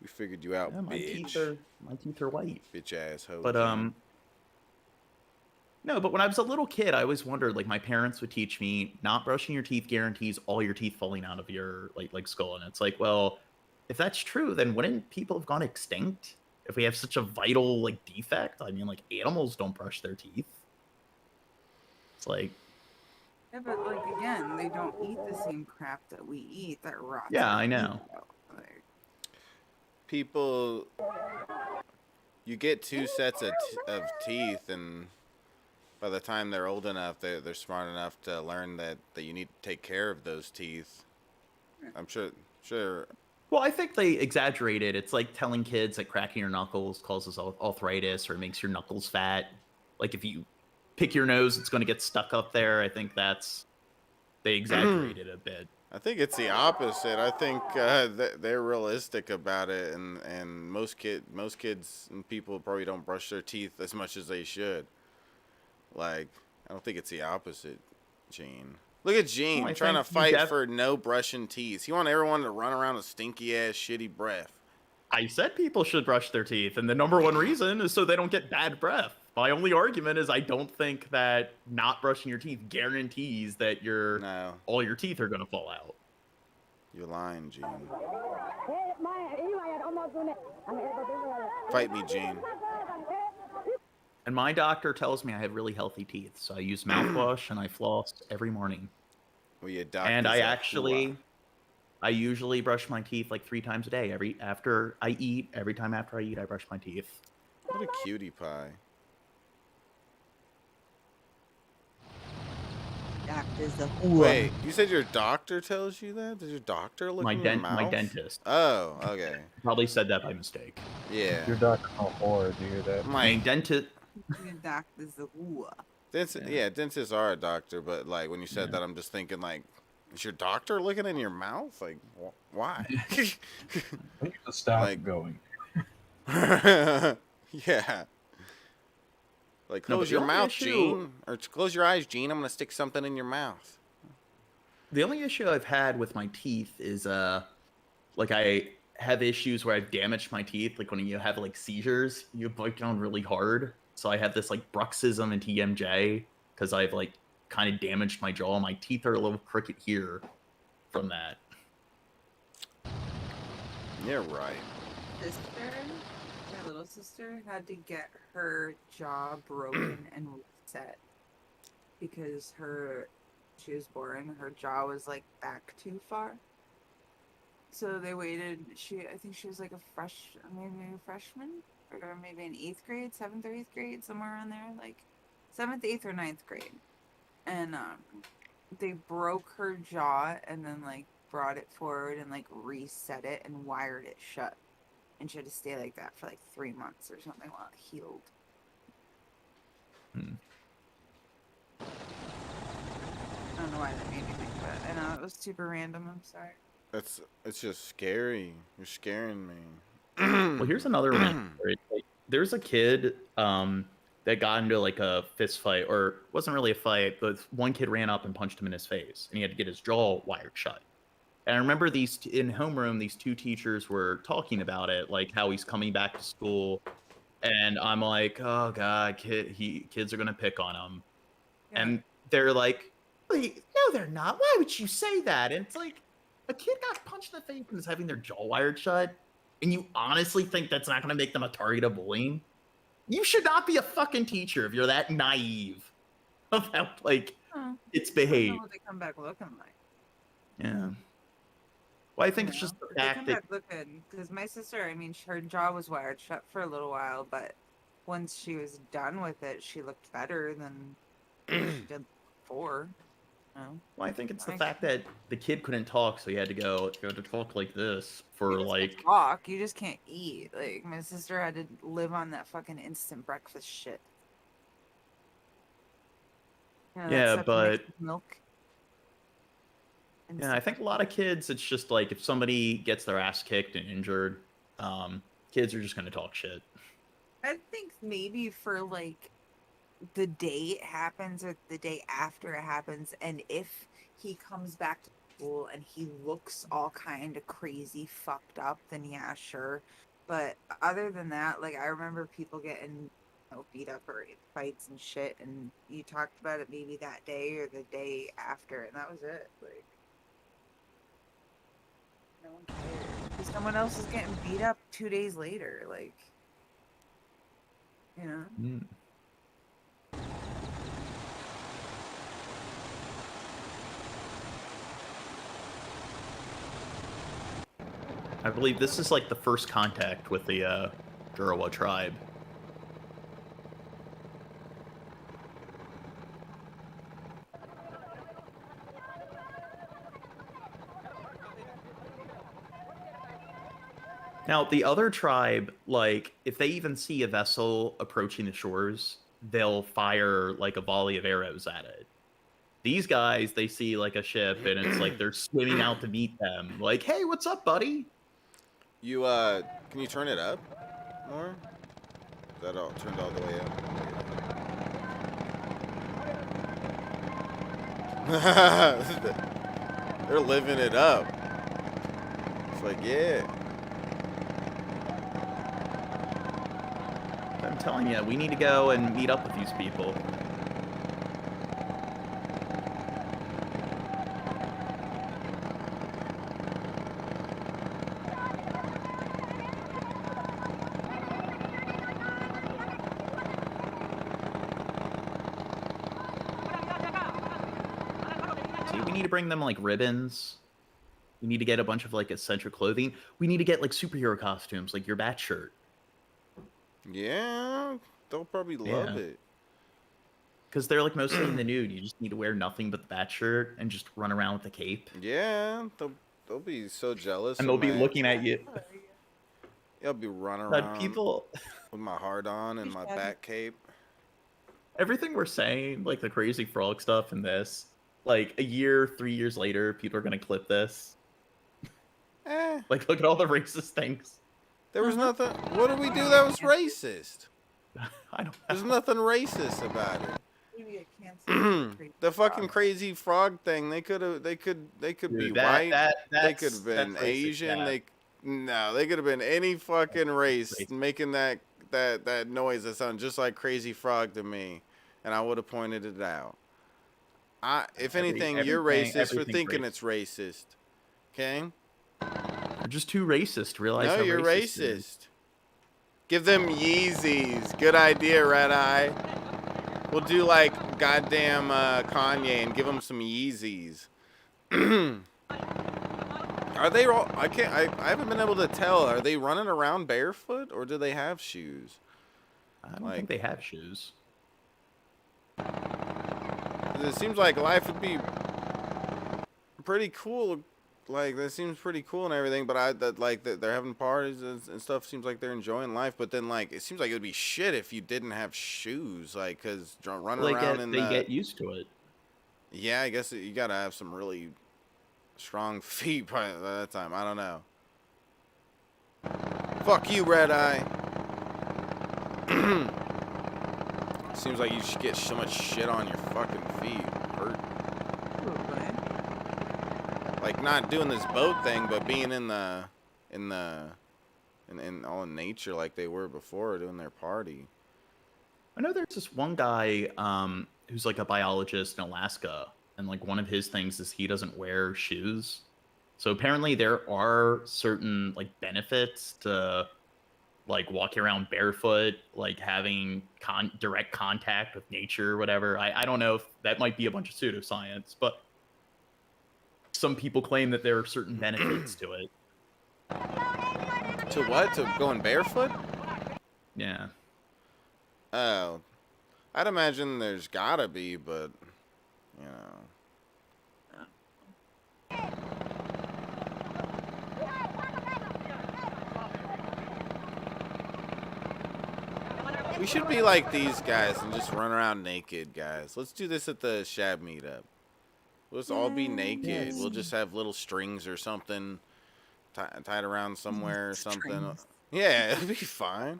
We figured you out, bitch. My teeth are white. Bitch asshole. But no, but when I was a little kid, I always wondered, like, my parents would teach me not brushing your teeth guarantees all your teeth falling out of your like skull. And it's like, well, if that's true, then wouldn't people have gone extinct if we have such a vital like defect? I mean, like, animals don't brush their teeth. It's like, yeah, but like again, they don't eat the same crap that we eat that rots. Yeah, I know. People, you get two sets of teeth, and by the time they're old enough, they're smart enough to learn that you need to take care of those teeth. I'm sure. Well, I think they exaggerated. It's like telling kids that cracking your knuckles causes arthritis or makes your knuckles fat. Like if you pick your nose, it's going to get stuck up there. I think they exaggerated a bit. I think it's the opposite. I think they're realistic about it, and most kids and people probably don't brush their teeth as much as they should. Like, I don't think it's the opposite, Gene. Look at Gene trying to fight for no brushing teeth. He wants everyone to run around with stinky ass, shitty breath. I said people should brush their teeth, and the number one reason is so they don't get bad breath. My only argument is I don't think that not brushing your teeth guarantees that all your teeth are going to fall out. You're lying, Gene. Fight me, Gene. And my doctor tells me I have really healthy teeth, so I use mouthwash and I floss every morning. Well, your and I usually brush my teeth like 3 times a day. Every time after I eat, I brush my teeth. What a cutie pie. Doctor's a Wait, you said your doctor tells you that? Does your doctor look in your mouth? My dentist. Oh, okay. Probably said that by mistake. Yeah. Your doctor's a whore. Do you hear that? My dentist. Your doctor's a whore. Dentists are a doctor, but like when you said that, I'm just thinking like, is your doctor looking in your mouth? Like, why? We need to stop going. Yeah. Like, close your mouth, Gene. Or close your eyes, Gene. I'm going to stick something in your mouth. The only issue I've had with my teeth is, like, I have issues where I've damaged my teeth. Like, when you have, like, seizures, you bite down really hard. So I have this, like, bruxism and TMJ because I've, like, kind of damaged my jaw. My teeth are a little crooked here from that. Yeah, right. My little sister had to get her jaw broken and reset because she was born, her jaw was like back too far. So they waited. I think she was like maybe a freshman or maybe in 8th grade, 7th or 8th grade, somewhere around there, like 7th, 8th or 9th grade. And they broke her jaw and then like brought it forward and like reset it and wired it shut. And she had to stay like that for like 3 months or something while it healed. I don't know why that made me think of it. I know it was super random. I'm sorry. It's just scary. You're scaring me. Well, here's another one. Like, there's a kid that got into like a fist fight, or it wasn't really a fight, but one kid ran up and punched him in his face, and he had to get his jaw wired shut. And I remember in homeroom, these 2 teachers were talking about it, like how he's coming back to school. And I'm like, oh, God, kids are going to pick on him. Yeah. And they're like, wait, no, they're not. Why would you say that? And it's like, a kid got punched in the face and is having their jaw wired shut. and you honestly think that's not going to make them a target of bullying? You should not be a fucking teacher if you're that naive about like it's I don't know behaved. what they come back looking like. Yeah. Well, I think You it's just know? the If they fact come that back looking, because my sister, I mean, her jaw was wired shut for a little while, but once she was done with it, she looked better than she did before. No. well, I think it's the fact that the kid couldn't talk, so he had to go to talk like this for like Talk, you just can't eat. Like my sister had to live on that fucking instant breakfast shit. You know, that yeah, stuff you mix but with milk. yeah, I think a lot of kids, it's just like if somebody gets their ass kicked and injured, kids are just gonna talk shit. I think maybe for like the day it happens or the day after it happens, and if he comes back to school and he looks all kind of crazy fucked up, then yeah, sure. But other than that, like I remember people getting beat up or in fights and shit, and you talked about it maybe that day or the day after, and that was it. Like no one cared. 'Cause someone else is getting beat up 2 days later, like you know. Mm. I believe this is like the first contact with the Jurawa tribe. Now, the other tribe, like, if they even see a vessel approaching the shores, they'll fire like a volley of arrows at it. These guys, they see like a ship and it's like they're swimming out to meet them. Like, hey, what's up, buddy? You can you turn it up more? Is that all turned all the way up? They're living it up. It's like, yeah. I'm telling you, we need to go and meet up with these people. We need to bring them like ribbons. We need to get a bunch of like essential clothing. We need to get like superhero costumes, like your bat shirt. Yeah, they'll probably love it. Because they're like mostly in the nude. You just need to wear nothing but the bat shirt and just run around with the cape. Yeah, they'll be so jealous. And they'll be looking at you. They'll be running But around people with my heart on and my bat cape. Everything we're saying, like the crazy frog stuff and this, like a year, 3 years later, people are gonna clip this. Like, look at all the racist things. There was nothing. What did we do that was racist? I don't know. There's nothing racist about it. The fucking crazy frog thing. They could be white. They could have been Asian. Yeah. They could have been any fucking race making that noise that sounded just like Crazy Frog to me, and I would have pointed it out. If anything, you're racist for thinking it's racist. Okay. You're just too racist to realize. No, you're racist. Give them Yeezys. Good idea, Red Eye. We'll do like goddamn Kanye and give them some Yeezys. Are they all? I haven't been able to tell. Are they running around barefoot or do they have shoes? I don't think they have shoes. It seems like life would be pretty cool. Like that seems pretty cool and everything, but they're having parties and stuff. Seems like they're enjoying life, but then like it seems like it would be shit if you didn't have shoes, like because running around they get used to it. Yeah, I guess you gotta have some really strong feet by that time. I don't know. Fuck you, Red Eye. Seems like you should get so much shit on your fucking feet. Hurt. Like not doing this boat thing, but being in all in nature like they were before doing their party. I know there's this one guy who's like a biologist in Alaska, and like one of his things is he doesn't wear shoes. So apparently there are certain like benefits to like walking around barefoot, like having direct contact with nature or whatever. I don't know if that might be a bunch of pseudoscience, but some people claim that there are certain benefits to it. To what? To going barefoot? Yeah. Oh. I'd imagine there's gotta be, but, you know. We should be like these guys and just run around naked, guys. Let's do this at the Shab meetup. Let's all be naked. Yes. We'll just have little strings or something tied around somewhere or something. Yeah, it'll be fine.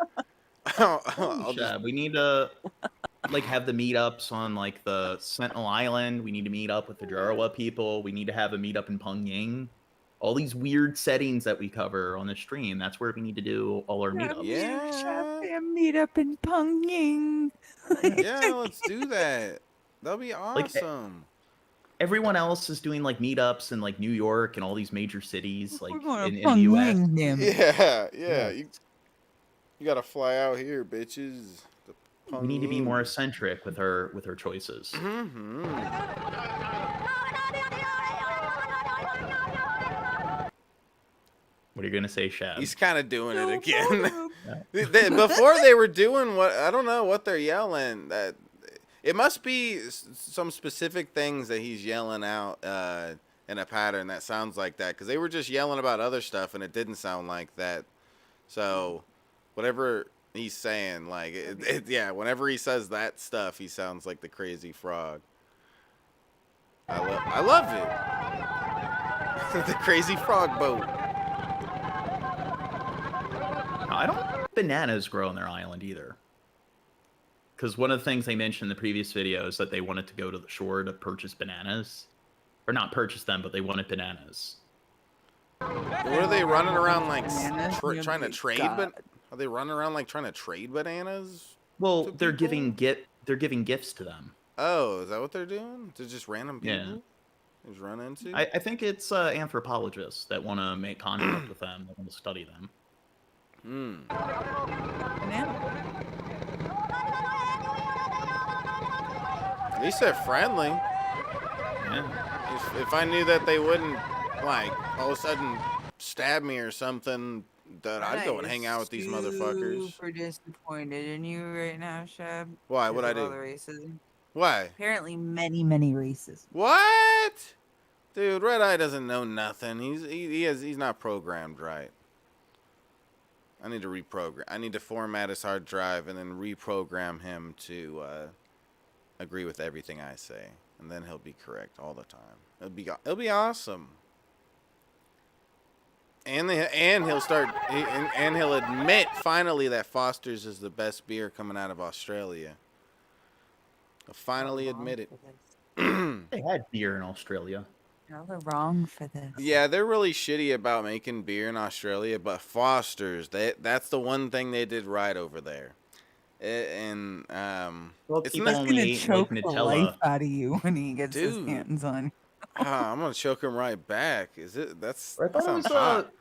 We need to like have the meetups on like the Sentinel Island. We need to meet up with the Jarawa people. We need to have a meetup in Pyongyang. All these weird settings that we cover on the stream. That's where we need to do all our meetups. Meet up in Pyongyang. Yeah, let's do that. That'll be awesome. Everyone else is doing like meetups in like New York and all these major cities, like in the Pyongyang, US. damn it. Yeah. You gotta fly out here, bitches. We need to be more eccentric with our choices. What are you gonna say, Shab? He's kind of doing it again. Before they were doing what I don't know what they're yelling. That it must be some specific things that he's yelling out in a pattern that sounds like that. Because they were just yelling about other stuff and it didn't sound like that. So whatever he's saying, like yeah, whenever he says that stuff, he sounds like the crazy frog. I love it. The crazy frog boat. I don't think bananas grow on their island either. Because one of the things they mentioned in the previous video is that they wanted to go to the shore to purchase bananas. Or not purchase them, but they wanted bananas. What are they running around like trying to trade? But are they running around like trying to trade bananas? Well, they're giving gifts to them. Oh, is that what they're doing? To just random people? Yeah. Just run into? I think it's anthropologists that want to make contact with them, that want to study them. At least they're friendly. Yeah. If I knew that they wouldn't, like, all of a sudden stab me or something, that I'd go and hang out with these motherfuckers. Super disappointed in you right now, Shab. Why? What'd I do? All the racism. Why? Apparently, many races. What? Dude, Red Eye doesn't know nothing. He's not programmed right. I need to reprogram. I need to format his hard drive and then reprogram him to agree with everything I say, and then he'll be correct all the time. It'll be awesome. And he'll start and he'll admit finally that Foster's is the best beer coming out of Australia. He'll finally admit it. They had beer in Australia. Y'all are wrong for this. Yeah, they're really shitty about making beer in Australia, but Foster's, that's the one thing they did right over there. And it's he's gonna choke the life out of you when he gets his hands on you. I'm gonna choke him right back. That I thought sounds it was hot.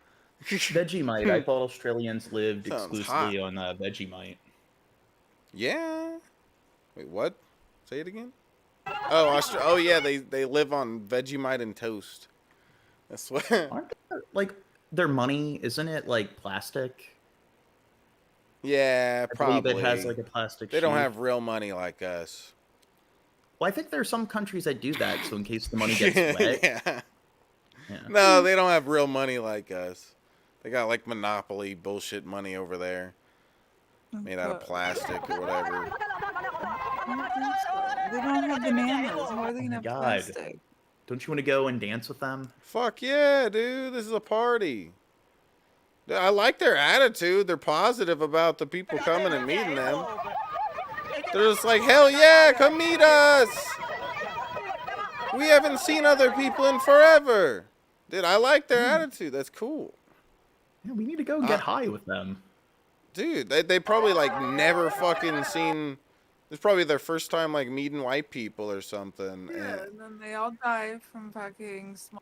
Vegemite. I thought Australians lived exclusively on Vegemite. Yeah. Wait, what? Say it again. Oh, yeah, they live on Vegemite and toast. That's what. Aren't there, like, their money, isn't it like plastic? Yeah, probably. It has like a plastic. They don't sheet. have real money like us. Well, I think there are some countries that do that, so in case the money gets wet. Yeah. No, they don't have real money like us. They got like monopoly bullshit money over there, made out of plastic or whatever. They don't have bananas. How are they gonna have God. plastic? Don't you want to go and dance with them? Fuck yeah, dude. This is a party. I like their attitude. They're positive about the people coming and meeting them. They're just like, hell yeah, come meet us. We haven't seen other people in forever. Dude, I like their attitude. That's cool. Yeah, we need to go get high with them. Dude, they probably like never fucking seen. It's probably their first time like meeting white people or something. Yeah, and then they all die from fucking small.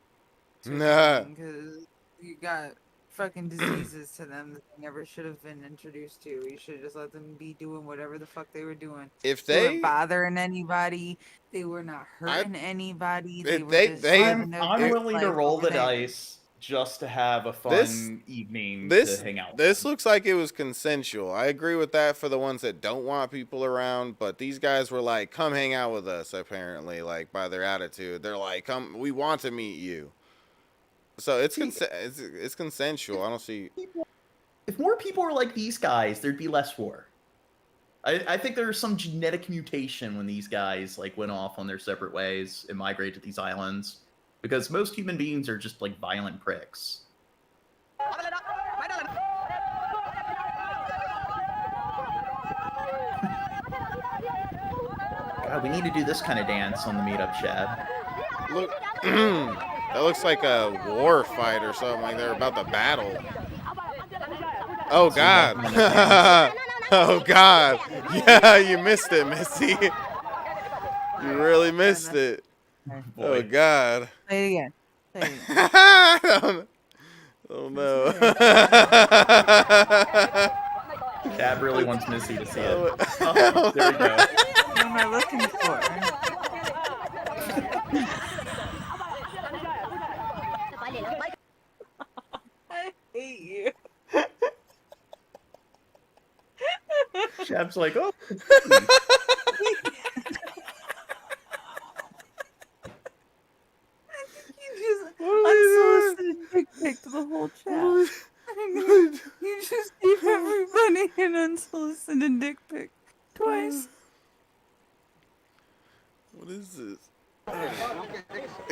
because you got fucking diseases to them that they never should have been introduced to. You should just let them be doing whatever the fuck they were doing. If They they weren't bothering anybody, they were not hurting anybody. They if were they just they living their I'm best willing to life roll over the there. dice just to have a This- fun evening to this hang out. this looks like it was consensual. I agree with that for the ones that don't want people around, but these guys were like, "Come hang out with us." Apparently, like by their attitude, they're like, "Come, we want to meet you." So it's it's consensual. I don't see. If more people were like these guys, there'd be less war. I think there's some genetic mutation when these guys like went off on their separate ways and migrated to these islands, because most human beings are just like violent pricks. God, we need to do this kind of dance on the meetup, Shad. Look, that looks like a war fight or something. Like they're about to battle. Oh God! Oh God! Yeah, you missed it, Missy. You really missed it. Oh God! Play it again. Play it again. Oh no! Chad really wants Missy to see it. Oh, Oh, there we go. What am I looking for? I hate you. Chad's like, oh. Unsolicited dick pic to the whole chat. You just gave everybody an unsolicited dick pic twice. What is this? I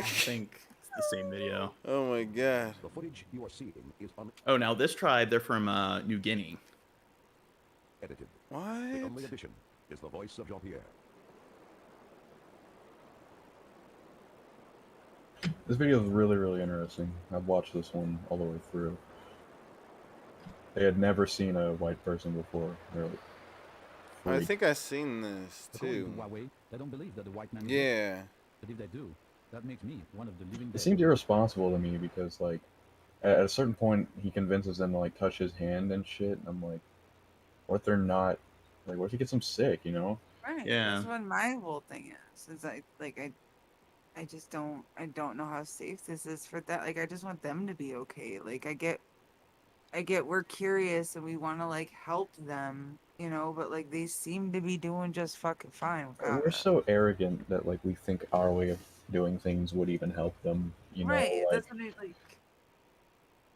think it's the same video. Oh my God! The footage you are seeing is Oh, now this tribe, they're from New Guinea. unedited. What? The only addition is the voice of Jean-Pierre. This video is really, really interesting. I've watched this one all the way through. They had never seen a white person before. They're like, I freaked. think I've seen this According too. to Huawei, they don't believe that the white man is Yeah. dead. But if they do, that makes me one of the living It dead. seems irresponsible to me because, like, at a certain point, he convinces them to, like, touch his hand and shit. And I'm like, what if they're not, like, what if he gets them sick, you know? Right. Yeah. That's what my whole thing is. Is I just don't know how safe this is for that. Like I just want them to be okay. Like I get we're curious and we want to like help them, you know, but like they seem to be doing just fucking fine without We're us. so arrogant that, like, we think our way of doing things would even help them, you know? Right. Like, That's what I like.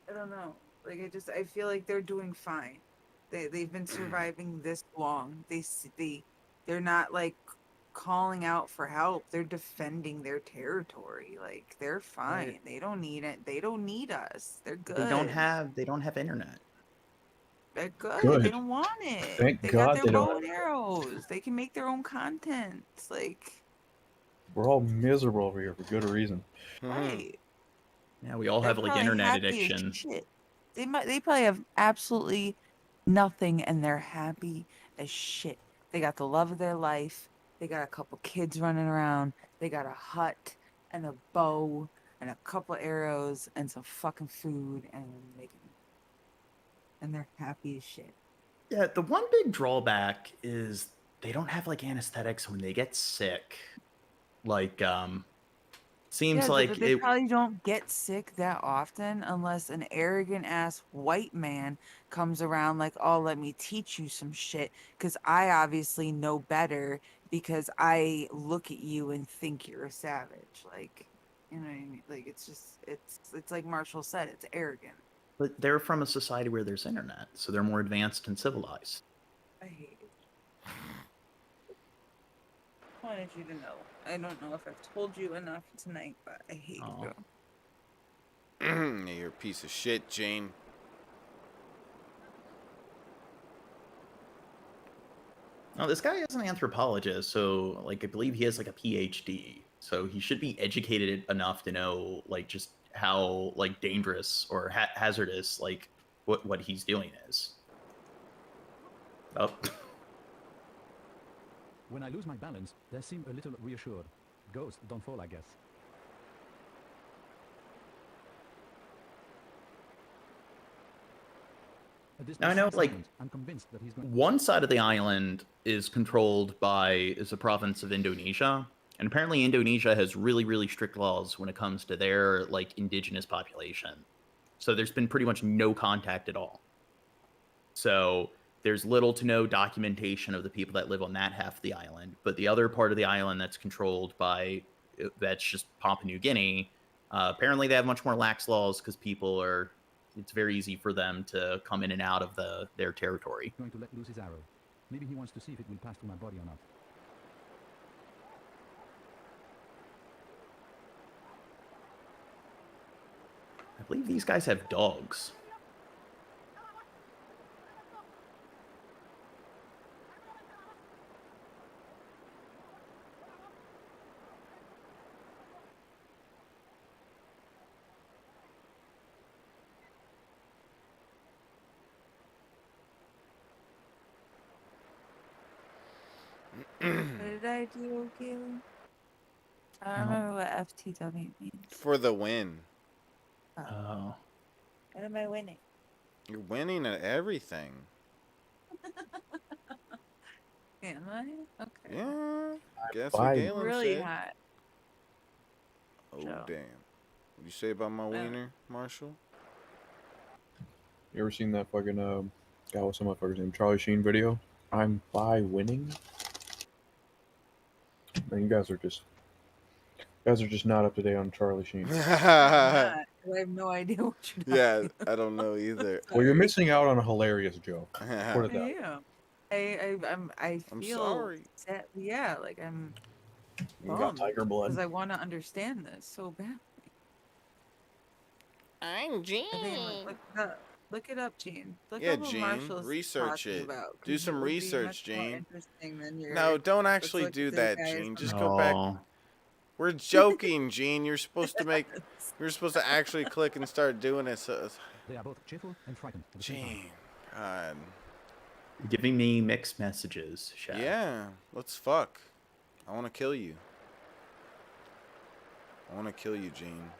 I don't know. Like I feel like they're doing fine. They've been surviving this long. They're not like calling out for help. They're defending their territory. Like they're fine. Right. They don't need it. They don't need us. They're good. They don't have internet. They're good. Good. They don't want it. Thank they God got their they don't bow have and arrows. They can make their own content. It's like we're all miserable over here for good reason. right. Yeah, we all They're have like probably internet happy as addiction. shit. They probably have absolutely nothing and they're happy as shit. They got the love of their life. They got a couple kids running around. They got a hut and a bow and a couple arrows and some fucking food and they're happy as shit. Yeah, the one big drawback is they don't have like anesthetics when they get sick. Like, seems Yeah, like but they it. probably don't get sick that often unless an arrogant ass white man comes around like, oh, let me teach you some shit. Because I obviously know better because I look at you and think you're a savage. Like, you know what I mean? Like, it's just, it's like Marshall said, it's arrogant. But they're from a society where there's internet, so they're more advanced and civilized. I hate it. I wanted you to know. I don't know if I've told you enough tonight, but I hate you. You're a piece of shit, Jane. No, this guy is an anthropologist, so like I believe he has like a PhD, so he should be educated enough to know like just how like dangerous or hazardous like what he's doing is. Oh. When I lose my balance, they seem a little reassured. Ghosts don't fall, I guess. Now, I know, like, I'm convinced that he's going. one side of the island is controlled by is a province of Indonesia, and apparently Indonesia has really, really strict laws when it comes to their like indigenous population. So there's been pretty much no contact at all. So there's little to no documentation of the people that live on that half of the island. But the other part of the island that's controlled by that's just Papua New Guinea. Apparently, they have much more lax laws because people are. It's very easy for them to come in and out of their territory. Going to let loose his arrow. Maybe he wants to see if it will pass through my body or not. I believe these guys have dogs. What did I do, Galen? I don't remember what FTW means. For the win. Oh. What am I winning? You're winning at everything. Am I? Okay. Yeah. Guess what Galen really said. hot. Oh, Joe. damn. What'd you say about my wiener, Marshall? You ever seen that fucking guy with some motherfucker's name, Charlie Sheen video? I'm by winning. Man, you guys are just not up to date on Charlie Sheen. I have no idea what you're talking Yeah, about. I don't know either. Well, you're missing out on a hilarious joke. Put it that way. I I'm feel sorry. sad. Yeah, like I'm You got tiger blood. because I want to understand this so bad. I'm Gene. Look it up, Gene. Look Yeah, up what Gene. Marshall's Research talking it. about, 'cause Do it some would be research, much more Gene. interesting than your- No, don't let's actually look do at this that, guy's Gene. Just on- go back. We're joking, Gene. You're supposed to actually click and start doing it. So, They are both cheerful and frightened. At the same time. Gene, God. You're giving me mixed messages, Shad. Yeah, let's fuck. I want to kill you. I want to kill you, Gene.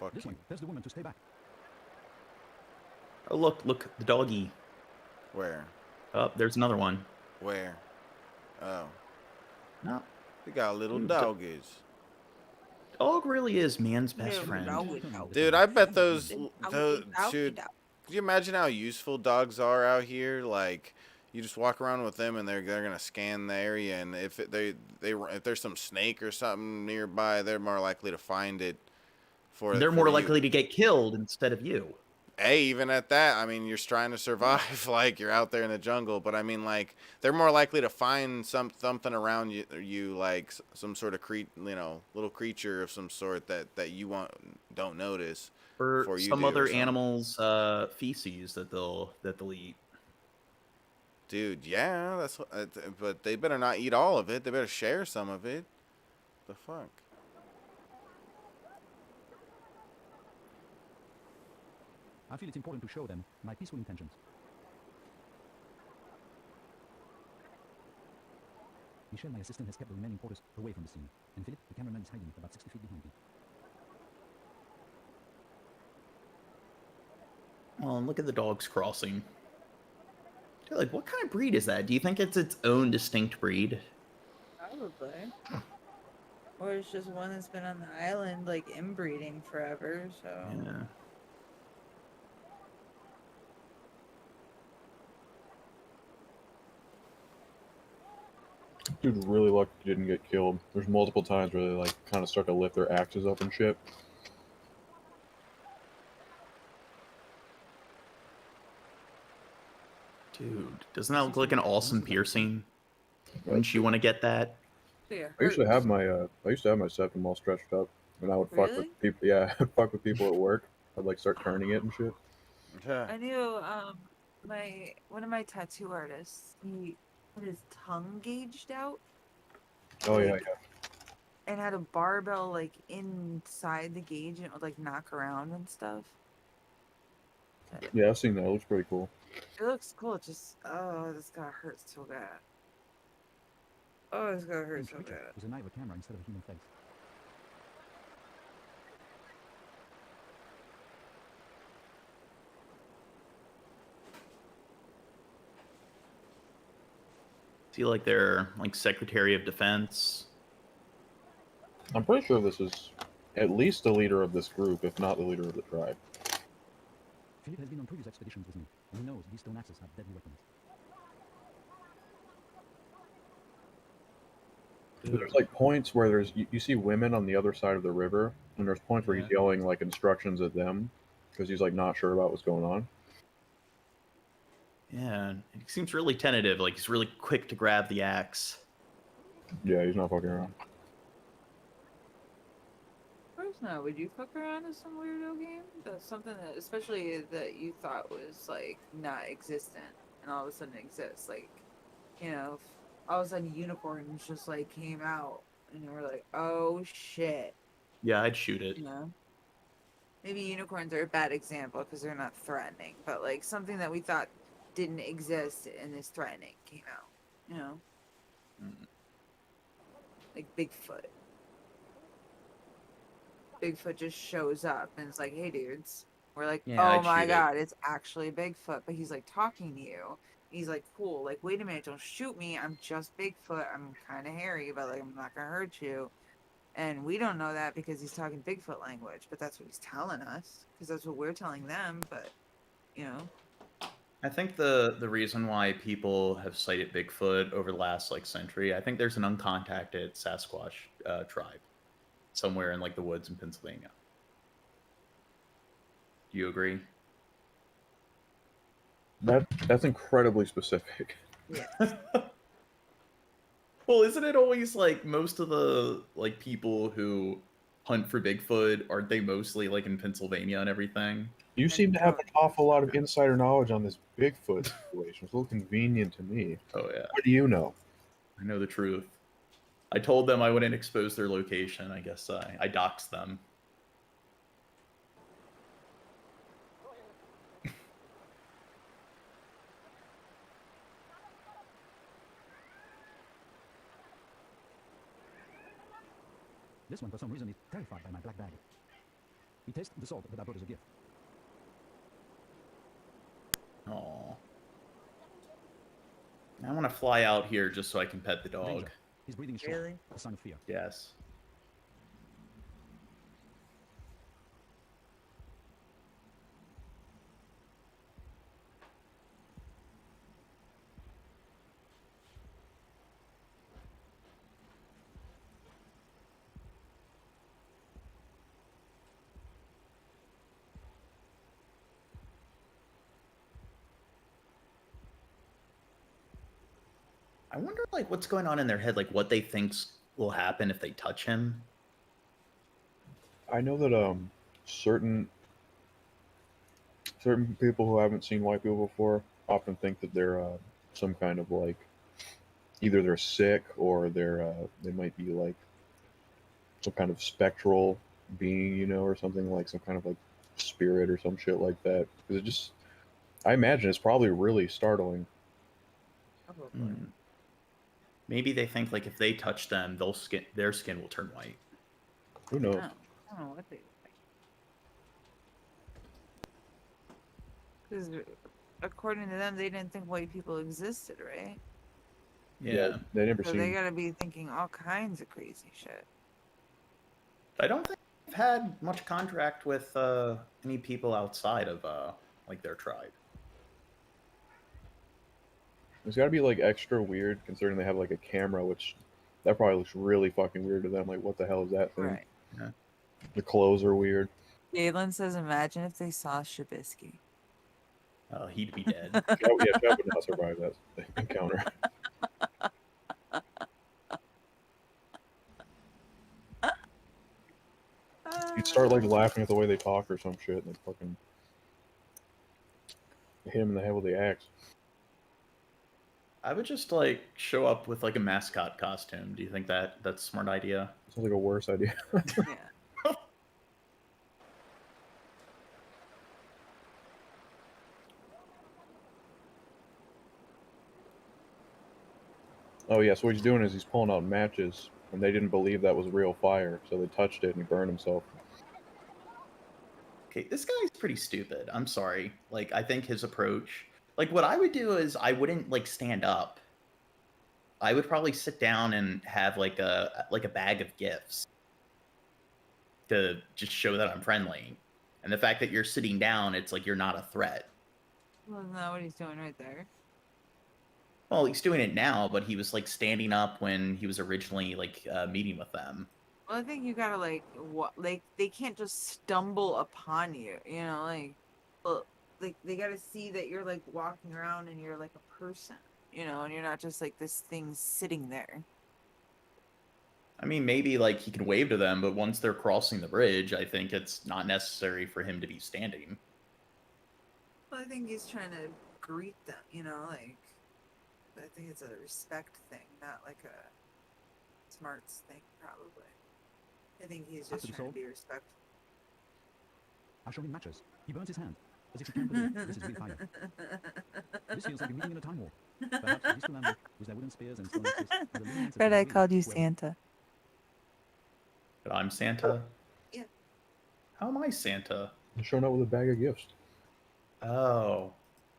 Fuck This you. one tells the woman to stay back. Oh, look, the doggy. Where? Oh, there's another one. Where? Oh. No. We got little Dude, doggies. Dog really is man's best friend. Dude, I bet those dude. Could you imagine how useful dogs are out here? Like, you just walk around with them, and they're gonna scan the area, and if there's some snake or something nearby, they're more likely to find it. They're more likely to get killed instead of you. Hey, even at that, I mean, you're trying to survive, like, you're out there in the jungle, but I mean, like, they're more likely to find something around you, like, some sort of little creature of some sort that you don't notice. Or some other animal's feces that they'll eat. Dude, yeah, that's but they better not eat all of it. They better share some of it. The fuck? I feel it's important to show them my peaceful intentions. Michelle, my assistant, has kept the remaining porters away from the scene. And Philip, the cameraman, is hiding about 60 feet behind me. Well, and look at the dogs crossing. Dude, like, what kind of breed is that? Do you think it's its own distinct breed? Probably. Or it's just one that's been on the island, like, inbreeding forever, so... Yeah. Dude, really lucky he didn't get killed. There's multiple times where they, like, kind of start to lift their axes up and shit. Dude, doesn't that look like an awesome piercing? Wouldn't you want to get that? Yeah. I used to have my septum all stretched up, and I would fuck Really? with people. Yeah, fuck with people at work. I'd like start turning it and shit. I knew one of my tattoo artists, he had his tongue gauged out Oh yeah, Like- and had a barbell like inside the gauge and it would like knock around and stuff. yeah. Yeah, I've seen that. It looks pretty cool. It looks cool, it's just this guy hurts so bad. Oh, this guy hurts so bad. It was a knife with a camera instead of a human face. Is he like their like Secretary of Defense? I'm pretty sure this is at least the leader of this group, if not the leader of the tribe. Philip has been on previous expeditions with me, and he knows these stone axes have deadly weapons. There's like points where you see women on the other side of the river, and there's points where he's yelling like instructions at them because he's like not sure about what's going on. Yeah, he seems really tentative. Like he's really quick to grab the axe. Yeah, he's not fucking around. Of course not. Would you fuck around in some weirdo game? That's something that, especially that you thought was like not existent, and all of a sudden exists. Like, you know, all of a sudden unicorns just like came out, and you were like, oh shit. Yeah, I'd shoot it. You know, maybe unicorns are a bad example because they're not threatening, but like something that we thought didn't exist and is threatening came out. You know, like Bigfoot. Bigfoot just shows up and it's like, hey dudes. We're like, Yeah, oh I'd my shoot god, it's actually Bigfoot. But he's like talking to you. He's like, cool. Like, wait a minute, don't shoot me. I'm just Bigfoot. I'm kind of hairy, but like, I'm not gonna hurt you. And we don't know that because he's talking Bigfoot language, but that's what he's telling us because that's what we're telling them. But you know, I think the reason why people have cited Bigfoot over the last like century, I think there's an uncontacted Sasquatch tribe somewhere in like the woods in Pennsylvania. Do you agree? That's incredibly specific. Yeah. Well, isn't it always like most of the like people who hunt for Bigfoot, aren't they mostly like in Pennsylvania and everything? You seem to have an awful lot of insider knowledge on this Bigfoot situation. It's a little convenient to me. Oh yeah. What do you know? I know the truth. I told them I wouldn't expose their location. I guess I doxed them. This one, for some reason, is terrified by my black bag. He tastes the salt that I brought as a gift. Oh. I want to fly out here just so I can pet the dog. Danger. His breathing is short, Really? a sign of fear. Yes. I wonder, like, what's going on in their head, like, what they think will happen if they touch him. I know that certain people who haven't seen white people before often think that they're some kind of like either they're sick or they might be like some kind of spectral being, you know, or something like some kind of like spirit or some shit like that. Because it just, I imagine it's probably really startling. Maybe they think like if they touch them, their skin will turn white. Who knows? I don't know what they think. Because according to them, they didn't think white people existed, right? Yeah, they never So seen. they gotta be thinking all kinds of crazy shit. I don't think they've had much contact with any people outside of like their tribe. It's got to be like extra weird considering they have like a camera, which that probably looks really fucking weird to them. Like, what the hell is that thing? Right. Yeah. The clothes are weird. Galen says, imagine if they saw Shabisky. Oh, he'd be dead. Chad would not survive that encounter. You'd start like laughing at the way they talk or some shit, and then fucking hit him in the head with the axe. I would just like show up with like a mascot costume. Do you think that's a smart idea? Sounds like a worse idea. Yeah. Oh yeah, so what he's doing is he's pulling out matches, and they didn't believe that was real fire, so they touched it and he burned himself. Okay, this guy's pretty stupid. I'm sorry. Like, I think his approach, like, what I would do is I wouldn't like stand up. I would probably sit down and have like a bag of gifts to just show that I'm friendly. And the fact that you're sitting down, it's like you're not a threat. Well, isn't that what he's doing right there? Well, he's doing it now, but he was like standing up when he was originally like meeting with them. Well, I think you gotta like what, like they can't just stumble upon you, you know, like they gotta see that you're like walking around and you're like a person, you know, and you're not just like this thing sitting there. I mean, maybe like he can wave to them, but once they're crossing the bridge, I think it's not necessary for him to be standing. Well, I think he's trying to greet them, you know, like I think it's a respect thing, not like a smarts thing, probably. I think he's just trying to be respectful. I'll show him matches. He burns his hand, as if he can't believe this is real fire. This feels like a meeting in a time war. Perhaps the peaceful land, with their wooden spears and stone axes, has a luminance of Fred, I real called you well. Santa. But I'm Santa? Yeah. How am I Santa? You're showing up with a bag of gifts. Oh.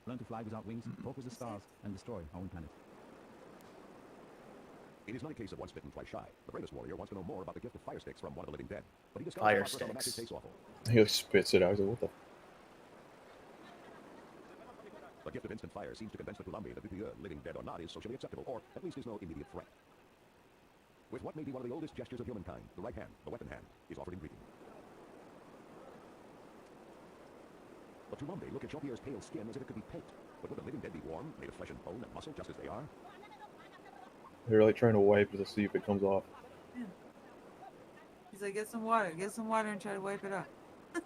Learn to fly without wings, talk with the stars, and destroy our own planet. It is not a case of once bitten, twice shy. The bravest warrior wants to know more about the gift of fire sticks from one of the living dead. But he discovers Fire the on the magic sticks. tastes awful. He like spits it out. He's like, what the? The gift of instant fire seems to convince the Tulambi that the living dead or not, is socially acceptable, or at least is no immediate threat. With what may be one of the oldest gestures of humankind, the right hand, the weapon hand, is offered in greeting. The Tulambi look at Jean-Pierre's pale skin as if it could be paint. But would the living dead be warm, made of flesh and bone and muscle, just as they are? They're like trying to wipe to see if it comes off. Yeah. He's like, get some water and try to wipe it up. I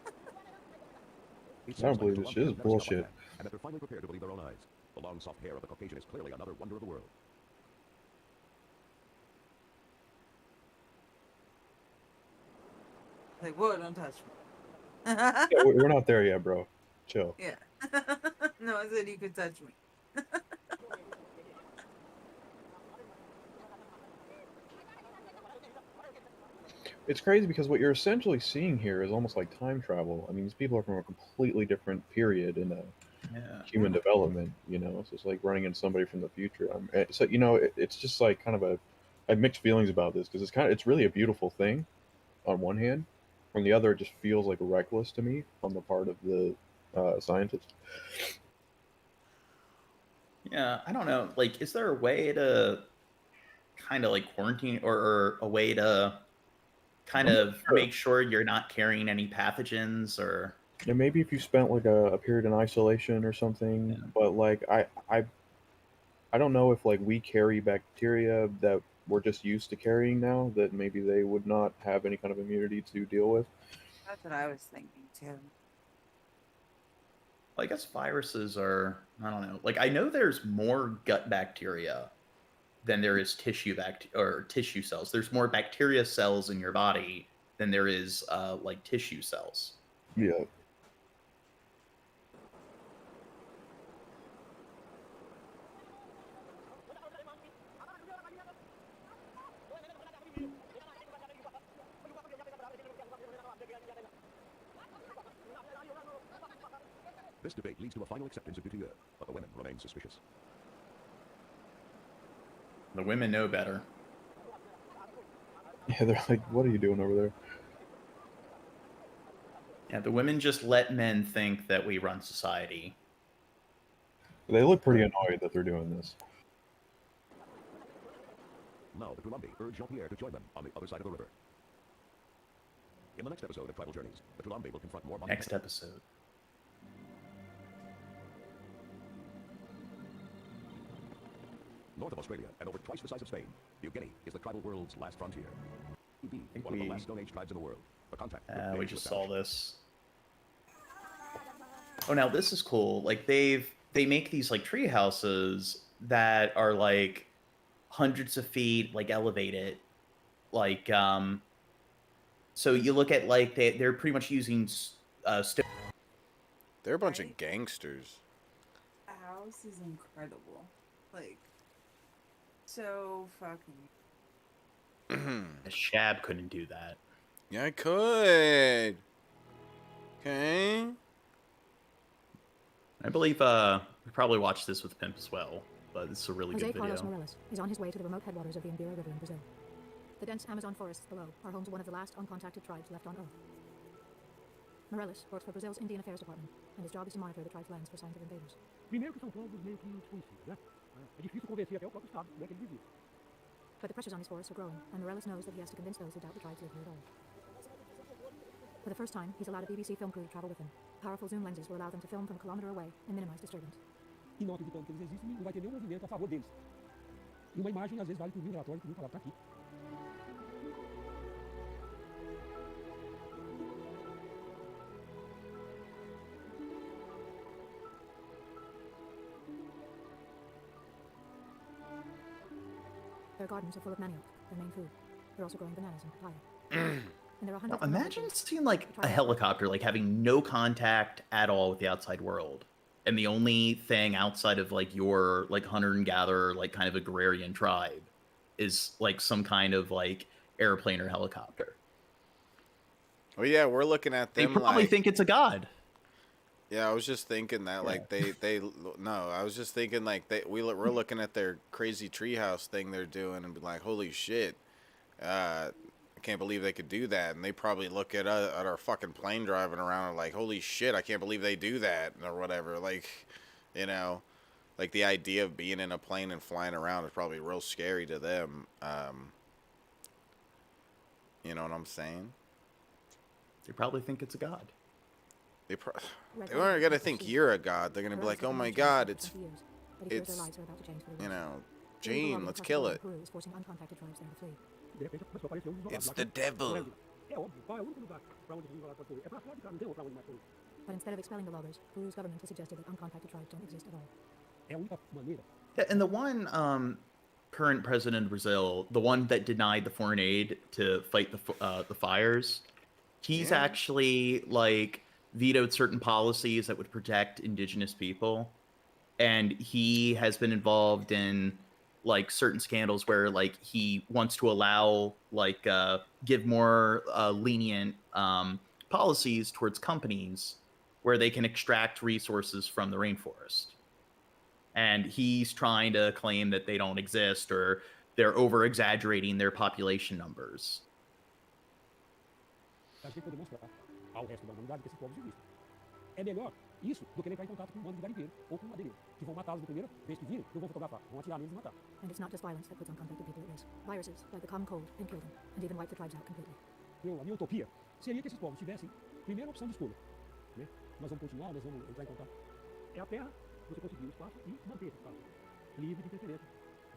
don't believe this shit is bullshit. And that they're finally prepared to believe their own eyes. The long, soft hair of the Caucasian is clearly another wonder of the world. Like, whoa, don't touch me. Yeah, we're not there yet, bro. Chill. Yeah. No, I said you could touch me. It's crazy because what you're essentially seeing here is almost like time travel. I mean, these people are from a completely different period in human development. You know, it's just like running into somebody from the future. So you know, it's just like kind of I have mixed feelings about this because it's really a beautiful thing, on one hand. On the other, it just feels like reckless to me on the part of the scientist. Yeah, I don't know. Like, is there a way to kind of like quarantine or a way to kind of make sure you're not carrying any pathogens or? And maybe if you spent like a period in isolation or something, but like I don't know if like we carry bacteria that we're just used to carrying now that maybe they would not have any kind of immunity to deal with. That's what I was thinking too. I guess viruses are, I don't know. Like, I know there's more gut bacteria than there is tissue cells. There's more bacteria cells in your body than there is like tissue cells. Yeah. This debate leads to a final acceptance of Dutilleux, but the women remain suspicious. The women know better. Yeah, they're like, what are you doing over there? Yeah, the women just let men think that we run society. They look pretty annoyed that they're doing this. Now the Tulambi urge Jean-Pierre to join them on the other side of the river. In the next episode of Tribal Journeys, the Tulambi will confront more... Next episode. North of Australia, and over twice the size of Spain, New Guinea is the tribal world's last frontier. One of the last Stone Age tribes in the world. The contact. We just saw this. Oh, now this is cool. Like they make these like tree houses that are like hundreds of feet, like elevated. Like so you look at like they're pretty much using They're a bunch of gangsters. The house is incredible. Like, so fucking. A Shab couldn't do that. Yeah, I could. Okay. I believe we probably watched this with Pimp as well, but but it's a really Jose good video. Carlos Morales is on his way to the remote headwaters of the Imbira River in Brazil. The dense Amazon forests below are home to one of the last uncontacted tribes left on Earth. Morales works for Brazil's Indian Affairs Department, and his job is to monitor the tribe's lands for signs of invaders. Primeiro que são povos meio que desconhecidos, né? É difícil convencer até o próprio Estado como é que eles existem. But the pressures on his forests are growing, and Morales knows that he has to convince those who doubt the tribes live here at all. For the first time, he's allowed a BBC film crew to travel with him. Powerful zoom lenses will allow them to film from a kilometer away and minimize disturbance. E não acreditando que eles existem, não vai ter nenhum movimento a favor deles. E uma imagem, às vezes, vale por 1000 relatórios, por 1000 palavras aqui. Their gardens are full of manioc, their main food. They're also growing bananas and papaya. And there are Now, hundreds of imagine seeing like a helicopter, like having no contact at all with the outside world, and the only thing outside of like your like hunter and gatherer, like kind of agrarian tribe, is like some kind of like airplane or helicopter. Well, yeah, we're looking at They them. probably like, think it's a god. Yeah, I was just thinking that, like, I was just thinking, like, we're looking at their crazy treehouse thing they're doing and be like, holy shit, I can't believe they could do that. And they probably look at our fucking plane driving around and like, holy shit, I can't believe they do that, or whatever. Like, you know, like, the idea of being in a plane and flying around is probably real scary to them. You know what I'm saying? They probably think it's a god. They aren't gonna think you're a god. They're gonna be like, "Oh my god, it's, you know, Gene, let's kill it. It's the devil." É óbvio, qual é o único lugar para onde os relatórios foram? É para fora de casa, não tem outro para onde mais foram. But instead of expelling the loggers, Peru's government has suggested that uncontacted tribes don't exist at all. É a única maneira. Yeah, and the one current president of Brazil, the one that denied the foreign aid to fight the fires, he's actually like vetoed certain policies that would protect indigenous people, and he has been involved in like certain scandals where like he wants to allow like give more lenient policies towards companies where they can extract resources from the rainforest, and he's trying to claim that they don't exist or they're over exaggerating their population numbers. A gente tem que demonstrar ao resto da humanidade que esses povos existem. É melhor isso do que entrar em contato com um bando de garimpeiro ou com um madeireiro, que vão matá-los na primeira vez que virem, não vão fotografar, vão atirar neles e matar. And it's not just violence that puts uncontacted people at risk. Viruses, like the common cold, can kill them, and even wipe the tribes out completely. A minha utopia seria que esses povos tivessem primeira opção de escolha. Né? Nós vamos continuar, nós vamos entrar em contato. É a terra, você conseguir o espaço e manter esse espaço. Livre de interferência,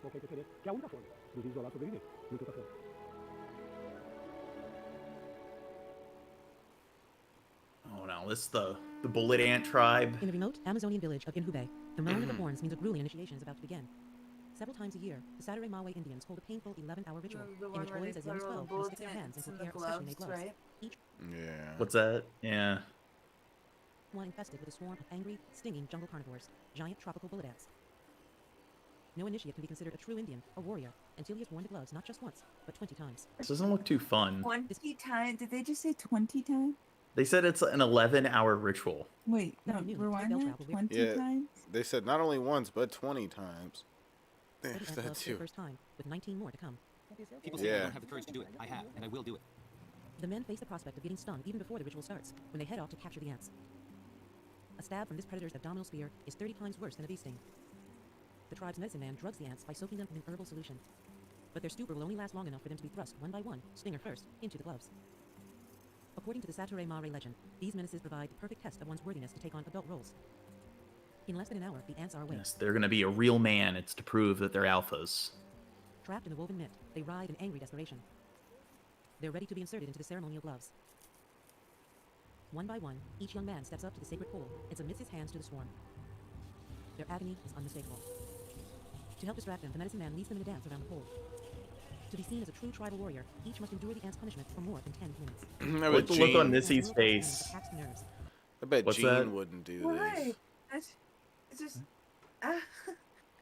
qualquer interferência, que é a única forma dos isolar e sobreviver. Não tem outra forma. Oh no, this is the bullet ant tribe. In the remote Amazonian village of Inhubé, the mowing of the horns means a grueling initiation is about to begin. Several times a year, the Saturday Mawe Indians hold a painful 11-hour ritual in which boys as young as 12 will stick their hands into a pair of specially made gloves. Right? Each What's that? Yeah. one infested with a swarm of angry, stinging jungle carnivores, giant tropical bullet ants. No initiate can be considered a true Indian, a warrior, until he has worn the gloves not just once, but 20 times. This doesn't look too fun. 20 times? Did they just say 20 times? They said it's an 11-hour ritual. Wait, no, rewind that. 20 times? They said not only once, but 20 times. Bullet There's ant that gloves for the too. first time, with 19 more to come. People say I don't have the courage to do it. I have, and I will do it. The men face the prospect of getting stung even before the ritual starts, when they head off to capture the ants. A stab from this predator's abdominal spear is 30 times worse than a bee sting. The tribe's medicine man drugs the ants by soaking them in an herbal solution. But their stupor will only last long enough for them to be thrust one by one, stinger first, into the gloves. According to the Saturday Mare legend, these menaces provide the perfect test of one's worthiness to take on adult roles. In less than an hour, the ants are awake. Yes, they're gonna be a real man. It's to prove that they're alphas. Trapped in the woven net, they writhe in angry desperation. They're ready to be inserted into the ceremonial gloves. One by one, each young man steps up to the sacred pole and submits his hands to the swarm. Their agony is unmistakable. To help distract them, the medicine man leads them in a dance around the pole. To be seen as a true tribal warrior, each must endure the ant's punishment for more than 10 minutes. What's the look on Missy's face? I bet What's Gene that? wouldn't do Why? this. It's just.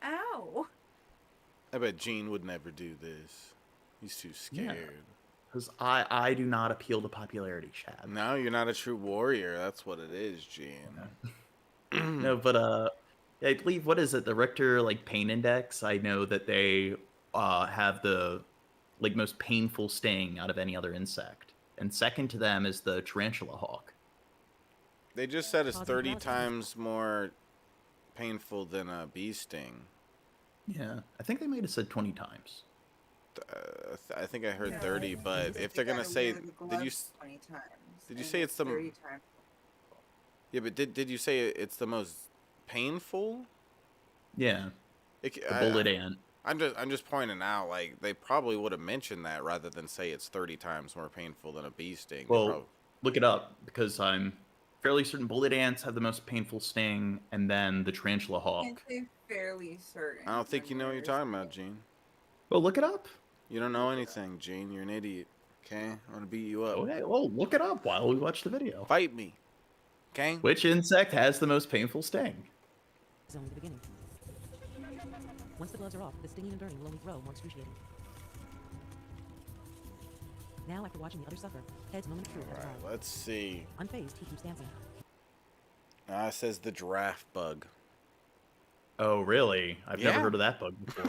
Ow. I bet Gene would never do this. He's too scared. Because I do not appeal to popularity, Chad. No, you're not a true warrior. That's what it is, Gene. No, but I believe, what is it, the Richter like pain index? I know that they have the like most painful sting out of any other insect, and second to them is the tarantula hawk. They just said it's 30 times more painful than a bee sting. Yeah, I think they might have said 20 times. I think I heard 30, but if they're gonna say, did you 20 times? Did you say it's the 30 times? Yeah, but did you say it's the most painful? Yeah, the bullet ant. I'm just pointing out, like, they probably would have mentioned that rather than say it's 30 times more painful than a bee sting. Well, look it up, because I'm fairly certain bullet ants have the most painful sting, and then the tarantula hawk. Can't say fairly certain. I don't think you know what you're talking about, Gene. Well, look it up. You don't know anything, Gene. You're an idiot. Okay? I'm gonna beat you up. Okay, well, look it up while we watch the video. Fight me. Okay? Which insect has the most painful sting? It's only the beginning. Once the gloves are off, the stinging and burning will only grow more excruciating. Now, after watching the other suffer, Ted's moment of truth has arrived. Let's see. Unfazed, he keeps dancing. It says the giraffe bug. Oh, really? I've never heard of that bug before.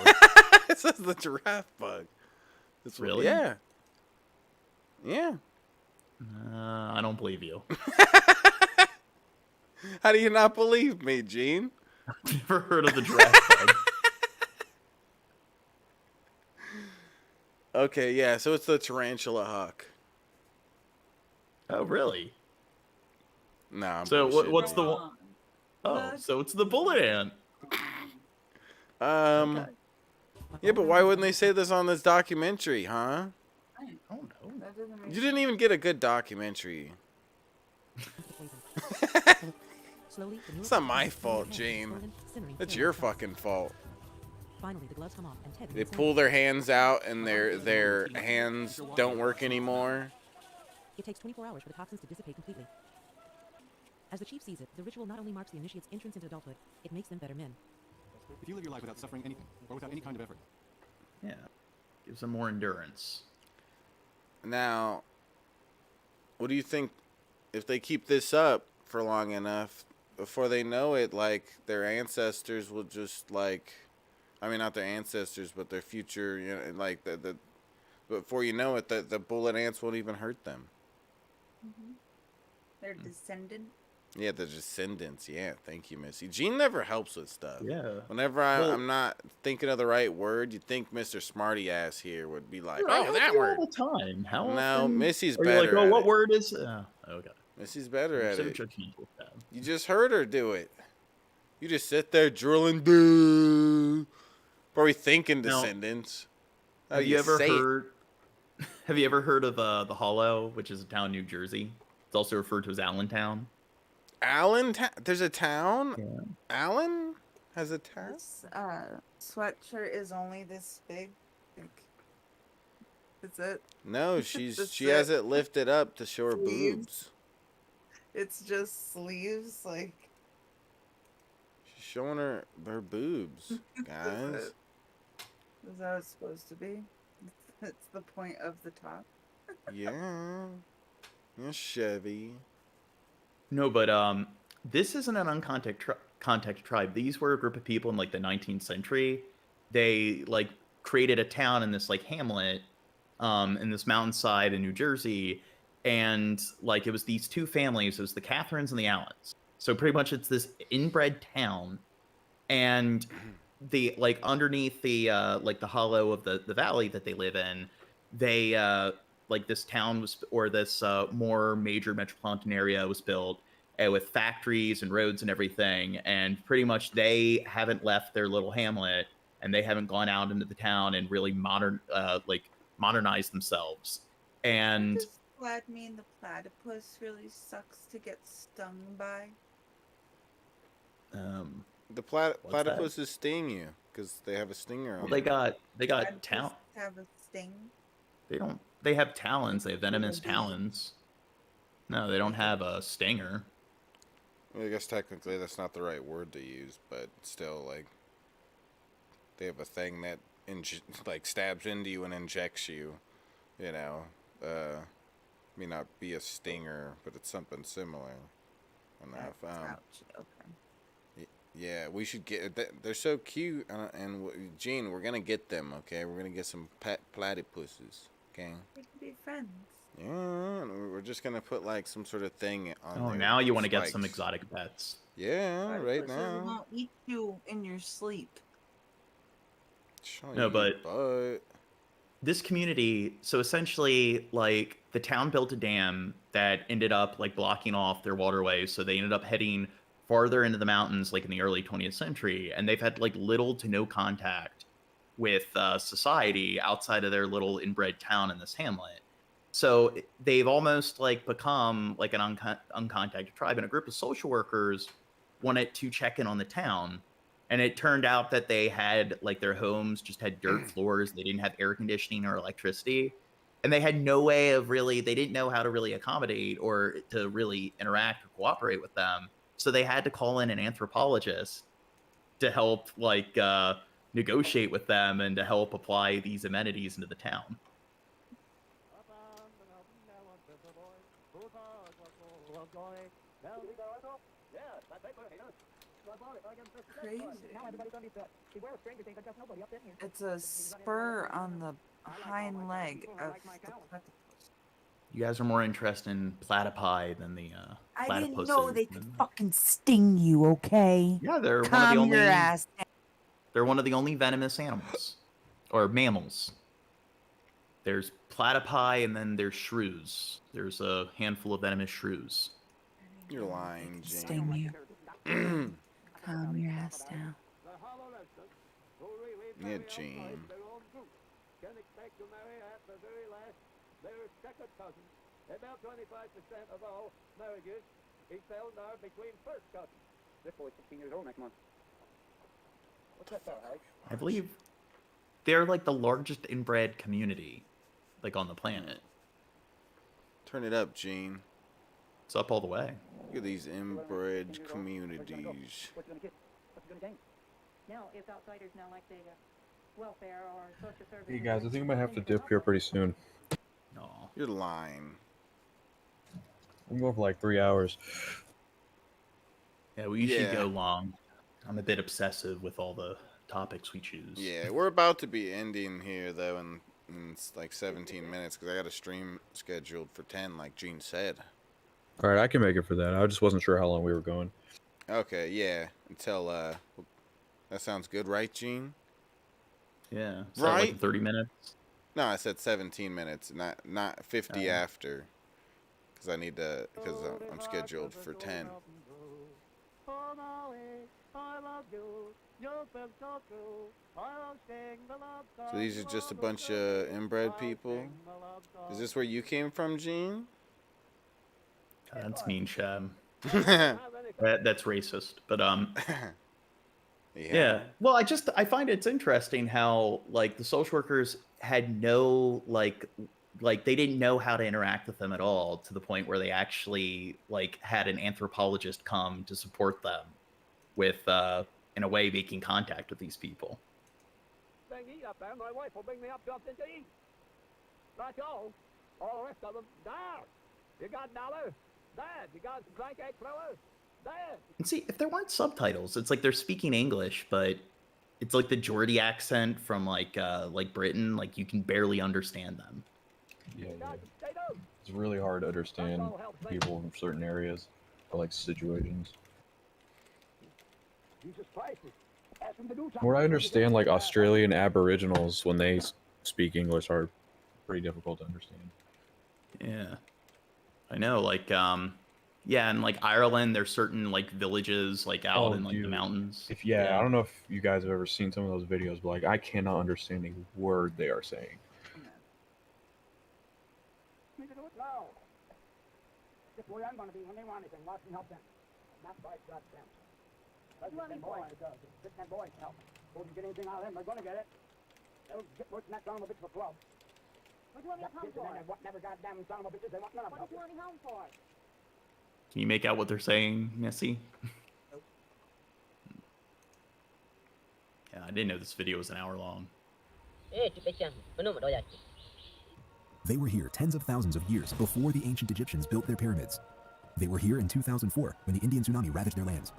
It says the giraffe bug. Really? Yeah. Yeah. I don't believe you. How do you not believe me, Gene? I've never heard of the giraffe bug. Okay, yeah, so it's the tarantula hawk. Oh, really? No, I'm so bullshitting what's you. the one? Oh, so it's the bullet ant. Okay. Yeah, but why wouldn't they say this on this documentary, huh? I don't know. That doesn't make You didn't even get a good documentary. It's not my fault, Gene. It's your fucking fault. Finally, the gloves come off, and Ted They pull their hands out and their hands don't work anymore. It takes 24 hours for the toxins to dissipate completely. As the chief sees it, the ritual not only marks the initiate's entrance into adulthood, it makes them better men. If you live your life without suffering anything, or without any kind of effort. Yeah. Gives them more endurance. Now, what do you think if they keep this up for long enough, before they know it, like, their ancestors will just, like, I mean, not their ancestors, but their future, you know, like, before you know it, the bullet ants won't even hurt them. Mm-hmm. Their descendant. Yeah, the descendants. Yeah, thank you, Missy. Gene never helps with stuff. Yeah. Whenever I'm not thinking of the right word, you'd think Mr. Smarty Ass here would be like, I oh, help that you word. all the time. How No, often Missy's are you better like, oh, at what it. word is? Okay. Missy's better at So it. judgmental, Dad. You just heard her do it. You just sit there drilling, dude. Probably thinking Now, descendants. How Have do you ever say it? heard? Have you ever heard of the Hollow, which is a town in New Jersey? It's also referred to as Allentown. Allentown? There's a town? Yeah. Allen has a town? This sweatshirt is only this big. That's it. No, That's she has it lifted up to show her Sleeves. boobs. It's just sleeves, like. She's showing her boobs, guys. Is that how it's supposed to be? It's the point of the top. Yeah. Yeah, Chevy. No, but this isn't an uncontacted tribe. These were a group of people in like the 19th century. They like created a town in this like hamlet, in this mountainside in New Jersey, and like it was these two families. It was the Catherines and the Allens. So pretty much it's this inbred town, and the like underneath the like the hollow of the valley that they live in, they like this town was, or this more major metropolitan area was built with factories and roads and everything, and pretty much they haven't left their little hamlet, and they haven't gone out into the town and really modernized themselves. And Does Vlad mean the platypus really sucks to get stung by? The What's that? platypuses sting you because they have a stinger on Well, them. they got talent. Have a sting. They have talons. They have venomous talons. No, they don't have a stinger. Well, I guess technically that's not the right word to use, but still, like, they have a thing that like stabs into you and injects you. You know, may not be a stinger, but it's something similar enough. Ouch. Okay. Yeah, we should get. They're so cute, Gene, we're gonna get them. Okay, we're gonna get some platypuses. Okay. We can be friends. Yeah, we're just gonna put like some sort of thing on. Oh, there now with you want to get spikes. some exotic pets. Yeah, right now. Won't eat you in your sleep. No, but this community, so essentially, like, the town built a dam that ended up, like, blocking off their waterways, so they ended up heading farther into the mountains, like, in the early 20th century, and they've had, like, little to no contact with society outside of their little inbred town in this hamlet. So they've almost, like, become, like, an uncontacted tribe, and a group of social workers wanted to check in on the town. And it turned out that they had, like, their homes just had dirt floors. They didn't have air conditioning or electricity. And they had no way of they didn't know how to really accommodate or to really interact or cooperate with them. So they had to call in an anthropologist to help, like, negotiate with them and to help apply these amenities into the town. Crazy. It's a spur on the hind leg of the platypus. You guys are more interested in platypi than the I platypuses. didn't know they could fucking sting you, okay? Yeah, they're Calm one of the only. your ass down. They're one of the only venomous animals, or mammals. There's platypi, and then there's shrews. There's a handful of venomous shrews. You're lying, Jane. Sting you. Calm your ass down. Yeah, Gene. Can expect to marry at the very last their second cousin. About 25% of all marriages is found are between first cousins. This boy's 16 years old next month. What's that, Alex? I believe they're, like, the largest inbred community, like, on the planet. Turn it up, Gene. It's up all the way. Look at these inbred communities. What's he gonna gain? Now, if outsiders now like the welfare or social services. Hey guys, I think I might have to dip here pretty soon. No, you're lying. I'm going for like 3 hours. Yeah, we usually go long. I'm a bit obsessive with all the topics we choose. Yeah, we're about to be ending here though in like 17 minutes because I got a stream scheduled for 10, like Gene said. All right, I can make it for that. I just wasn't sure how long we were going. Okay, yeah. Until that sounds good, right, Gene? Yeah. So right. Like 30 minutes. No, I said 17 minutes, not 50 after, because I need to because I'm scheduled for 10. So these are just a bunch of inbred people. Is this where you came from, Gene? That's mean, Shab. That's racist. But yeah. Well, I find it's interesting how, like, the social workers had no like they didn't know how to interact with them at all, to the point where they actually, like, had an anthropologist come to support them with in a way making contact with these people. Bring eat up there, my wife will bring me up something to eat. That's all. All the rest of them, there. You got dollar? There. You got some pancake flour? There. And see, if there weren't subtitles, it's like they're speaking English, but it's like the Geordie accent from like Britain. Like, you can barely understand them. Yeah. It's really hard to understand people from certain areas or like situations. Jesus Christ. Ask them to do something. Where I understand, like, Australian Aboriginals, when they speak English, are pretty difficult to understand. Yeah, I know. Like, yeah, and like Ireland, there's certain like villages like out in like the mountains. I don't know if you guys have ever seen some of those videos, but like I cannot understand a word they are saying. No. Just where I'm going to be when they want anything. Watch me help them. Not by God them. That's what them boys does. Get them boys help. Won't you get anything out of them? They're going to get it. They'll get worse than that son of a bitch of a club. What do you want me home for? What never goddamn son of a bitches. They want none of them. What do you want me home for? Can you make out what they're saying, Nessie? Yeah, I didn't know this video was an hour long. They were here tens of thousands of years before the ancient Egyptians built their pyramids. They were here in 2004 when the Indian tsunami ravaged their lands.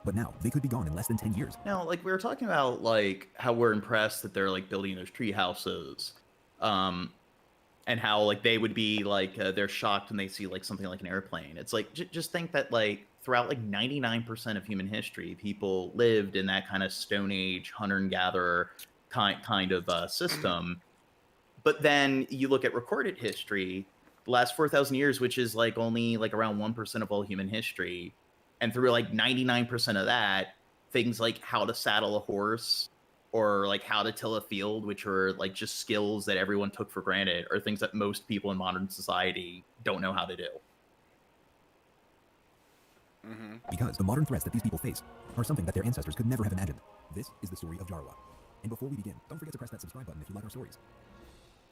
But now, they could be gone in less than 10 years. Now, like, we were talking about, like, how we're impressed that they're, like, building those tree houses. And how, like, they would be, like, they're shocked when they see, like, something like an airplane. It's like, just think that, like, throughout, like, 99% of human history, people lived in that kind of Stone Age hunter and gatherer kind of system. But then you look at recorded history, the last 4,000 years, which is like only like around 1% of all human history, and through like 99% of that, things like how to saddle a horse or like how to till a field, which are like just skills that everyone took for granted, are things that most people in modern society don't know how to do. Because the modern threats that these people face are something that their ancestors could never have imagined. This is the story of Jarwa. And before we begin, don't forget to press that subscribe button if you like our stories.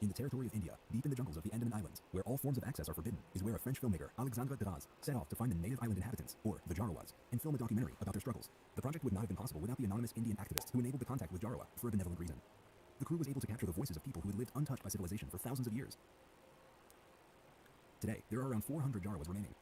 In the territory of India, deep in the jungles of the Andaman Islands, where all forms of access are forbidden, is where a French filmmaker, Alexandre Duras, set off to find the native island inhabitants, or the Jarawas, and film a documentary about their struggles. The project would not have been possible without the anonymous Indian activists who enabled the contact with Jarawa for a benevolent reason. The crew was able to capture the voices of people who had lived untouched by civilization for thousands of years. Today, there are around 400 Jarawas remaining.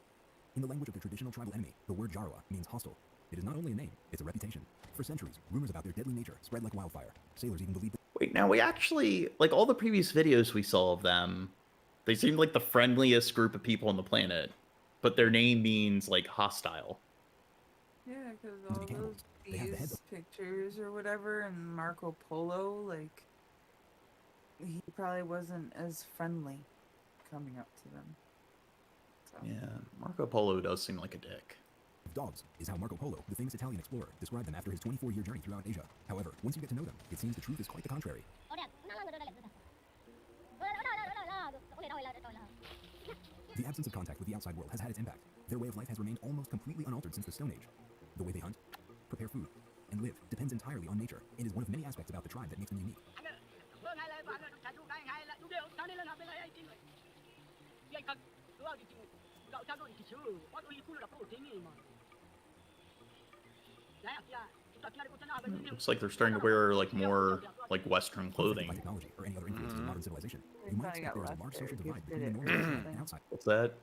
In the language of their traditional tribal enemy, the word Jarawa means hostile. It is not only a name, it's a reputation. For centuries, rumors about their deadly nature spread like wildfire. Sailors even believed that— Wait, now we actually, like all the previous videos we saw of them, they seemed like the friendliest group of people on the planet, but their name means like hostile. Yeah, because all those these pictures or whatever and Marco Polo, like, he probably wasn't as friendly coming up to them. So. Yeah, Marco Polo does seem like a dick. Dogs is how Marco Polo, the famous Italian explorer, described them after his 24-year journey throughout Asia. However, once you get to know them, it seems the truth is quite the contrary. The absence of contact with the outside world has had its impact. Their way of life has remained almost completely unaltered since the Stone Age. The way they hunt, prepare food, and live depends entirely on nature, and is one of many aspects about the tribe that makes them unique. Looks like they're starting to wear like more like Western clothing. Technology or any other influences of modern civilization. You might expect there is a large social divide between the normal and outside. What's that?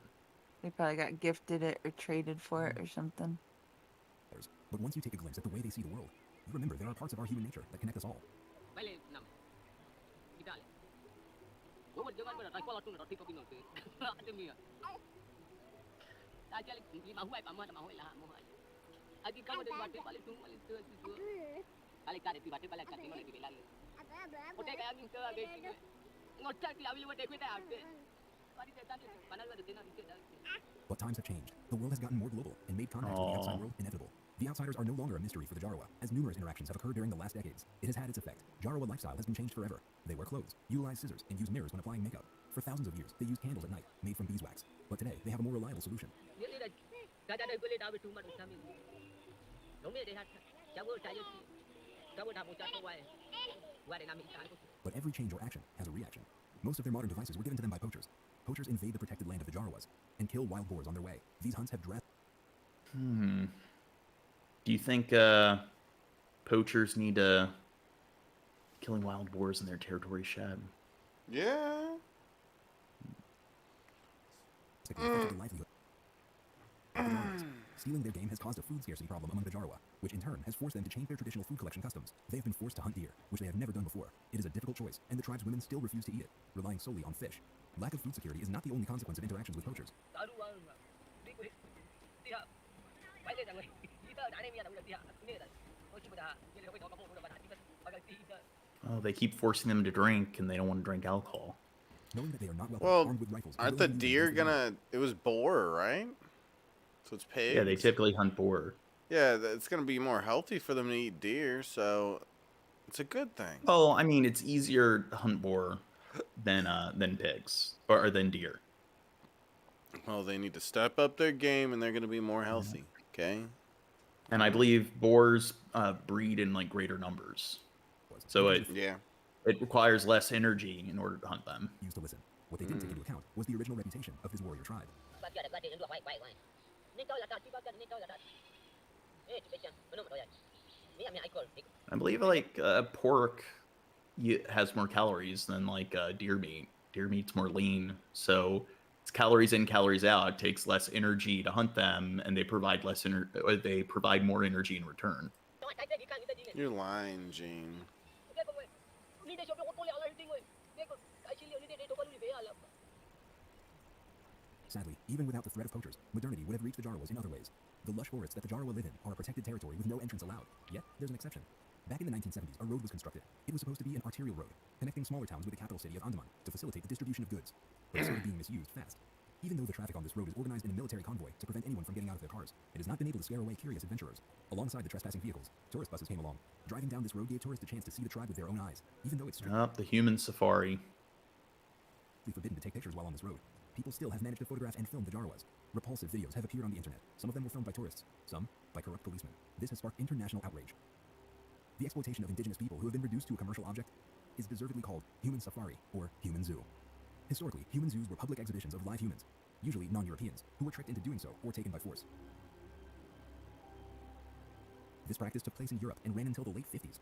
They probably got gifted it or traded for it or something. But once you take a glimpse at the way they see the world, you remember there are parts of our human nature that connect us all. But times have changed. The world has gotten more global and made contact with the outside world inevitable. The outsiders are no longer a mystery for the Jarawa, as numerous interactions have occurred during the last decades. It has had its effect. Jarawa lifestyle has been changed forever. They wear clothes, utilize scissors, and use mirrors when applying makeup. For thousands of years, they used candles at night, made from beeswax. But today, they have a more reliable solution. But every change or action has a reaction. Most of their modern devices were given to them by poachers. Poachers invade the protected land of the Jarawas and kill wild boars on their way. These hunts have dressed. Do you think poachers need killing wild boars in their territory, Shab? Yeah. Stealing their game has caused a food scarcity problem among the Jarawa, which in turn has forced them to change their traditional food collection customs. They have been forced to hunt deer, which they have never done before. It is a difficult choice, and the tribe's women still refuse to eat it, relying solely on fish. Lack of food security is not the only consequence of interactions with poachers. Oh, they keep forcing them to drink, and they don't want to drink alcohol. Knowing that they are not well, aren't the deer gonna? It was boar, right? So it's pigs. Yeah, they typically hunt boar. Yeah, it's gonna be more healthy for them to eat deer, so it's a good thing. Well, I mean, it's easier to hunt boar than pigs or than deer. Well, they need to step up their game, and they're gonna be more healthy. Okay. And I believe boars breed in like greater numbers, so it requires less energy in order to hunt them. Used to listen. What they didn't take into account was the original reputation of this warrior tribe. I believe like pork has more calories than like deer meat. Deer meat's more lean, so It's calories in, calories out. It takes less energy to hunt them, and they provide they provide more energy in return. You're lying, Gene. Sadly, even without the threat of poachers, modernity would have reached the Jawas in other ways. The lush forests that the Jarawa live in are a protected territory with no entrance allowed. Yet, there's an exception. Back in the 1970s, a road was constructed. It was supposed to be an arterial road, connecting smaller towns with the capital city of Andaman to facilitate the distribution of goods. But it started being misused fast. Even though the traffic on this road is organized in a military convoy to prevent anyone from getting out of their cars, it has not been able to scare away curious adventurers. Alongside the trespassing vehicles, tourist buses came along. Driving down this road gave tourists a chance to see the tribe with their own eyes, even though it's the human safari. forbidden to take pictures while on this road. People still have managed to photograph and film the Jarawas. Repulsive videos have appeared on the internet. Some of them were filmed by tourists, some by corrupt policemen. This has sparked international outrage. The exploitation of indigenous people who have been reduced to a commercial object is deservedly called human safari or human zoo. Historically, human zoos were public exhibitions of live humans, usually non-Europeans, who were tricked into doing so or taken by force. This practice took place in Europe and ran until the late 50s.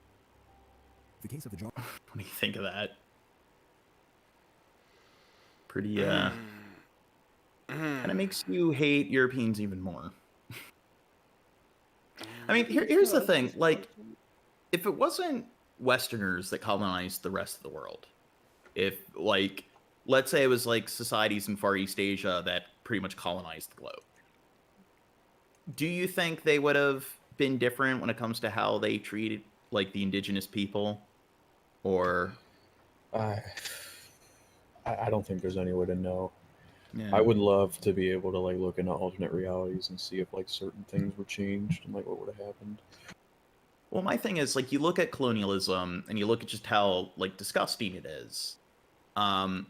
The case of the What do you think of that? Pretty, kind of makes you hate Europeans even more. I mean, here's the thing. Like, if it wasn't Westerners that colonized the rest of the world, if, like, let's say it was, like, societies in Far East Asia that pretty much colonized the globe, do you think they would have been different when it comes to how they treated, like, the indigenous people? Or... I don't think there's any way to know. Yeah. I would love to be able to like look into alternate realities and see if like certain things were changed and like what would have happened. Well, my thing is, like, you look at colonialism and you look at just how, like, disgusting it is. And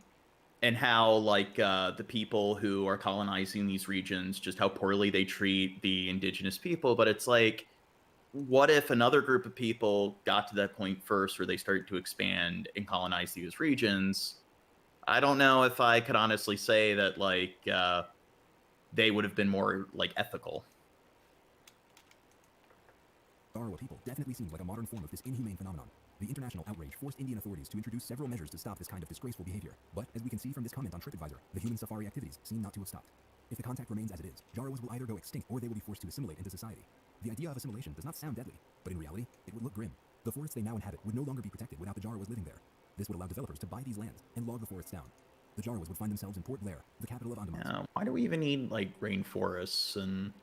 how, like, the people who are colonizing these regions, just how poorly they treat the indigenous people. But it's like, what if another group of people got to that point first where they started to expand and colonize these regions? I don't know if I could honestly say that, like, they would have been more, like, ethical. Jarawa people definitely seems like a modern form of this inhumane phenomenon. The international outrage forced Indian authorities to introduce several measures to stop this kind of disgraceful behavior. But, as we can see from this comment on TripAdvisor, the human safari activities seem not to have stopped. If the contact remains as it is, Jarawas will either go extinct or they will be forced to assimilate into society. The idea of assimilation does not sound deadly, but in reality, it would look grim. The forests they now inhabit would no longer be protected without the Jarawas living there. This would allow developers to buy these lands and log the forests down. The Jarawas would find themselves in Port Blair, the capital of Andaman. Yeah, why do we even need, like, rainforests and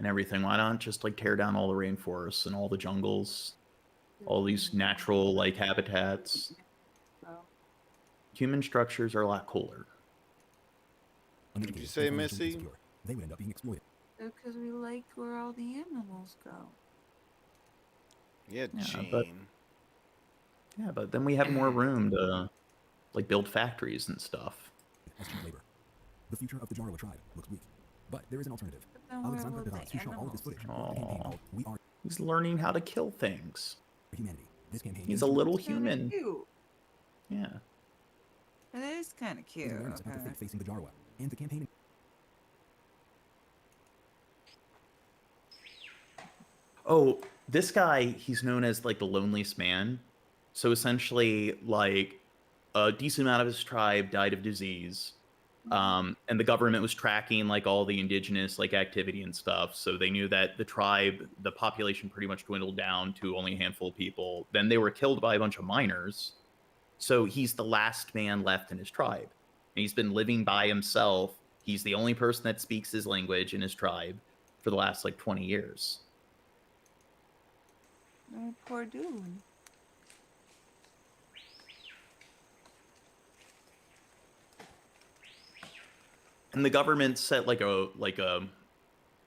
everything? Why not just, like, tear down all the rainforests and all the jungles, all these natural, like, habitats? Human structures are a lot cooler. Did you say, Missy? They would end up being exploited. Because we like where all the animals go. Yeah, Gene. But then we have more room to, like, build factories and stuff. As cheap labor. The future of the Jarawa tribe looks bleak. But there is an alternative. then Alexandra where will Devas, the who shot all of this footage, animals the campaign called We Are He's learning how to kill things. Humanity. This campaign He's a little Kinda human. cute. Yeah. It is kind of cute. awareness about the Okay. threat facing the Jarawa, and the campaign. Oh, this guy, he's known as, like, the loneliest man. So essentially, like, a decent amount of his tribe died of disease. And the government was tracking, like, all the indigenous, like, activity and stuff. So they knew that the tribe, the population pretty much dwindled down to only a handful of people. Then they were killed by a bunch of miners. So he's the last man left in his tribe. And he's been living by himself. He's the only person that speaks his language in his tribe for the last, like, 20 years. Oh, poor dude. And the government set like a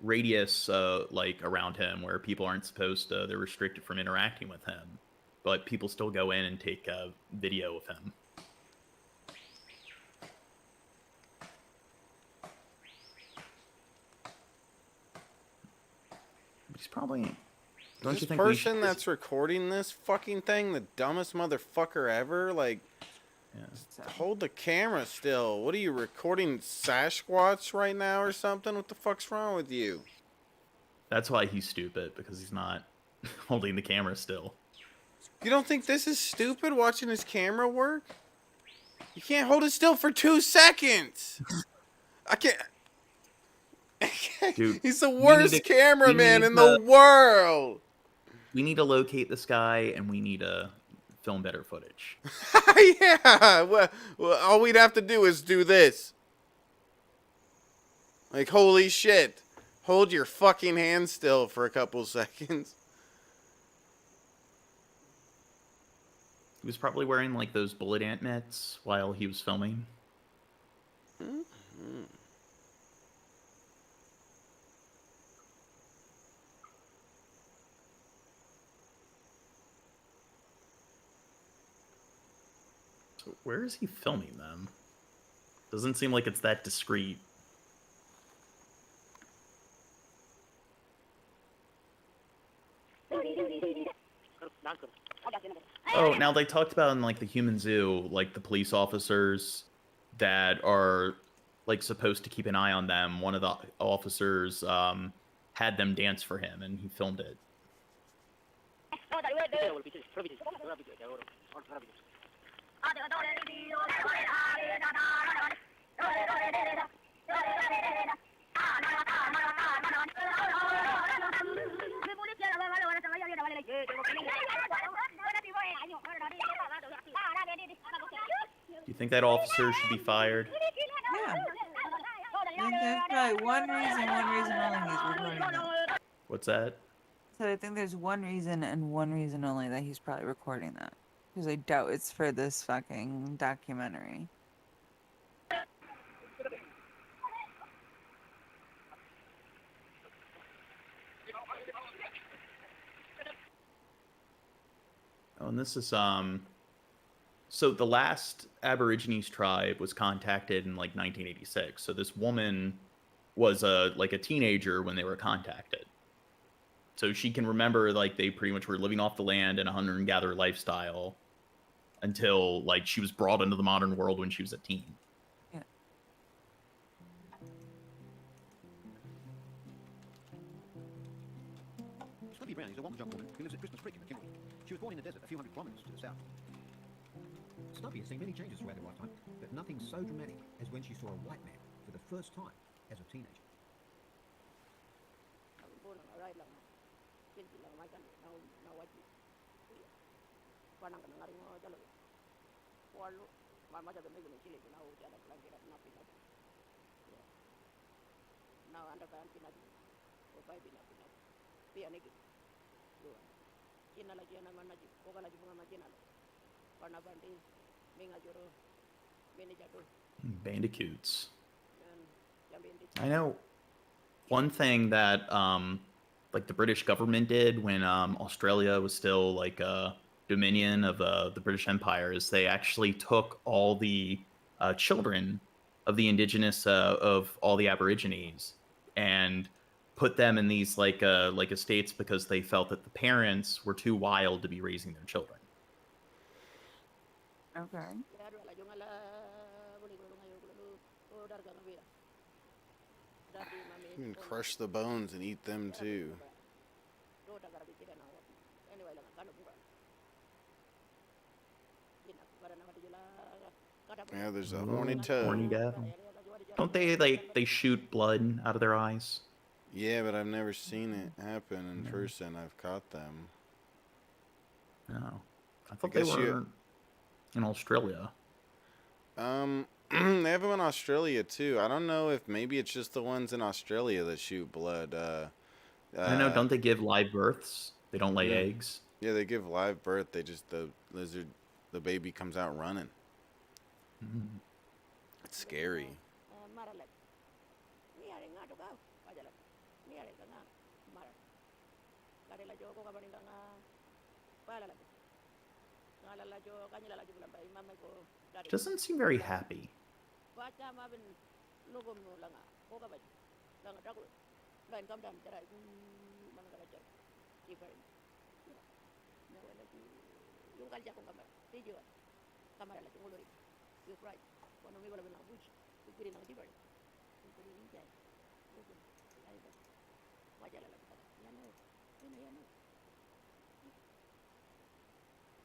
radius like around him where people aren't supposed to, they're restricted from interacting with him, but people still go in and take a video of him. But he's probably, don't This you think we person should that's recording this fucking thing, the dumbest motherfucker ever, like, hold the camera still. What are you recording, Sasquatch right now or something? What the fuck's wrong with you? That's why he's stupid, because he's not holding the camera still. You don't think this is stupid, watching his camera work? You can't hold it still for 2 seconds! I can't. Dude, He's the we need worst to- cameraman we in need the to- world. We need to locate this guy, and we need to film better footage. Yeah. Well, all we'd have to do is do this. Like, holy shit. Hold your fucking hand still for a couple seconds. He was probably wearing like those bullet ant mitts while he was filming. Mm-hmm. So where is he filming them? Doesn't seem like it's that discreet. Oh, now they talked about in like the human zoo, like the police officers that are like supposed to keep an eye on them. One of the officers had them dance for him, and he filmed it. Do you think that officer should be fired? Yeah. I think there's probably one reason only he's recording that. What's that? So I think there's one reason and one reason only that he's probably recording that. Because I doubt it's for this fucking documentary. Oh, and this is so the last Aborigines tribe was contacted in like 1986. So this woman was like a teenager when they were contacted. So she can remember like they pretty much were living off the land in a hunter and gatherer lifestyle until like she was brought into the modern world when she was a teen. Yeah. Slippy Brown is a Womble woman who lives at Christmas Creek in the Kimberley. She was born in the desert a few hundred kilometres to the south. Snuppy has seen many changes throughout her lifetime, but nothing so dramatic as when she saw a white man for the first time as a teenager. Bandicoots. I know one thing that like the British government did when Australia was still like a dominion of the British Empire is they actually took all the children of the indigenous of all the Aborigines and put them in these like estates because they felt that the parents were too wild to be raising their children. Okay. You can crush the bones and eat them too. Yeah, there's a horny toad. Horny devil. Don't they like they shoot blood out of their eyes? Yeah, but I've never seen it happen in person. I've caught them. No, I thought they were in Australia. They have them in Australia too. I don't know if maybe it's just the ones in Australia that shoot blood. I know. Don't they give live births? They don't lay eggs. Yeah, they give live birth. They just the baby comes out running. Mm. It's scary. Doesn't seem very happy.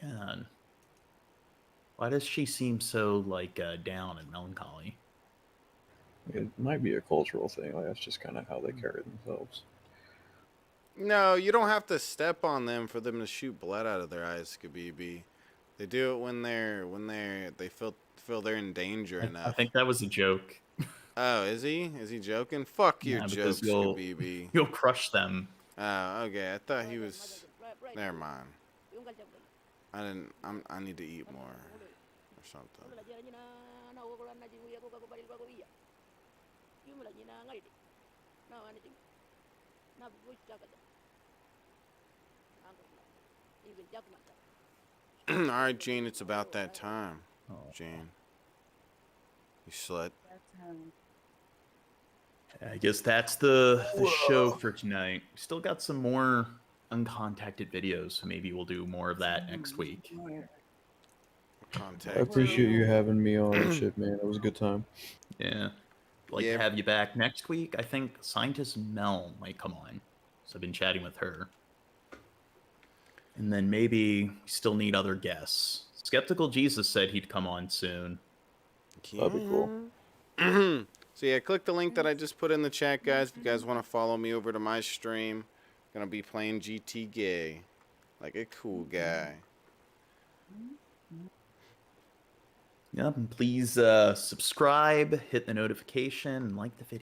God. Why does she seem so like down and melancholy? It might be a cultural thing. Like that's just kind of how they carry themselves. No, you don't have to step on them for them to shoot blood out of their eyes, Khabibi. They do it when they feel they're in danger enough. I think that was a joke. Oh, is he? Is he joking? Fuck your Yeah, jokes, because Khabibi. you'll crush them. Oh, okay. I thought he was. Never mind. I need to eat more or something. All right, Gene. It's about that time. Gene. You slut. I guess that's the show for tonight. We still got some more uncontacted videos, so maybe we'll do more of that next week. I appreciate you having me on and shit, man. It was a good time. Yeah. I'd like to have you back next week. I think scientist Mel might come on. So I've been chatting with her. And then maybe we still need other guests. Skeptical Jesus said he'd come on soon. That'd be cool. So yeah, click the link that I just put in the chat, guys. If you guys want to follow me over to my stream, I'm gonna be playing GT Gay, like a cool guy. Yep, and please subscribe, hit the notification, and like the video.